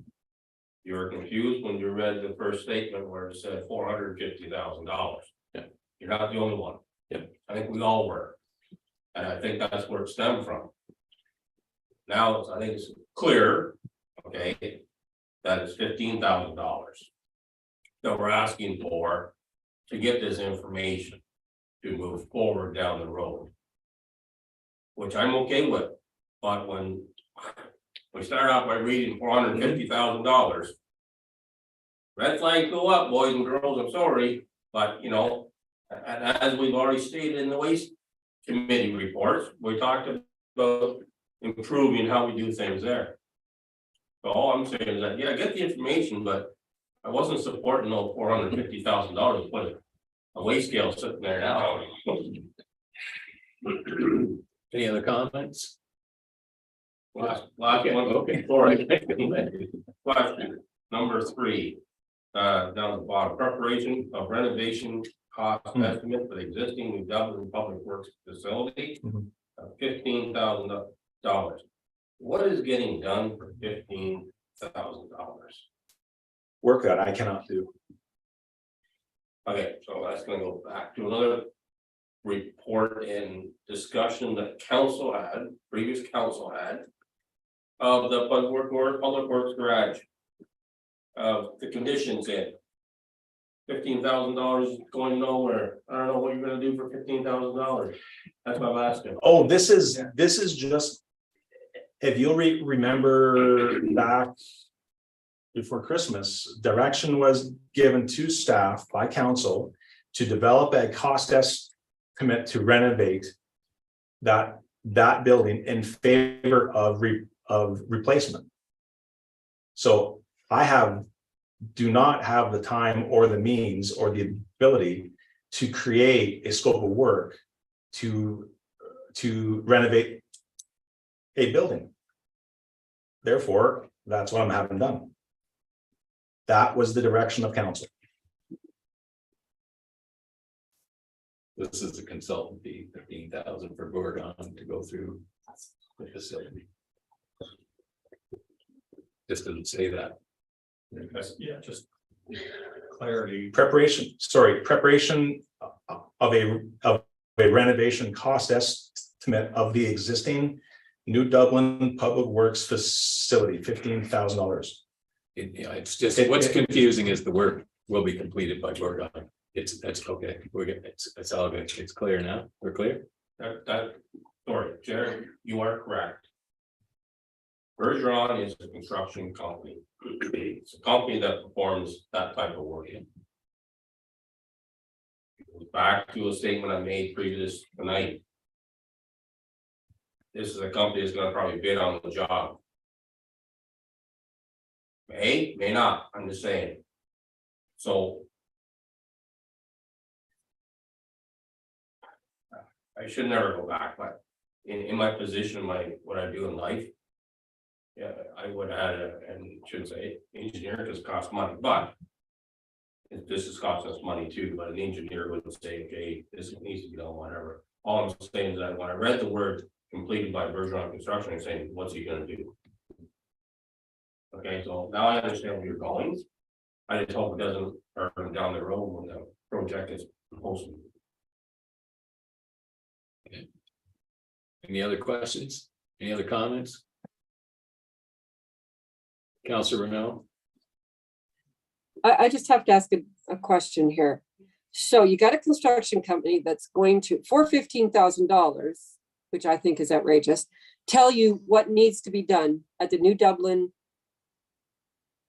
you were confused when you read the first statement where it said $450,000. Yeah. You're not the only one. Yep. I think we all were. And I think that's where it stemmed from. Now, I think it's clear, okay, that it's $15,000 that we're asking for to get this information to move forward down the road. Which I'm okay with, but when we start out by reading $450,000, red flags go up, boys and girls, I'm sorry, but as we've already stated in the waste committee reports, we talked about improving how we do things there. So all I'm saying is that, yeah, get the information, but I wasn't supporting no $450,000 with a waste scale sitting there now. Any other comments? Last one. Okay, all right. Question number 3, down at the bottom, preparation of renovation cost estimate for the existing New Dublin Public Works facility of $15,000. What is getting done for $15,000? Work that I cannot do. Okay, so that's gonna go back to another report and discussion that previous council had of the public works garage. The conditions in $15,000 going nowhere. I don't know what you're gonna do for $15,000. That's what I'm asking. Oh, this is just, if you'll remember back before Christmas, direction was given to staff by council to develop a cost estimate to renovate that building in favor of replacement. So I do not have the time or the means or the ability to create a scope of work to renovate a building. Therefore, that's what I'm having done. That was the direction of council. This is a consultant fee, 15,000 for Gorgon to go through the facility. Just didn't say that. Yeah, just clarity. Preparation of a renovation cost estimate of the existing New Dublin Public Works facility, $15,000. It's just, what's confusing is the work will be completed by Gorgon. That's okay. It's all good. It's clear now. We're clear. Sorry, Jared, you are correct. Bergeron is a construction company. It's a company that performs that type of work. Back to a statement I made previous tonight. This is a company that's gonna probably bid on the job. May not, I'm just saying. So. I should never go back, but in my position, what I do in life. Yeah, I would add, and shouldn't say engineer because it costs money, but. This is costing us money too, but an engineer wouldn't say, okay, this needs to be done, whatever. All I'm saying is that when I read the word completed by Bergeron Construction, I'm saying, what's he gonna do? Okay, so now I understand where you're going. I just hope it doesn't burn down the road when the project is posted. Any other questions? Any other comments? Councilor Renault? I just have to ask a question here. So you got a construction company that's going to, for $15,000, which I think is outrageous, tell you what needs to be done at the New Dublin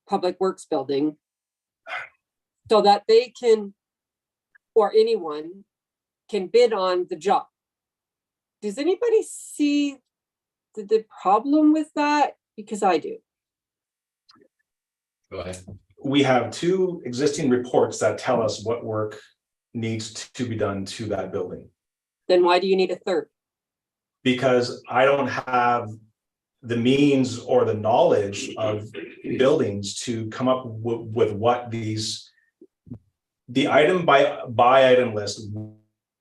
Public Works building so that they can, or anyone can bid on the job. Does anybody see the problem with that? Because I do. Go ahead. We have two existing reports that tell us what work needs to be done to that building. Then why do you need a third? Because I don't have the means or the knowledge of buildings to come up with what the item by item list,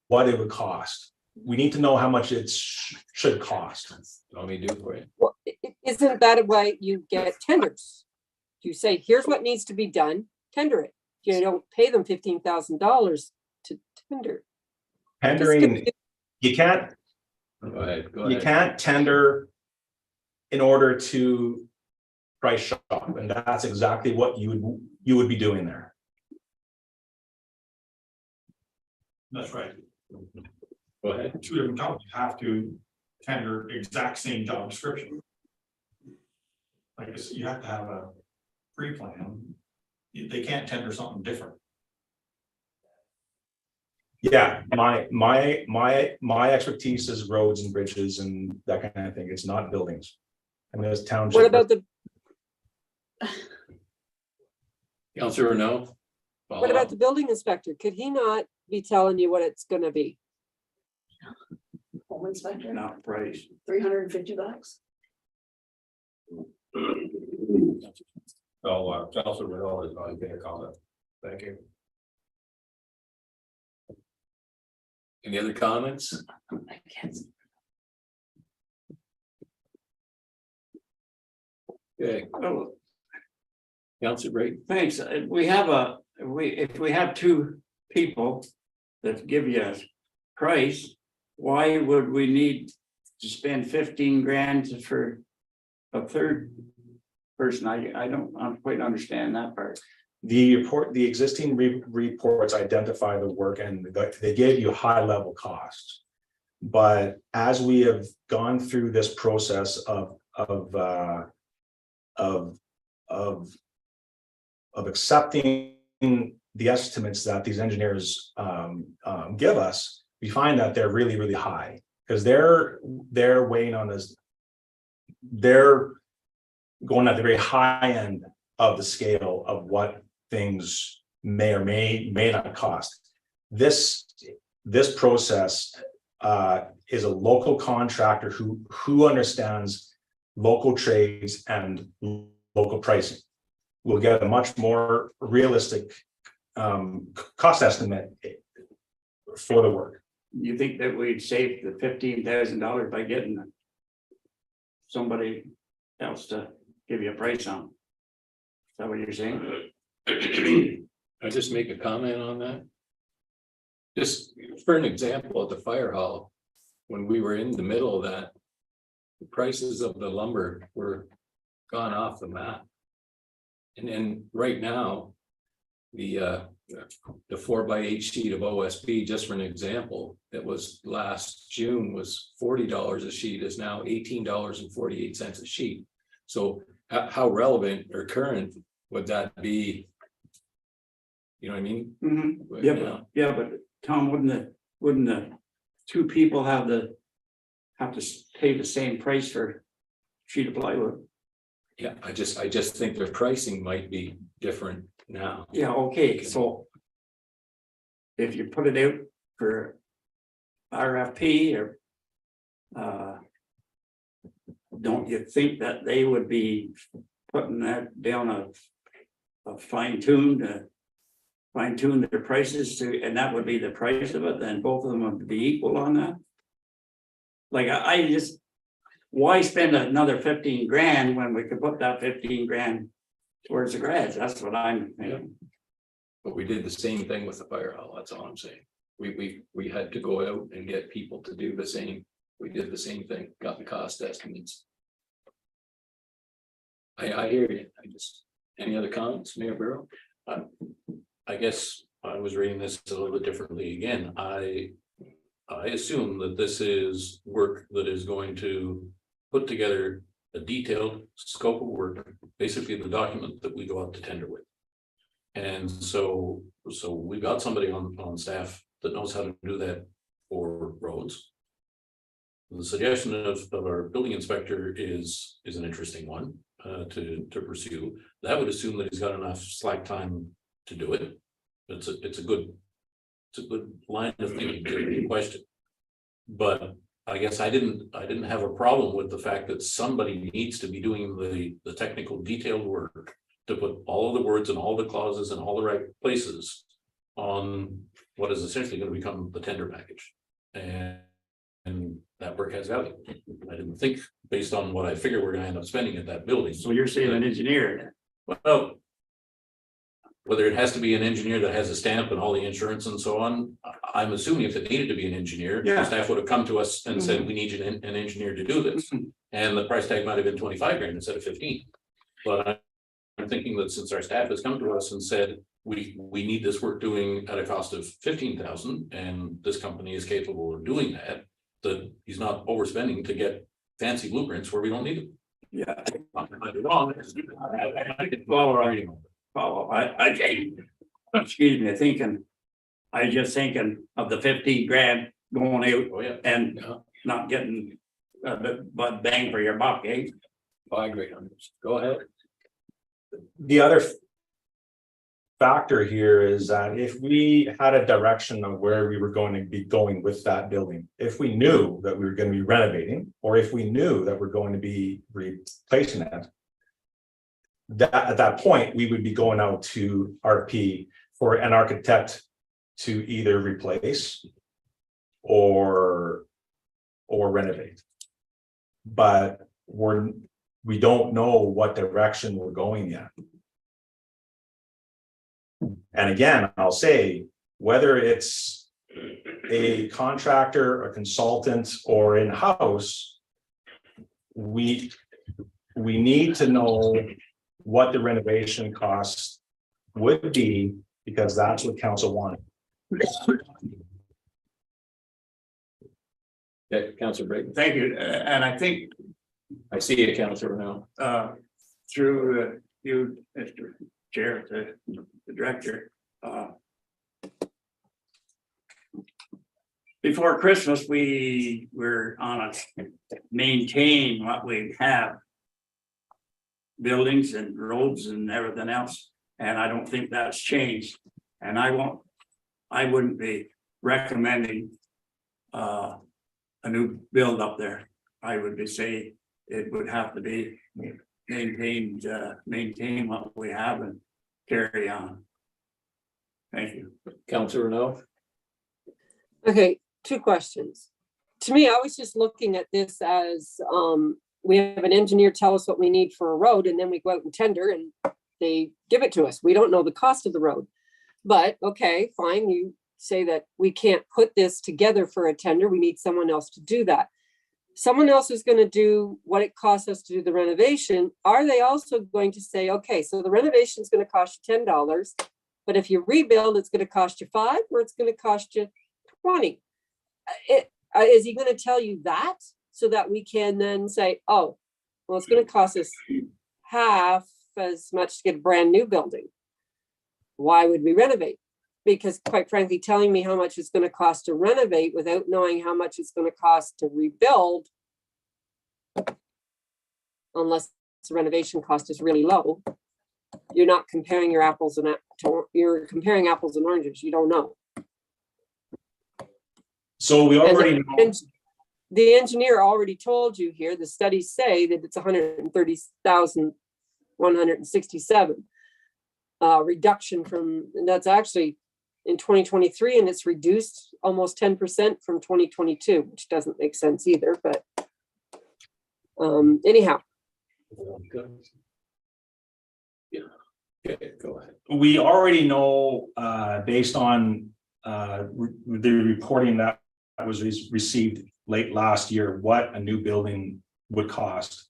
what it would cost. We need to know how much it should cost. What me do for you? Well, isn't that why you get tenders? You say, here's what needs to be done, tender it. You don't pay them $15,000 to tender. Tendering, you can't. Go ahead. You can't tender in order to price shop, and that's exactly what you would be doing there. That's right. Go ahead. Two different companies have to tender exact same job description. Like I said, you have to have a pre-plan. They can't tender something different. Yeah, my expertise is roads and bridges and that kind of thing. It's not buildings. And there's township. What about the, Councilor Renault? what about the building inspector? Could he not be telling you what it's gonna be? Home inspector, Not price. $350. So, Councilor Renault is not going to comment. Thank you. Any other comments? I can't. Okay, Oh, Councilor Brayton. thanks. If we have two people that give you a price, why would we need to spend 15 grand for a third person? I don't quite understand that part. The existing reports identify the work and they give you high level costs. But as we have gone through this process of accepting the estimates that these engineers give us, we find that they're really, really high. Because they're weighing on this, they're going at the very high end of the scale of what things may or may not cost. This process is a local contractor who understands local trades and local pricing. We'll get a much more realistic cost estimate for the work. You think that we'd save the $15,000 by getting somebody else to give you a price on? Is that what you're saying? I just make a comment on that. Just for an example, at the fire hall, when we were in the middle of that, the prices of the lumber were gone off the map. And then right now, the 4x8 sheet of OSB, just for an example, that was last June was $40 a sheet, is now $18.48 a sheet. So how relevant or current would that be? You know what I mean? Mm-hmm. Yeah, but Tom, wouldn't the two people have to pay the same price for a sheet of plywood? Yeah, I just think their pricing might be different now. Yeah, okay, so if you put it out for RFP or don't you think that they would be putting that down a fine-tune their prices to, and that would be the price of it, then both of them would be equal on that? Like I just, why spend another 15 grand when we could put that 15 grand towards the grads? That's what I'm thinking. But we did the same thing with the fire hall, that's all I'm saying. We had to go out and get people to do the same. We did the same thing, got the cost estimates. I hear you. Any other comments, Mayor Burrow? I guess I was reading this a little bit differently again. I assume that this is work that is going to put together a detailed scope of work, basically the document that we go out to tender with. And so we've got somebody on staff that knows how to do that for roads. The suggestion of our building inspector is an interesting one to pursue. That would assume that he's got enough slack time to do it. It's a good line of thinking to question. But I guess I didn't have a problem with the fact that somebody needs to be doing the technical detailed work to put all of the words and all the clauses in all the right places on what is essentially going to become the tender package. And that work has value. I didn't think, based on what I figure we're going to end up spending at that building. So you're saying an engineer? Well, whether it has to be an engineer that has a stamp and all the insurance and so on, I'm assuming if it needed to be an engineer, Yeah. the staff would have come to us and said, we need you an engineer to do this. And the price tag might have been 25 grand instead of 15. But I'm thinking that since our staff has come to us and said, we need this work doing at a cost of 15,000, and this company is capable of doing that he's not overspending to get fancy blueprints where we don't need them. Yeah. I could follow our reading. Excuse me, I just thinking of the 15 grand going out Oh, yeah. and not getting but bang for your buck, eh? I agree. Go ahead. The other factor here is that if we had a direction of where we were going to be going with that building, if we knew that we were going to be renovating, or if we knew that we're going to be replacing it, that at that point we would be going out to RP for an architect to either replace or renovate. But we don't know what direction we're going yet. And again, I'll say, whether it's a contractor, a consultant, or in-house, we need to know what the renovation costs would be, because that's what council wanted. Okay, Councilor Brayton. Thank you, and I think I see you, Councilor now. through you, Mr. Chair, the director. Before Christmas, we were on a maintain what we have. Buildings and roads and everything else, and I don't think that's changed. And I wouldn't be recommending a new build up there. I would be say it would have to be maintained, maintain what we have and carry on. Thank you. Councilor Renault? Okay, two questions. To me, I was just looking at this as, we have an engineer tell us what we need for a road, and then we go out and tender and they give it to us. We don't know the cost of the road. But okay, fine, you say that we can't put this together for a tender. We need someone else to do that. Someone else is going to do what it costs us to do the renovation. Are they also going to say, okay, so the renovation is going to cost you $10, but if you rebuild, it's going to cost you $5 or it's going to cost you $20? Is he going to tell you that so that we can then say, oh, well, it's going to cost us half as much to get a brand new building? Why would we renovate? Because quite frankly, telling me how much it's going to cost to renovate without knowing how much it's going to cost to rebuild, unless the renovation cost is really low, you're not comparing your apples and you're comparing apples and oranges. You don't know. So we already know. The engineer already told you here, the studies say that it's 130,167 reduction from, and that's actually in 2023, and it's reduced almost 10% from 2022, which doesn't make sense either, but anyhow. Yeah. Okay, go ahead. We already know, based on the reporting that was received late last year, what a new building would cost.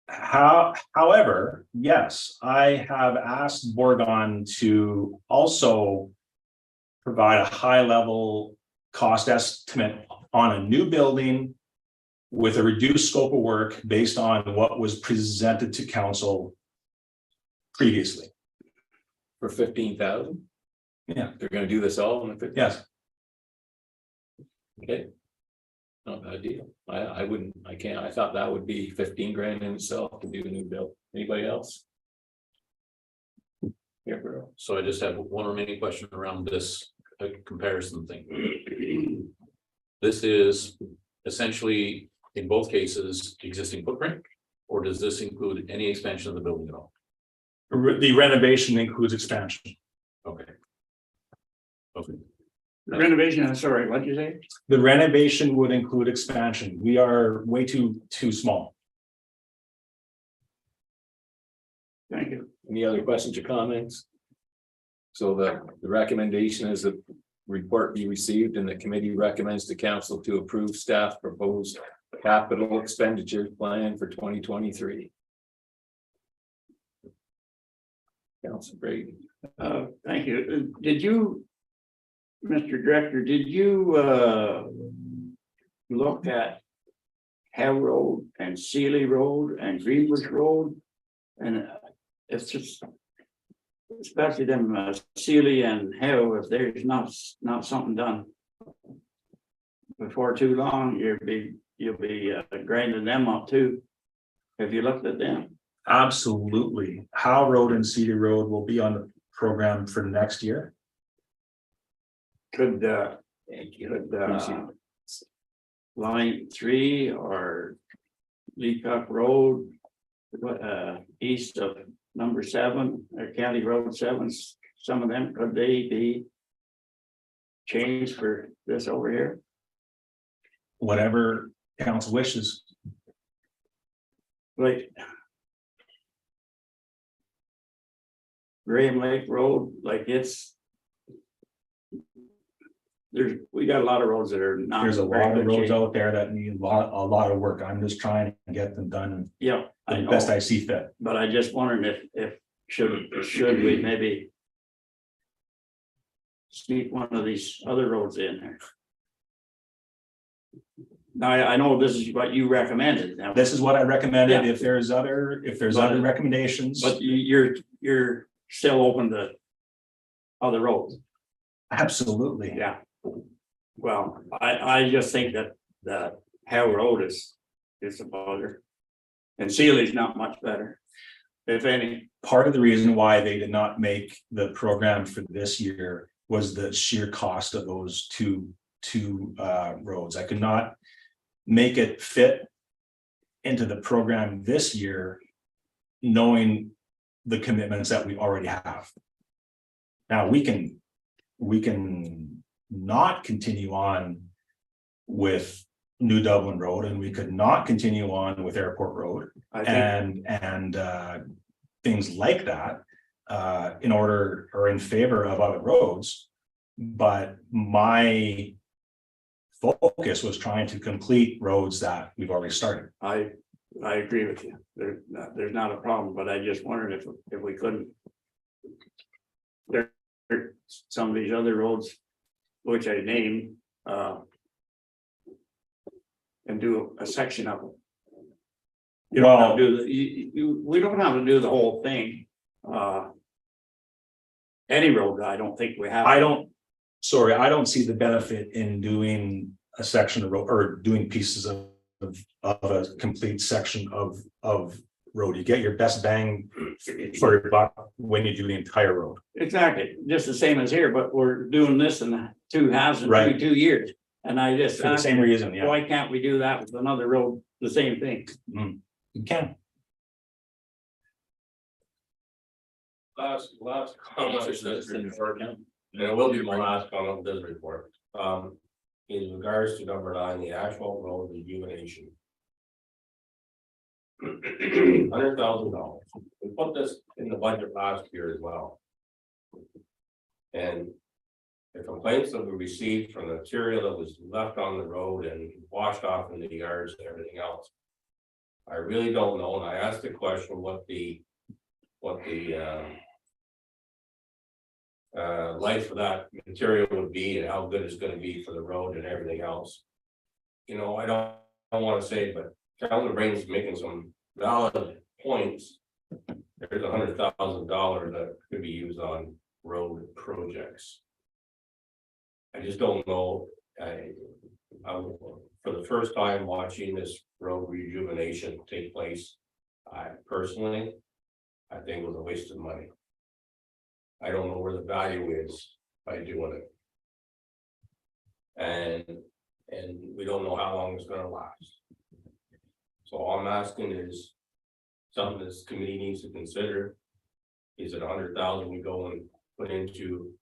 However, yes, I have asked Borgon to also provide a high level cost estimate on a new building with a reduced scope of work based on what was presented to council previously. For 15,000? Yeah. They're gonna do this all in the 15? Yes. Okay. Not a bad deal. I wouldn't, I can't, I thought that would be 15 grand in itself to do a new build. Anybody else? Yeah, bro. So I just have one remaining question around this comparison thing. This is essentially, in both cases, existing footprint, or does this include any expansion of the building at all? The renovation includes expansion. Okay. Okay. Renovation, sorry, what'd you say? The renovation would include expansion. We are way too small. Thank you. Any other questions or comments? So the recommendation is the report be received and the committee recommends to council to approve staff proposed capital expenditure plan for 2023. Councilor Brady. Thank you. Did you, Mr. Director, did you look at Hell Road and Sealy Road and Greenbush Road? And it's just, especially them Sealy and Hell, if there's not something done before too long, you'll be grinding them up too. Have you looked at them? Absolutely. Howe Road and Cedar Road will be on the program for next year. Could Line 3 or Leacock Road, east of number 7 or County Road 7, some of them, could they be changed for this over here? Whatever council wishes. Like Graham Lake Road, like we got a lot of roads that are not. There's a in very lot of good roads shape. out there that need a lot of work. I'm just trying to get them done Yeah, I the know, best I see fit. but I just wondered if should we maybe sneak one of these other roads in there? Now, I know this is what you recommended. Now, This is what I recommended. Yeah. If there's other But- recommendations. but your still open to other roads. Absolutely. Yeah. Well, I just think that Hale Road is a bother. And Sealy's not much better, if any. Part of the reason why they did not make the program for this year was the sheer cost of those two roads. I could not make it fit into the program this year, knowing the commitments that we already have. Now we can not continue on with New Dublin Road, and we could not continue on with Airport Road I think and things like that in order or in favor of other roads. But my focus was trying to complete roads that we've already started. I agree with you. There's not a problem, but I just wondered if we couldn't. There some of these other roads, which I named, and do a section of them. You don't have to do we don't have to do the whole thing. Any road, I don't think we have. I don't see the benefit in doing a section of road or doing pieces of a complete section of road. You get your best bang for your buck when you do the entire road. Exactly, just the same as here, but we're doing this in 2 halves in Right. 2 years. And I just, For the same reason, yeah. why can't we do that with another road, the same thing? You can. Last comment, and it will be my last comment on this report. In regards to number 9, the actual road rejuvenation. $100,000. We put this in the budget last year as well. And the complaints that we received from the material that was left on the road and washed off in the yards and everything else. I really don't know, and I asked the question what the life of that material would be and how good it's going to be for the road and everything else. You know, I don't want to say, but Calvin Brain's making some valid points. There's $100,000 that could be used on road projects. I just don't know. For the first time watching this road rejuvenation take place, I personally think it was a waste of money. I don't know where the value is by doing it. And we don't know how long it's gonna last. So all I'm asking is something this committee needs to consider. Is it $100,000 we go and put into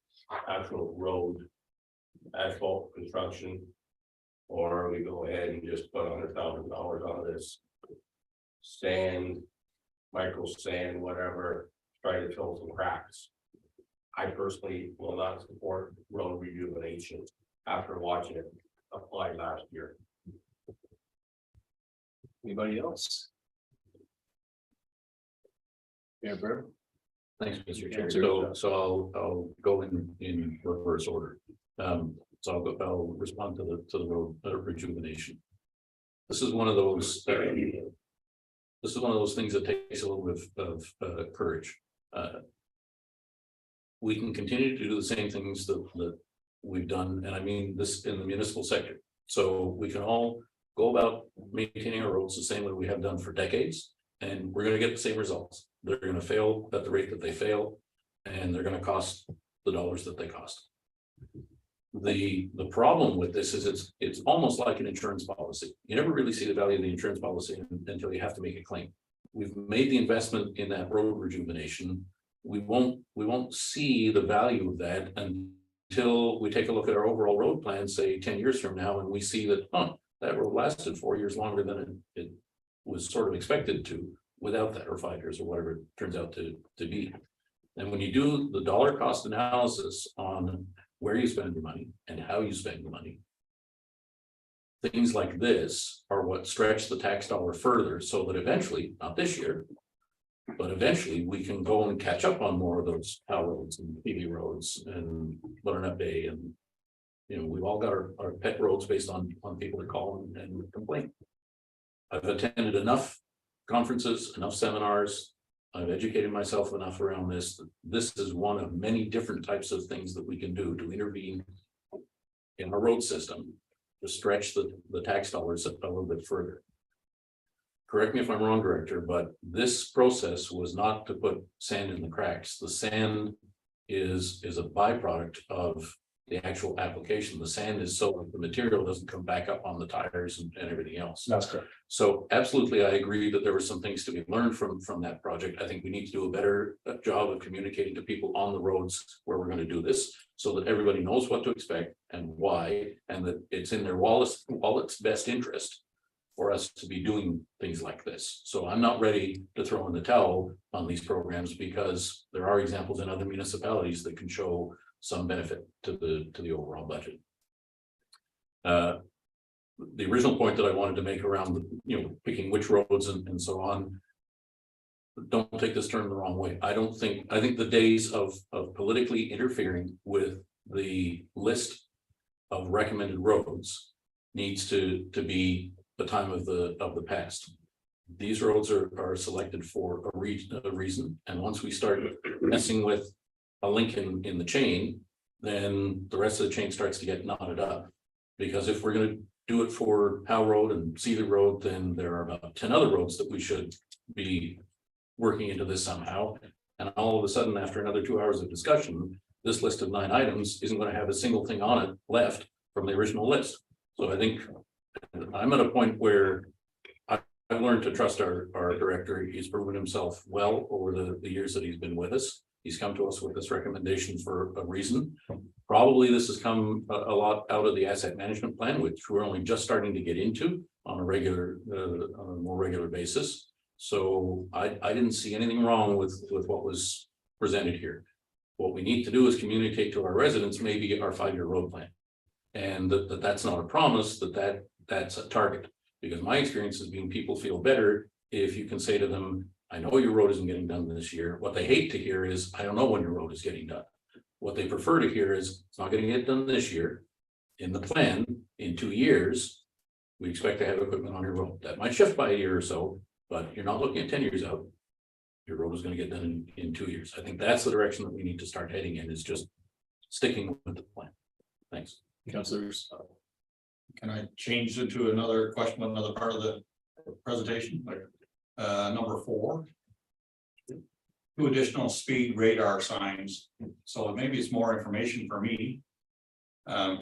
actual road asphalt construction? Or we go ahead and just put $100,000 on this sand, micro sand, whatever, try to fill some cracks. I personally will not support road rejuvenation after watching it apply last year. Anybody else? Yeah, bro. Thanks, Mr. Chair. Councillor. So I'll go in reverse order. So I'll respond to the road rejuvenation. This is one of those. This is one of those things that takes a little bit of courage. We can continue to do the same things that we've done, and I mean this in the municipal sector. So we can all go about maintaining our roads the same way we have done for decades, and we're going to get the same results. They're going to fail at the rate that they fail, and they're going to cost the dollars that they cost. The problem with this is it's almost like an insurance policy. You never really see the value of the insurance policy until you have to make a claim. We've made the investment in that road rejuvenation. We won't see the value of that until we take a look at our overall road plan, say 10 years from now, and we see that that road lasted 4 years longer than it was sort of expected to without that, or 5 years, or whatever it turns out to be. And when you do the dollar cost analysis on where you spend your money and how you spend your money, things like this are what stretch the tax dollar further, so that eventually, not this year, but eventually we can go and catch up on more of those Powell roads and PV roads and Butternut Bay. And, you know, we've all got our pet roads based on people that call and complain. I've attended enough conferences, enough seminars, I've educated myself enough around this. This is one of many different types of things that we can do to intervene in our road system to stretch the tax dollars a little bit further. Correct me if I'm wrong, Director, but this process was not to put sand in the cracks. The sand is a byproduct of the actual application. The sand is so that the material doesn't come back up on the tires and everything else. That's correct. So absolutely, I agree that there were some things to be learned from that project. I think we need to do a better job of communicating to people on the roads where we're going to do this, so that everybody knows what to expect and why, and that it's in their wallet's best interest for us to be doing things like this. So I'm not ready to throw in the towel on these programs, because there are examples in other municipalities that can show some benefit to the overall budget. The original point that I wanted to make around, picking which roads and so on. Don't take this term the wrong way. I think the days of politically interfering with the list of recommended roads needs to be the time of the past. These roads are selected for a reason, and once we start messing with a link in the chain, then the rest of the chain starts to get knotted up. Because if we're going to do it for Howe Road and Cedar Road, then there are about 10 other roads that we should be working into this somehow. And all of a sudden, after another 2 hours of discussion, this list of 9 items isn't going to have a single thing on it left from the original list. So I think I'm at a point where I've learned to trust our director. He's proven himself well over the years that he's been with us. He's come to us with this recommendation for a reason. Probably this has come a lot out of the asset management plan, which we're only just starting to get into on a more regular basis. So I didn't see anything wrong with what was presented here. What we need to do is communicate to our residents maybe our 5-year road plan, and that's not a promise, that's a target. Because my experience has been people feel better if you can say to them, I know your road isn't getting done this year. What they hate to hear is, I don't know when your road is getting done. What they prefer to hear is, it's not going to get done this year. In the plan, in 2 years, we expect to have equipment on your road. That might shift by a year or so, but you're not looking at 10 years out. Your road is going to get done in 2 years. I think that's the direction that we need to start heading in, is just sticking with the plan. Thanks. Councilors. Can I change it to another question, another part of the presentation? Number 4. 2 additional speed radar signs. So maybe it's more information for me.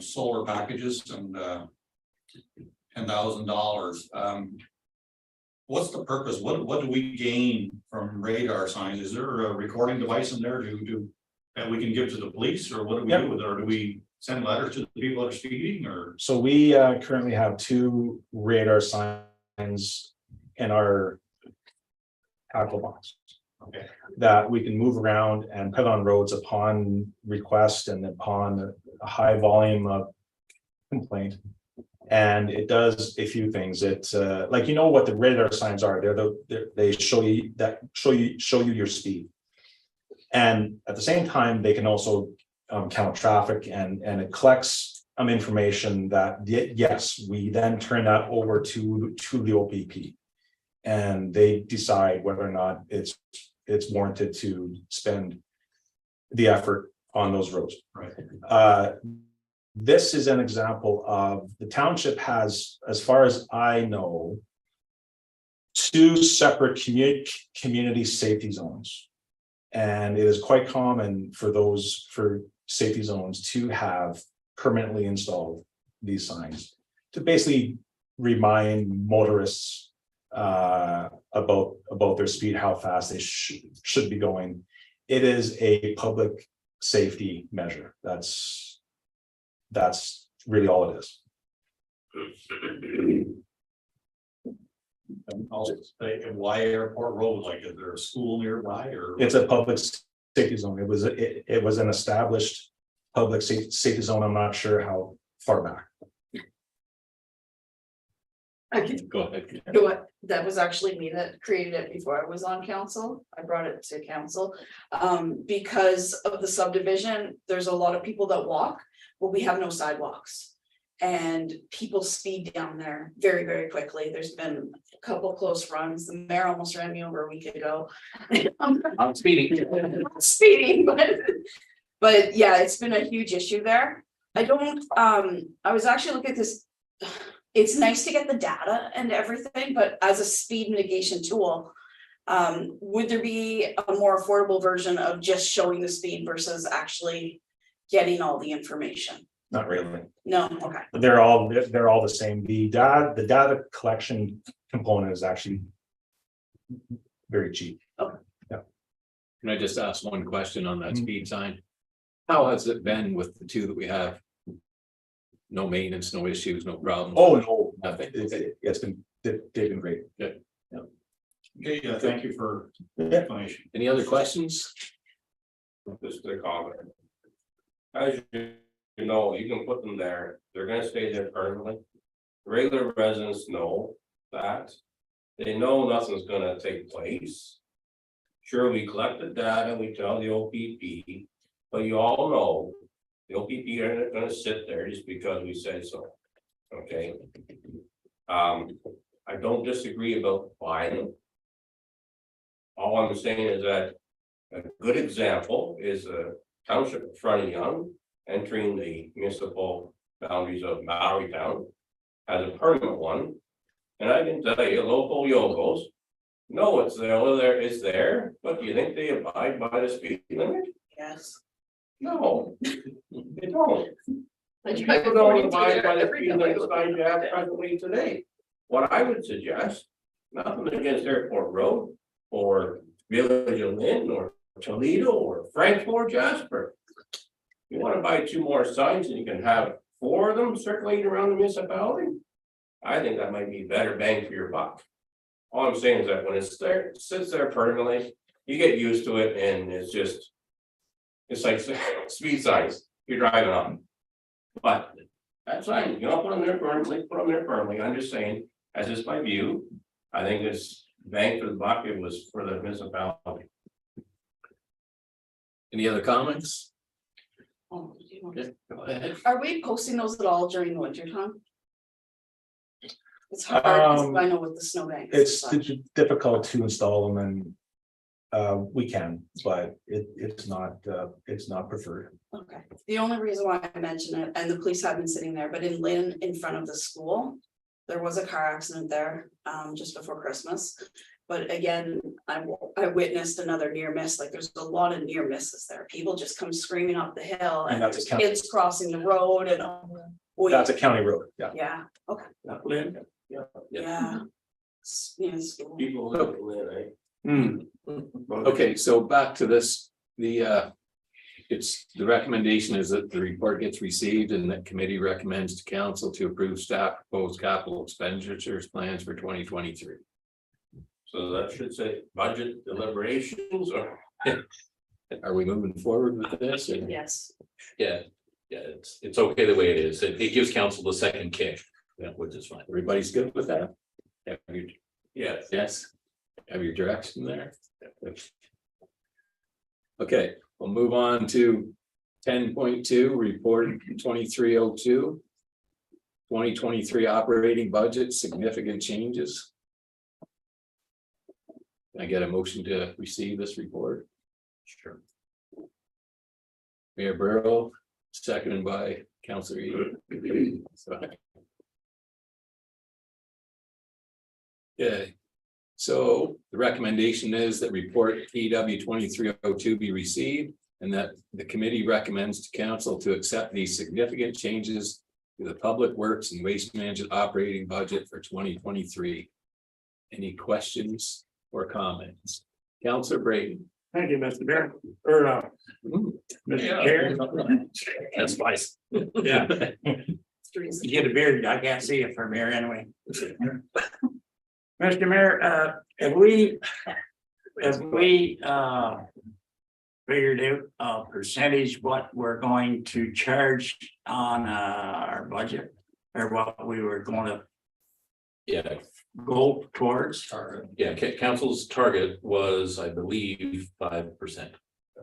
Solar packages and $10,000. What's the purpose? What do we gain from radar signs? Is there a recording device in there that we can give to the police, or what do we do with it? Or do we send letters to the people that are speeding, or? So we currently have 2 radar signs in our tackle box. Okay. That we can move around and put on roads upon request and upon a high volume of complaint. And it does a few things. It's like, what the radar signs are. They show you your speed. And at the same time, they can also count traffic, and it collects information that, yes, we then turn that over to the OPP, and they decide whether or not it's warranted to spend the effort on those roads. Right. This is an example of the township has, as far as I know, 2 separate community safety zones. And it is quite common for safety zones to have permanently installed these signs to basically remind motorists about their speed, how fast they should be going. It is a public safety measure. That's really all it is. And also, why Airport Road? Like, is there a school nearby, or? It's a public safety zone. It was an established public safety zone. I'm not sure how far back. I can Go ahead. You know what? That was actually me that created it before I was on council. I brought it to council. Because of the subdivision, there's a lot of people that walk. Well, we have no sidewalks. And people speed down there very, very quickly. There's been a couple close runs. The mayor almost ran me over a week ago. I'm speeding. Speeding, but yeah, it's been a huge issue there. I don't, I was actually looking at this. It's nice to get the data and everything, but as a speed mitigation tool, would there be a more affordable version of just showing the speed versus actually getting all the information? Not really. No, okay. They're all the same. The data collection component is actually very cheap. Can I just ask one question on that speed sign? How has it been with the two that we have? No maintenance, no issues, no problems? Oh, no, Nothing. they've been great. Good. Okay, yeah, thank you for the explanation. Any other questions? Just a comment. As you know, you can put them there, they're gonna stay there permanently. Regular residents know that. They know nothing's gonna take place. Sure, we collect the data, we tell the OPP, but you all know. The OPP are gonna sit there just because we say so. Okay? I don't disagree about buying them. All I'm saying is that a good example is a township in front of Young, entering the municipal boundaries of Maori-town, has a permanent one. And I can tell you, local yogos, no, it's there, but do you think they abide by the speed limit? Yes. No, they don't. But you People don't abide by the speed limit sign you have presently today. What I would suggest, nothing against Airport Road, or Village of Lynn, or Toledo, or Frankfort, or Jasper. You wanna buy 2 more signs and you can have 4 of them circulating around the municipality? I think that might be better bang for your buck. All I'm saying is that when it's there, it sits there permanently, you get used to it and it's just. It's like speed signs you're driving on. But that's fine, you don't put them there permanently, I'm just saying, as is my view. I think it's bang for the buck, it was for the municipality. Any other comments? Oh, do you want- Yeah, go ahead. Are we posting those at all during the winter time? It's hard, 'cause I know with the snowbanks. and It's such. difficult to install them and we can, but it's not preferred. Okay, the only reason why I mention it, and the police have been sitting there, but in Lynn, in front of the school. There was a car accident there, just before Christmas. But again, I witnessed another near miss, like there's a lot of near misses there. People just come screaming up the hill And and that's a county, kids crossing the road and. that's a county road, yeah. Yeah, okay, Lynn? yeah. Yes. People live in Lynn, eh? Okay, so back to this, the the recommendation is that the report gets received and that committee recommends to council to approve staff proposed capital expenditures plans for 2023. So that should say budget deliberations or. Are we moving forward with this? or- Yes, Yeah, it's okay the way it is. It gives council the second kick, which is fine. Everybody's good with that? Yes. Yes, have your direction there. Okay, we'll move on to 10.2, report 2302. 2023 operating budget, significant changes. Can I get a motion to receive this report? Sure. Mayor Burrow, seconded by Councilor Eden. Okay, so the recommendation is that report PW 2302 be received and that the committee recommends to council to accept these significant changes to the Public Works and Waste Management operating budget for 2023. Any questions or comments? Councilor Brayden. Thank you, Mr. Mayor, or Mr. Chair. That's spice. Yeah, you get a beard, I can't see it from here anyway. Mr. Mayor, have we figured out a percentage what we're going to charge on our budget? Or what we were gonna Yeah, go towards? yeah, council's target was, I believe, 5%,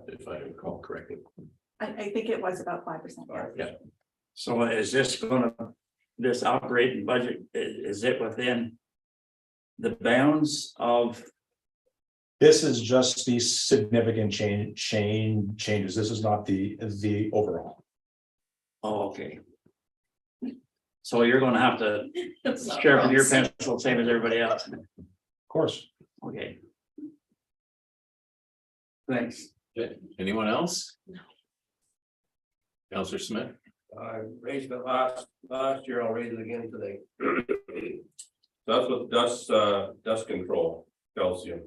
if I recall correctly. I think it was about 5%. Yeah. So is this gonna this operating budget, is it within the bounds of, This is just the significant changes. This is not the overall. oh, okay. So you're gonna have to It's not sharpen your wrong. pencil, same as everybody else. Of course. Okay. Thanks. Okay, anyone else? Counselor Smith? I raised it last year, I'll raise it again today. That's with dust control, calcium.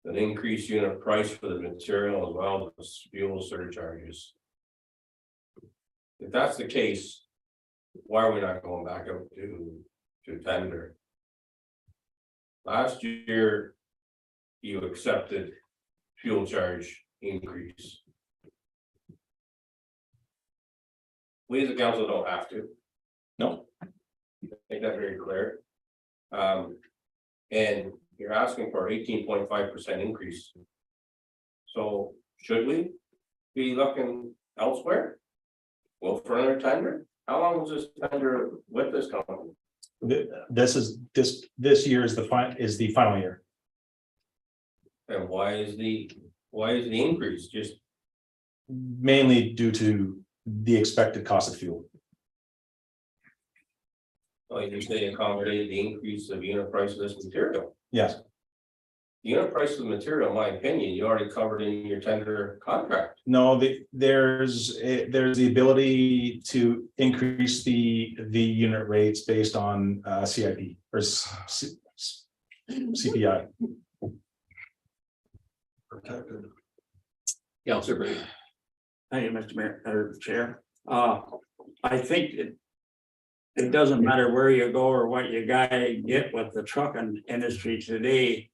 An increased unit price for the material as well as fuel surcharges. If that's the case, why are we not going back out to tender? Last year, you accepted fuel charge increase. We as a council don't have to. No. Make that very clear. And you're asking for 18.5% increase. So should we be looking elsewhere? Well, for another tender, how long was this tender with this company? This year is the final year. And why is the increase just? Mainly due to the expected cost of fuel. Like you say, accommodate the increase of unit price of this material. Yes, The unit price of the material, in my opinion, you already covered in your tender contract. no, there's the ability to increase the unit rates based on CIP or CPI. Counselor Brady? Thank you, Mr. Mayor, or Chair. I think it doesn't matter where you go or what you gotta get with the trucking industry today.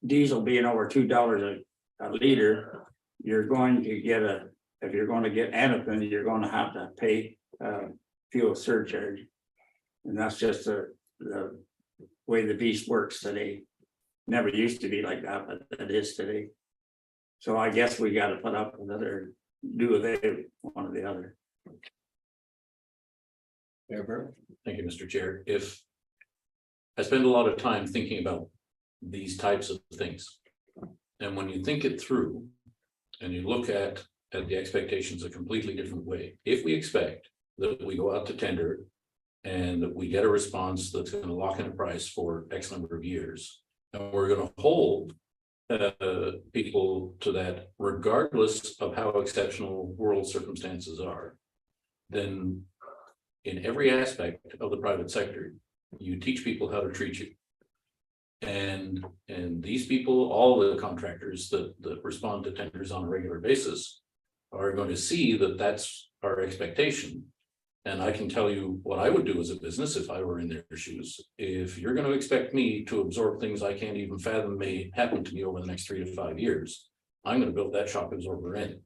Diesel being over $2 a liter, you're going to get if you're going to get anything, you're going to have to pay fuel surcharge. And that's just the way the beast works today. Never used to be like that, but it is today. So I guess we gotta put up with it, do with it, one or the other. Thank you, Mr. Chair. If I spend a lot of time thinking about these types of things. And when you think it through and you look at the expectations a completely different way, if we expect that we go out to tender and that we get a response that's going to lock in a price for X number of years, and we're going to hold people to that regardless of how exceptional world circumstances are, then in every aspect of the private sector, you teach people how to treat you. And these people, all the contractors that respond to tenders on a regular basis are going to see that that's our expectation. And I can tell you what I would do as a business if I were in their shoes. If you're going to expect me to absorb things I can't even fathom may happen to me over the next 3 to 5 years, I'm going to build that shock absorber in.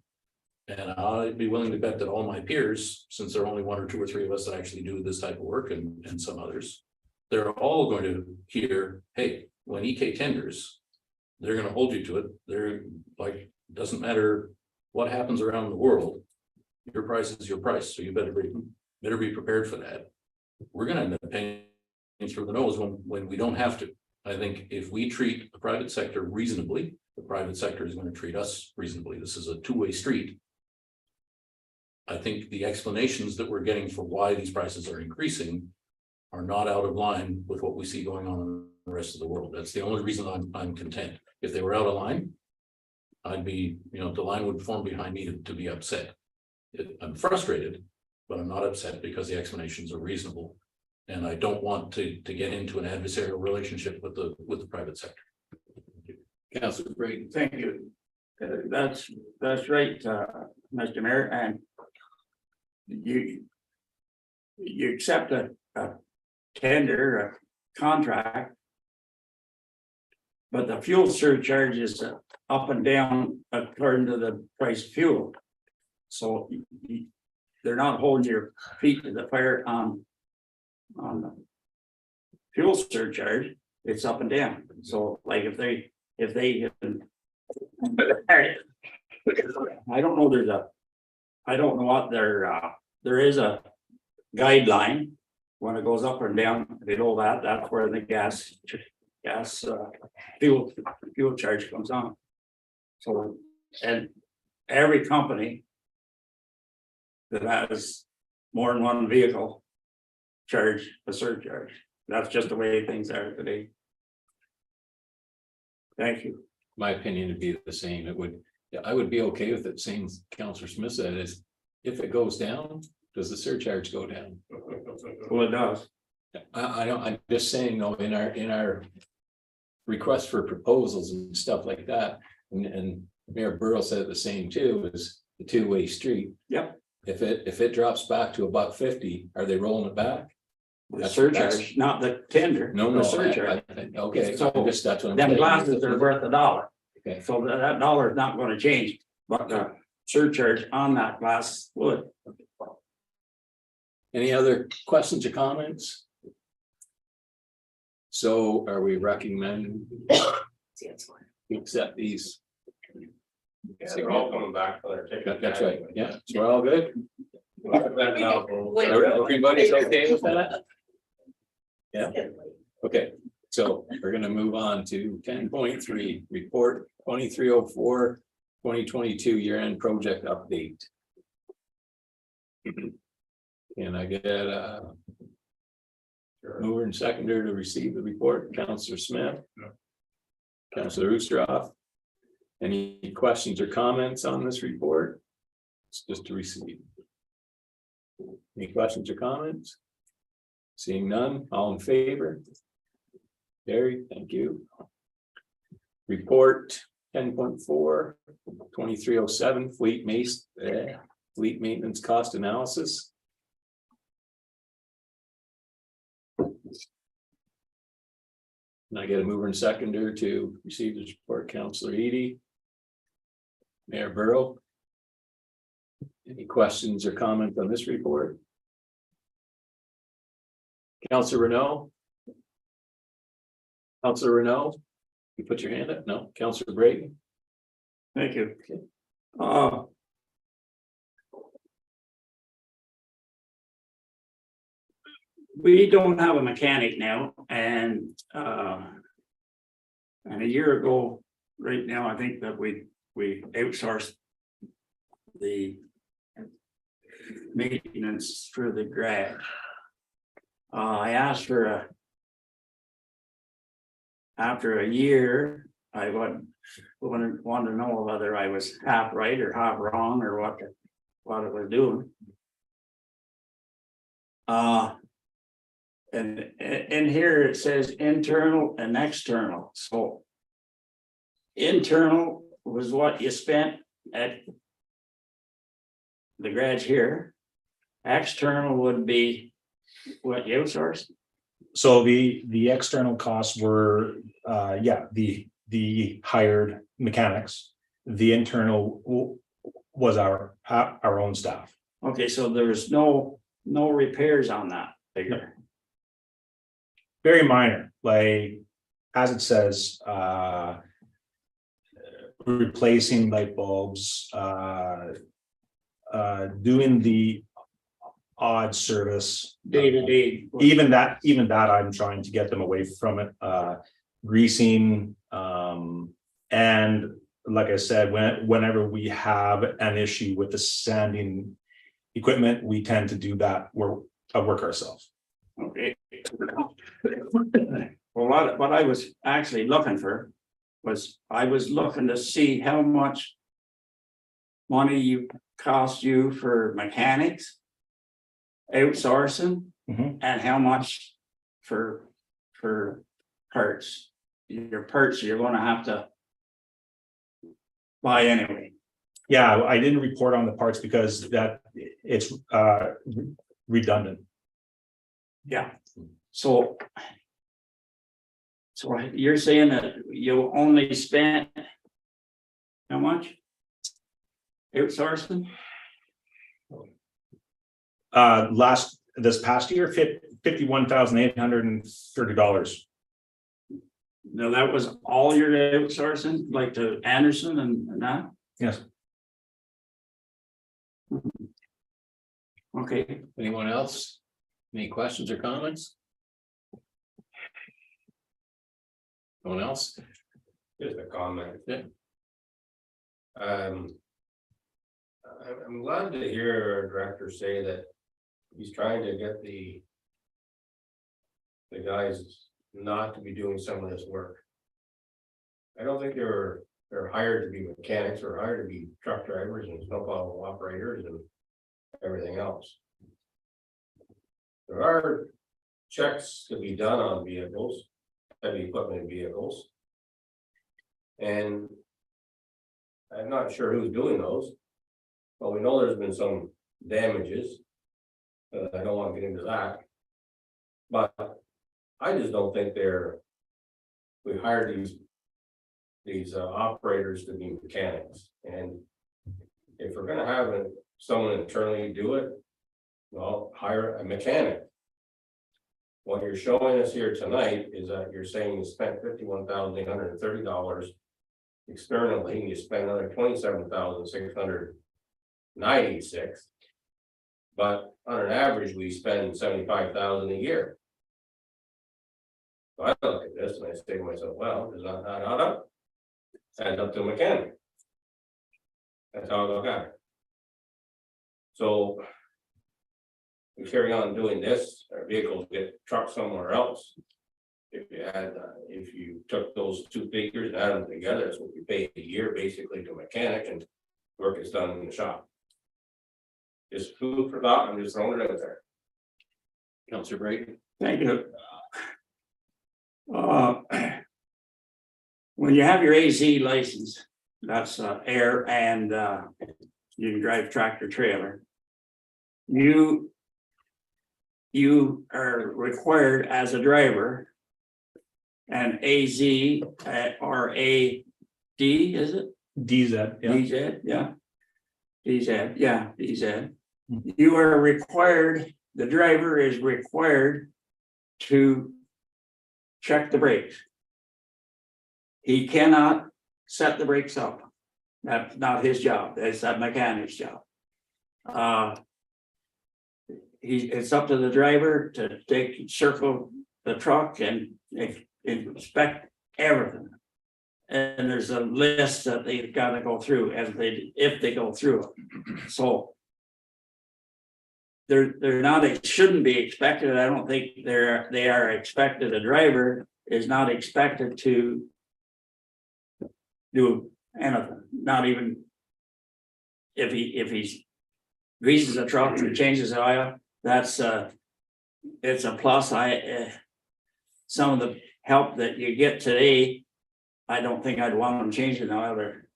And I'd be willing to bet that all my peers, since there are only 1 or 2 or 3 of us that actually do this type of work and some others, they're all going to hear, hey, when EK tenders, they're going to hold you to it. They're like, doesn't matter what happens around the world, your price is your price. So you better be prepared for that. We're going to end up paying through the nose when we don't have to. I think if we treat the private sector reasonably, the private sector is going to treat us reasonably. This is a two-way street. I think the explanations that we're getting for why these prices are increasing are not out of line with what we see going on in the rest of the world. That's the only reason I'm content. If they were out of line, I'd be, the line would form behind me to be upset. I'm frustrated, but I'm not upset because the explanations are reasonable. And I don't want to get into an adversarial relationship with the private sector. Councilor Brady? Thank you. That's right, Mr. Mayor, and you accept a tender, a contract, but the fuel surcharge is up and down according to the price of fuel. So they're not holding your feet to the fire on the fuel surcharge. It's up and down. So like if they I don't know, there's I don't know what there is a guideline. When it goes up and down below that, that's where the gas fuel charge comes on. So, and every company that has more than one vehicle charge a surcharge. That's just the way things are today. Thank you. My opinion would be the same. It would, yeah, I would be okay with it, same as Counselor Smith said, is if it goes down, does the surcharge go down? Well, it does. I don't, I'm just saying, though, in our request for proposals and stuff like that, and Mayor Burrow said the same too, is the two-way street. Yep. If it drops back to $1.50, are they rolling it back? The surcharge, not the tender. No, the surcharge. Okay, So, so just that's what I'm Them saying. glasses are worth $1. Okay. So that dollar is not gonna change, but the surcharge on that glass would. Any other questions or comments? So are we recommending we accept these? Yeah, they're all coming back for their ticket. That's right, yeah, so we're all good? Wait. Everybody's okay with that? Yeah, okay, so we're gonna move on to 10.3, report 2304, 2022 year-end project update. Can I get a mover and seconder to receive the report? Counselor Smith? Counselor Oosterhoff? Any questions or comments on this report? It's just to receive. Any questions or comments? Seeing none, all in favor? Carried, thank you. Report 10.4, 2307, fleet maintenance cost analysis. Can I get a mover and seconder to receive this report? Counselor Edie? Mayor Burrow? Any questions or comments on this report? Counselor Renault? Counselor Renault? You put your hand up? No. Counselor Brayton? Thank you. We don't have a mechanic now, and a year ago, right now, I think that we outsourced the maintenance for the garage. I asked for after a year, I want to know whether I was half right or half wrong or what it was doing. And in here it says internal and external, so internal was what you spent at the garage here. External would be what you outsourced. So the external costs were, the hired mechanics. The internal was our own staff. Okay, so there's no repairs on that figure. Very minor, like, as it says, replacing light bulbs, doing the odd service. Day to day. Even that I'm trying to get them away from it, greasing, and like I said, whenever we have an issue with the sanding equipment, we tend to do that work ourselves. Okay. Well, what I was actually looking for was, I was looking to see how much money cost you for mechanics, outsourcing, and how much for parts. Your parts you're gonna have to buy anyway. Yeah, I didn't report on the parts because it's redundant. Yeah. So you're saying that you only spent how much? Outsourcing? This past year, $51,830. No, that was all your outsourcing, like to Anderson and that? Yes. Okay, Anyone else? Any questions or comments? No one else? Just a comment. Yeah. I'm glad to hear our director say that he's trying to get the guys not to be doing some of this work. I don't think they're hired to be mechanics or hired to be truck drivers and snowplow operators and everything else. There are checks to be done on vehicles, heavy equipment vehicles. And I'm not sure who's doing those. But we know there's been some damages. I don't want to get into that. But I just don't think we hired these operators to be mechanics. And if we're gonna have someone internally do it, well, hire a mechanic. What you're showing us here tonight is that you're saying you spent $51,830 externally, and you spent another $27,696. But on an average, we spend $75,000 a year. So I look at this and I say to myself, well, does that add up? Add up to a mechanic. That's how I look at it. So we carry on doing this, our vehicles get trucked somewhere else. If you took those two figures and add them together, that's what we pay a year basically to a mechanic, and work is done in the shop. Just food for thought, I'm just throwing it out there. Counselor Brayton? thank you. When you have your AZ license, that's air and you can drive tractor trailer. You are required as a driver. And AZ or AD, is it? DZ, yeah. DZ, yeah. DZ, yeah, DZ. You are required, the driver is required to check the brakes. He cannot set the brakes up. That's not his job. That's a mechanic's job. It's up to the driver to circle the truck and inspect everything. And there's a list that they've got to go through if they go through it. So they're not, it shouldn't be expected. I don't think they are expected. A driver is not expected to do anything, not even if he greases a truck and changes the oil. That's it's a plus. Some of the help that you get today, I don't think I'd want them changing the oil or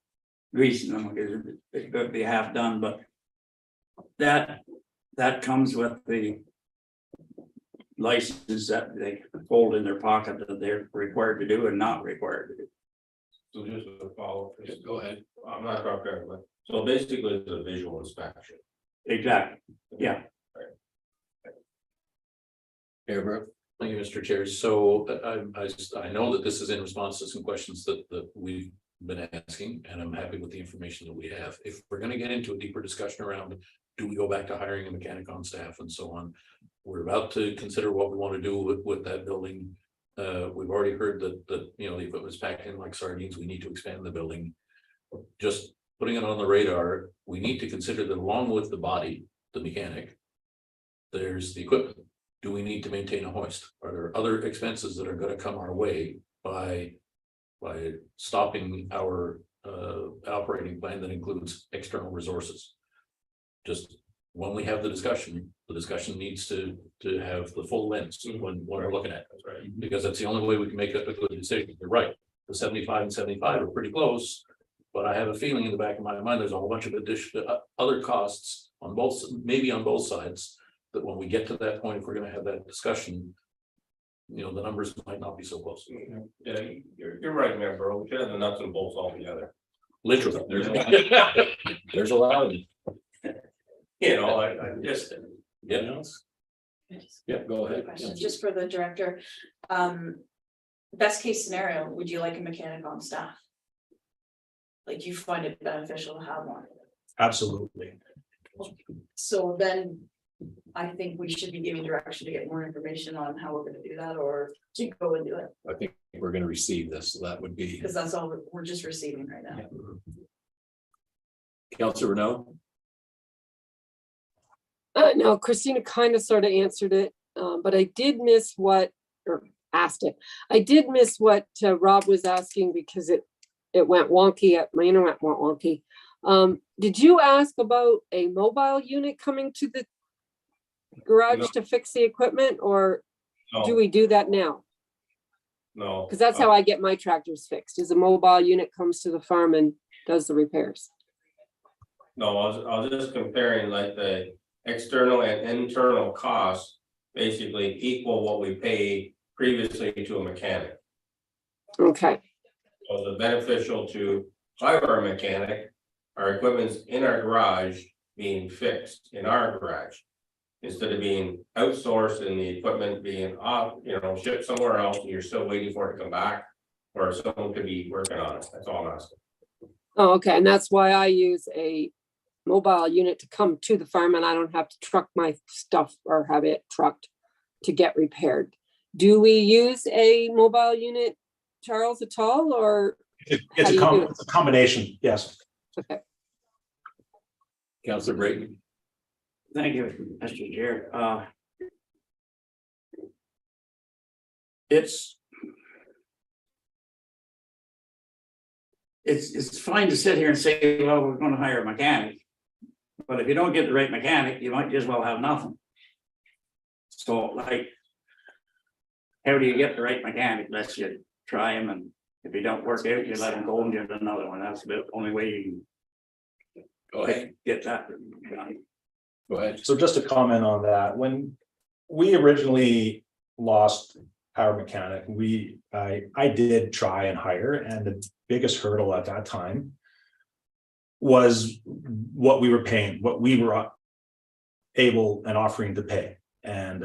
greasing them because it could be half done, but that comes with the license that they hold in their pocket that they're required to do and not required to do. So just a follow-up. Go ahead. I'm not talking, but so basically it's a visual inspection. Exactly, yeah. Airbrooke? Thank you, Mr. Chair. So I know that this is in response to some questions that we've been asking, and I'm happy with the information that we have. If we're going to get into a deeper discussion around, do we go back to hiring a mechanic on staff and so on? We're about to consider what we want to do with that building. We've already heard that the equipment's packed in like sardines. We need to expand the building. Just putting it on the radar, we need to consider that along with the body, the mechanic, there's the equipment. Do we need to maintain a hoist? Are there other expenses that are going to come our way by stopping our operating plan that includes external resources? Just when we have the discussion needs to have the full lens when we're looking at it. That's right. Because that's the only way we can make a good decision. You're right. The 75 and 75 are pretty close, but I have a feeling in the back of my mind there's a whole bunch of additional other costs on both, maybe on both sides, that when we get to that point, if we're going to have that discussion, the numbers might not be so close. Yeah, you're right, Mayor Burrow. We should have the nuts and bolts all together. Literally, there's a lot of it. I just. Yeah. Yeah, go ahead. Questions just for the director. Best case scenario, would you like a mechanic on staff? Like, you find it beneficial to have one? Absolutely. So then I think we should be giving direction to get more information on how we're gonna do that, or to go and do it, I think we're gonna receive this, so that would be because that's all we're just receiving right now. Councilor Renault. No, Christina kind of sort of answered it, but I did miss what, or asked it. I did miss what Rob was asking because it went wonky, my internet went wonky. Did you ask about a mobile unit coming to the garage No. to fix the equipment, or do No, we do that now? no. Because that's how I get my tractors fixed, is a mobile unit comes to the farm and does the repairs. No, I was just comparing like the external and internal costs basically equal what we paid previously to a mechanic. Okay, So the beneficial to hire a mechanic, our equipment's in our garage being fixed in our garage. Instead of being outsourced and the equipment being off, shipped somewhere else and you're still waiting for it to come back. Or someone could be working on it, that's all I'm asking. oh, okay, and that's why I use a mobile unit to come to the farm and I don't have to truck my stuff or have it trucked to get repaired. Do we use a mobile unit, Charles, at all, or? It's How do you do it? a combination, yes. Okay, Councilor Brayton. Thank you, Mr. Chair. It's fine to sit here and say, well, we're gonna hire a mechanic. But if you don't get the right mechanic, you might as well have nothing. So like, how do you get the right mechanic? Let's you try him, and if he don't work out, you let him go and get another one. That's the only way you Go ahead. can get that done. Go ahead. So just to comment on that, when we originally lost our mechanic, I did try and hire, and the biggest hurdle at that time was what we were paying, what we were able and offering to pay. And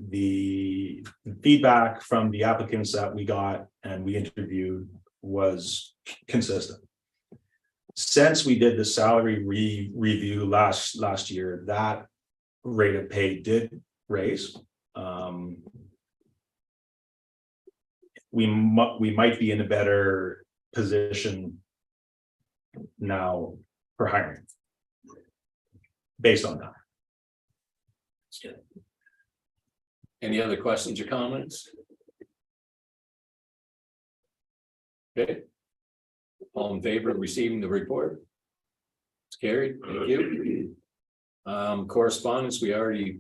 the feedback from the applicants that we got and we interviewed was consistent. Since we did the salary review last year, that rate of pay did raise. We might be in a better position now for hiring based on that. Any other questions or comments? Okay. All in favor of receiving the report? It's carried, thank you. Correspondence, we already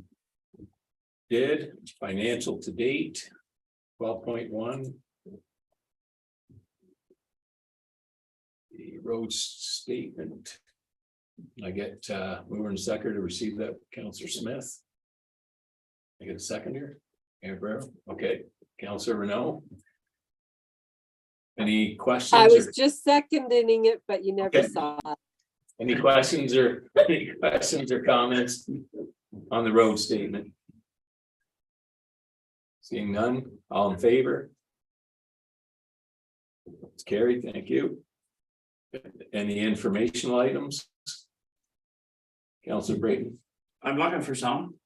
did. Financial to date, 12.1. The road statement. I get mover and seconder to receive that, Councilor Smith. I get a seconder, Amber, okay, Councilor Renault. Any questions? I was or- just seconding it, but you never Okay. saw it. Any questions or comments on the road statement? Seeing none, all in favor? It's carried, thank you. Any informational items? Councilor Brayton. I'm looking for some.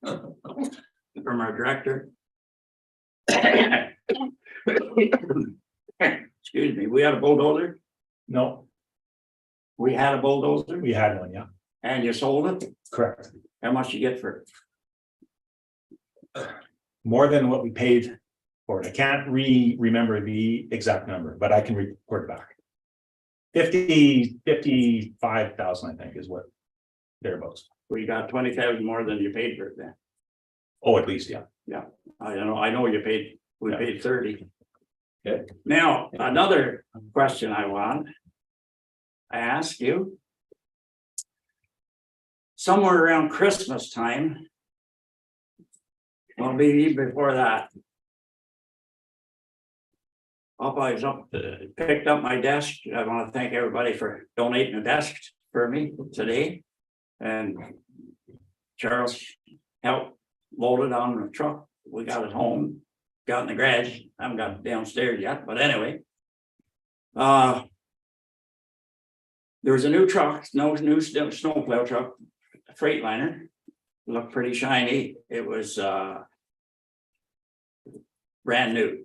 From our director. Excuse me, we had a bulldozer, No, we had a bulldozer we had one, yeah, and you sold it. correct. How much you get for it? More than what we paid for it. I can't remember the exact number, but I can report back. 55,000, I think, is what thereabouts. We got 20,000 more than you paid for it then. Oh, at least, yeah. I know you paid, we Yeah. paid 30. Okay. Now, another question I ask you. Somewhere around Christmas time. Well, maybe before that. Picked up my desk. I want to thank everybody for donating a desk for me today. And Charles helped load it on the truck. We got it home, got in the garage. I haven't got it downstairs yet, but anyway. There was a new truck, new snowplow truck Freightliner. Looked pretty shiny. It was brand new.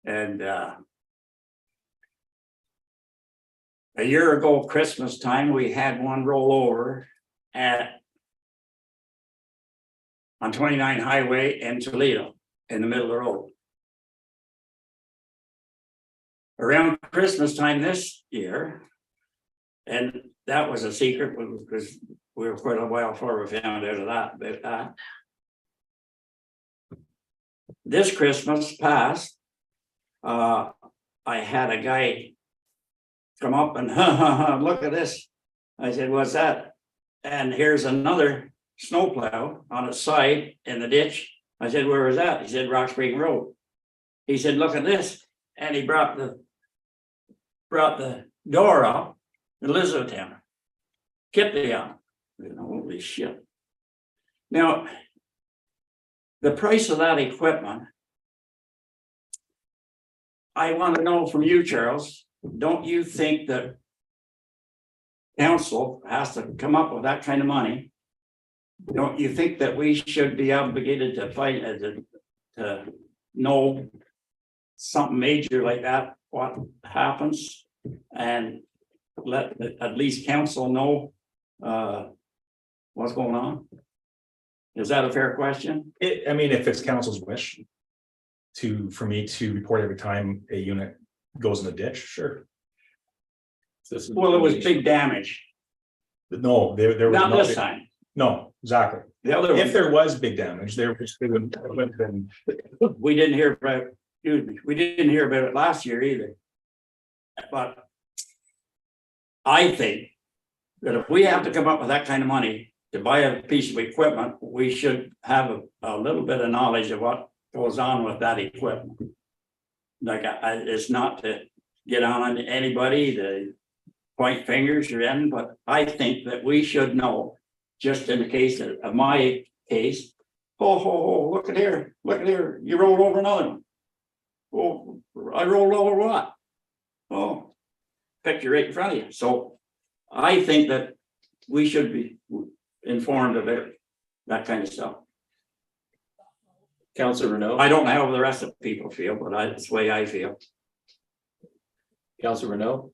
And a year ago, Christmas time, we had one roll over on 29 Highway in Toledo, in the middle of the road. Around Christmas time this year, and that was a secret because we were quite a while before we found out about that. This Christmas past, I had a guy come up and look at this. I said, "What's that?" And here's another snowplow on its side in the ditch. I said, "Where was that?" He said, "Rock Spring Road." He said, "Look at this," and he brought the door up, Elizabethtown-Kitley on. Holy shit! Now, the price of that equipment, I want to know from you, Charles. Don't you think that council has to come up with that kind of money? Don't you think that we should be obligated to fight to know something major like that, what happens, and let at least council know what's going on? Is that a fair question? I mean, if it's council's wish for me to report every time a unit goes in the ditch, sure. Well, it was big damage. No, there was Not this time. No, exactly. The other If one, there was big damage, there would have been. we didn't hear about, we didn't hear about it last year either. But I think that if we have to come up with that kind of money to buy a piece of equipment, we should have a little bit of knowledge of what goes on with that equipment. Like, it's not to get on anybody to point fingers or anything, but I think that we should know, just in the case of my case. Oh, look at here, you rolled over another one. Oh, I rolled over what? Oh, picture right in front of you. So I think that we should be informed about that kind of stuff. Councillor Renault. I don't know how the rest of the people feel, but that's the way I feel. Councillor Renault.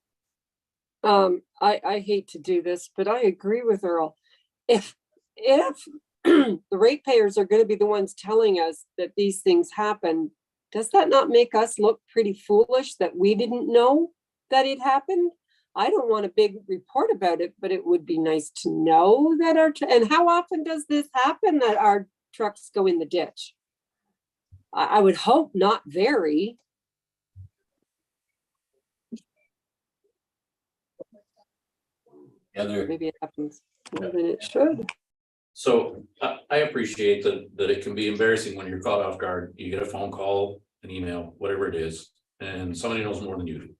I hate to do this, but I agree with Earl. If the ratepayers are going to be the ones telling us that these things happen, does that not make us look pretty foolish that we didn't know that it happened? I don't want a big report about it, but it would be nice to know that and how often does this happen, that our trucks go in the ditch? I would hope not very. Maybe it happens more than it should. So I appreciate that it can be embarrassing when you're caught off guard. You get a phone call, an email, whatever it is, and somebody knows more than you do.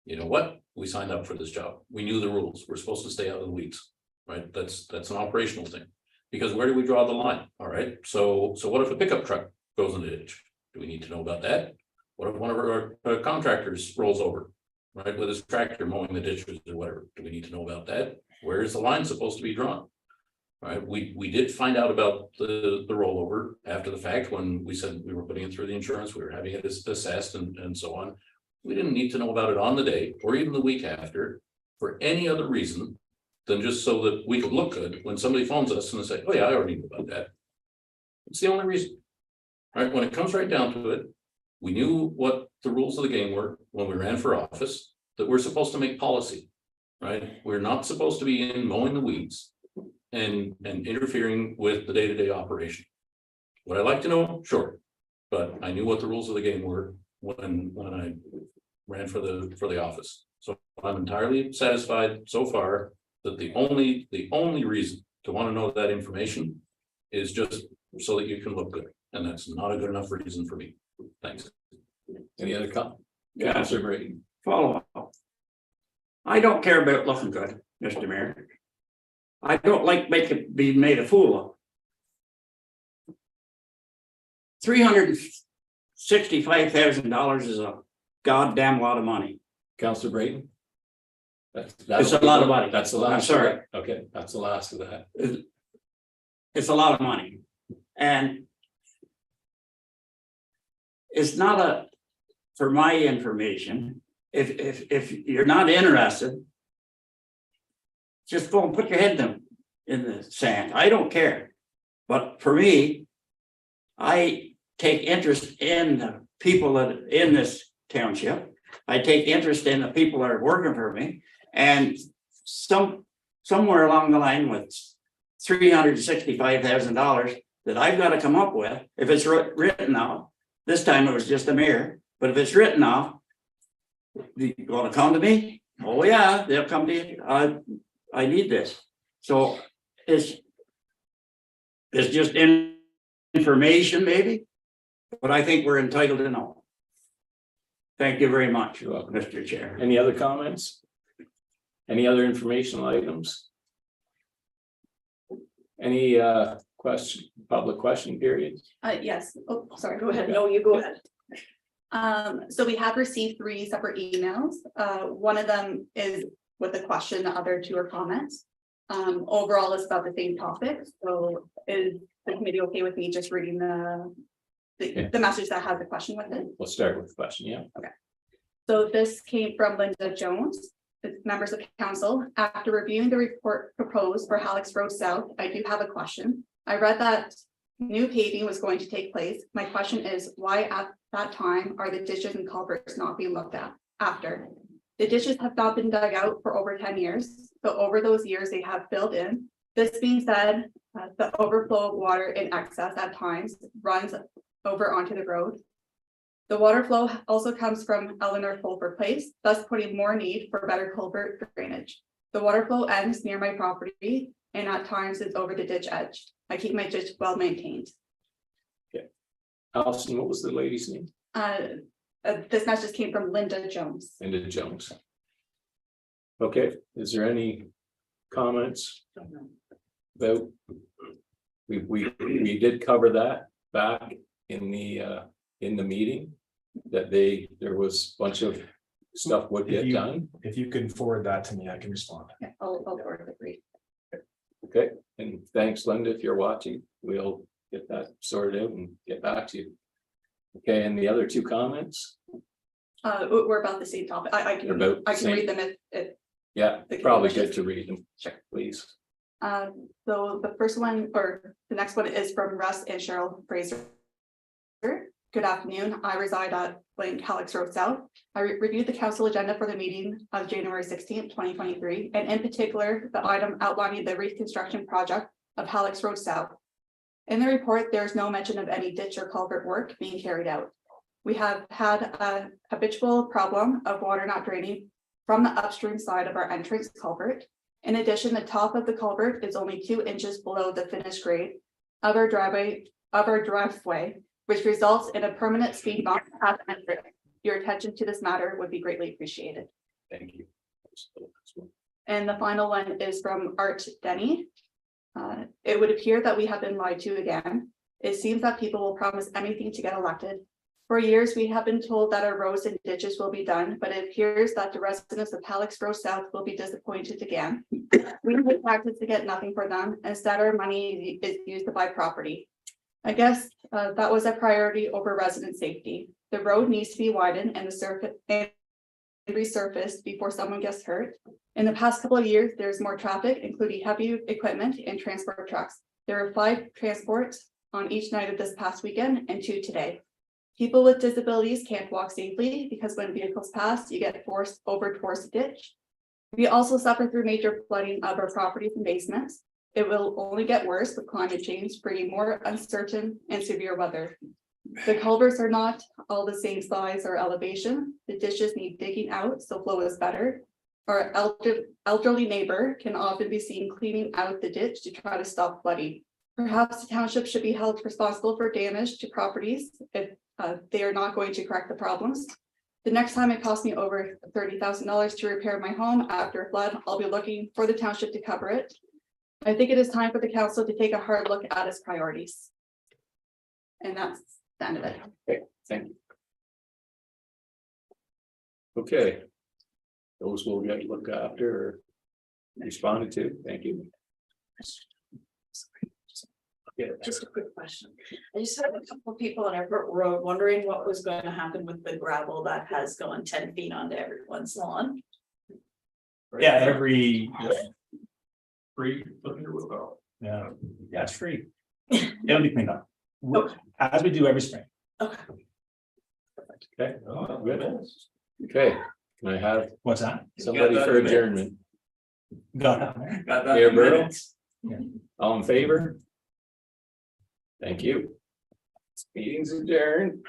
You know what? We signed up for this job. We knew the rules. We're supposed to stay out of the weeds, right? That's an operational thing. Because where do we draw the line? All right. So what if a pickup truck goes in the ditch? Do we need to know about that? What if one of our contractors rolls over, right, with his tractor mowing the ditches or whatever? Do we need to know about that? Where is the line supposed to be drawn? Right, we did find out about the rollover after the fact when we said we were putting it through the insurance, we were having it assessed and so on. We didn't need to know about it on the day or even the week after for any other reason than just so that we could look good when somebody phones us and they say, "Oh yeah, I already knew about that." It's the only reason. Right, when it comes right down to it, we knew what the rules of the game were when we ran for office, that we're supposed to make policy, right? We're not supposed to be in mowing the weeds and interfering with the day-to-day operation. Would I like to know? Sure. But I knew what the rules of the game were when I ran for the office. So I'm entirely satisfied so far that the only reason to want to know that information is just so that you can look good. And that's not a good enough reason for me. Thanks. Any other comment? Yeah. Councillor Brady. Follow up. I don't care about looking good, Mr. Mayor. I don't like being made a fool of. $365,000 is a goddamn lot of money. Councillor Brady. It's a lot of money. That's the I'm last. sorry. Okay, that's the last of that. It's a lot of money. And it's not for my information, if you're not interested, just go and put your head in the sand. I don't care. But for me, I take interest in the people that in this township. I take interest in the people that are working for me, and somewhere along the line with $365,000 that I've got to come up with, if it's written out. This time it was just a mayor, but if it's written out, you want to come to me? Oh yeah, they'll come to you. I need this. So it's just information maybe, but I think we're entitled to know. Thank you very much, You're welcome. Mr. Chair. Any other comments? Any other informational items? Any public question period? Yes, oh, sorry, go ahead. No, you go ahead. So we have received 3 separate emails. One of them is with a question, the other 2 are comments. Overall, it's about the same topic. So is the committee okay with me just reading the message that has a question with it? We'll start with the question, yeah. So this came from Linda Jones. Members of council, after reviewing the report proposed for Halleck's Road South, I do have a question. I read that new paving was going to take place. My question is, why at that time are the ditches and culverts not being looked at after? The ditches have not been dug out for over 10 years. So over those years, they have filled in. This being said, the overflow of water in excess at times runs over onto the road. The water flow also comes from Eleanor Culver Place, thus putting more need for better culvert drainage. The water flow ends near my property and at times it's over the ditch edge. I keep my ditch well maintained. Allison, what was the lady's name? This message came from Linda Jones. Linda Jones. Okay, is there any comments about? We did cover that back in the meeting, that there was a bunch of stuff would get done. If you can forward that to me, I can respond. Yeah, I'll forward the brief. Okay, and thanks, Linda, if you're watching, we'll get that sorted out and get back to you. Okay, and the other 2 comments? We're about the same topic. I can read them if Yeah, the probably committee good to read them. Sure. Please. So the first one, or the next one is from Russ and Cheryl Fraser. Good afternoon. I reside at blank Halleck's Road South. I reviewed the council agenda for the meeting of January 16th, 2023, and in particular, the item outlining the reconstruction project of Halleck's Road South. In the report, there is no mention of any ditch or culvert work being carried out. We have had a habitual problem of water not draining from the upstream side of our entrance culvert. In addition, the top of the culvert is only 2 inches below the finished grade of our driveway, which results in a permanent speed bump at the entrance. Your attention to this matter would be greatly appreciated. Thank you. And the final one is from Art Denny. It would appear that we have been lied to again. It seems that people will promise anything to get elected. For years, we have been told that our roads and ditches will be done, but it appears that the residents of Halleck's Road South will be disappointed again. We pay taxes to get nothing for them. Instead, our money is used to buy property. I guess that was a priority over resident safety. The road needs to be widened and the surface and resurfaced before someone gets hurt. In the past couple of years, there's more traffic, including heavy equipment and transport trucks. There are 5 transports on each night of this past weekend and 2 today. People with disabilities can't walk safely because when vehicles pass, you get forced over towards the ditch. We also suffer through major flooding of our properties and basements. It will only get worse with climate change, bringing more uncertain and severe weather. The culverts are not all the same size or elevation. The ditches need digging out so flow is better. Our elderly neighbor can often be seen cleaning out the ditch to try to stop flooding. Perhaps the township should be held responsible for damage to properties if they are not going to correct the problems. The next time it costs me over $30,000 to repair my home after a flood, I'll be looking for the township to cover it. I think it is time for the council to take a hard look at its priorities. And that's the end of it. Okay, thank you. Okay. those will get looked after or responded to. Thank you. Yeah, Just a quick question. I just had a couple of people on Everett Road wondering what was going to happen with the gravel that has gone 10 feet onto everyone's lawn. Yeah, every, Free, look here with all. yeah, it's free. It'll be cleaned up. Okay. As we do every spring. Okay. okay, good. Okay, can I have What's that? somebody that for in there. adjournment? Got that. Mayor Burrow? All in favor? Thank you. Meeting's adjourned.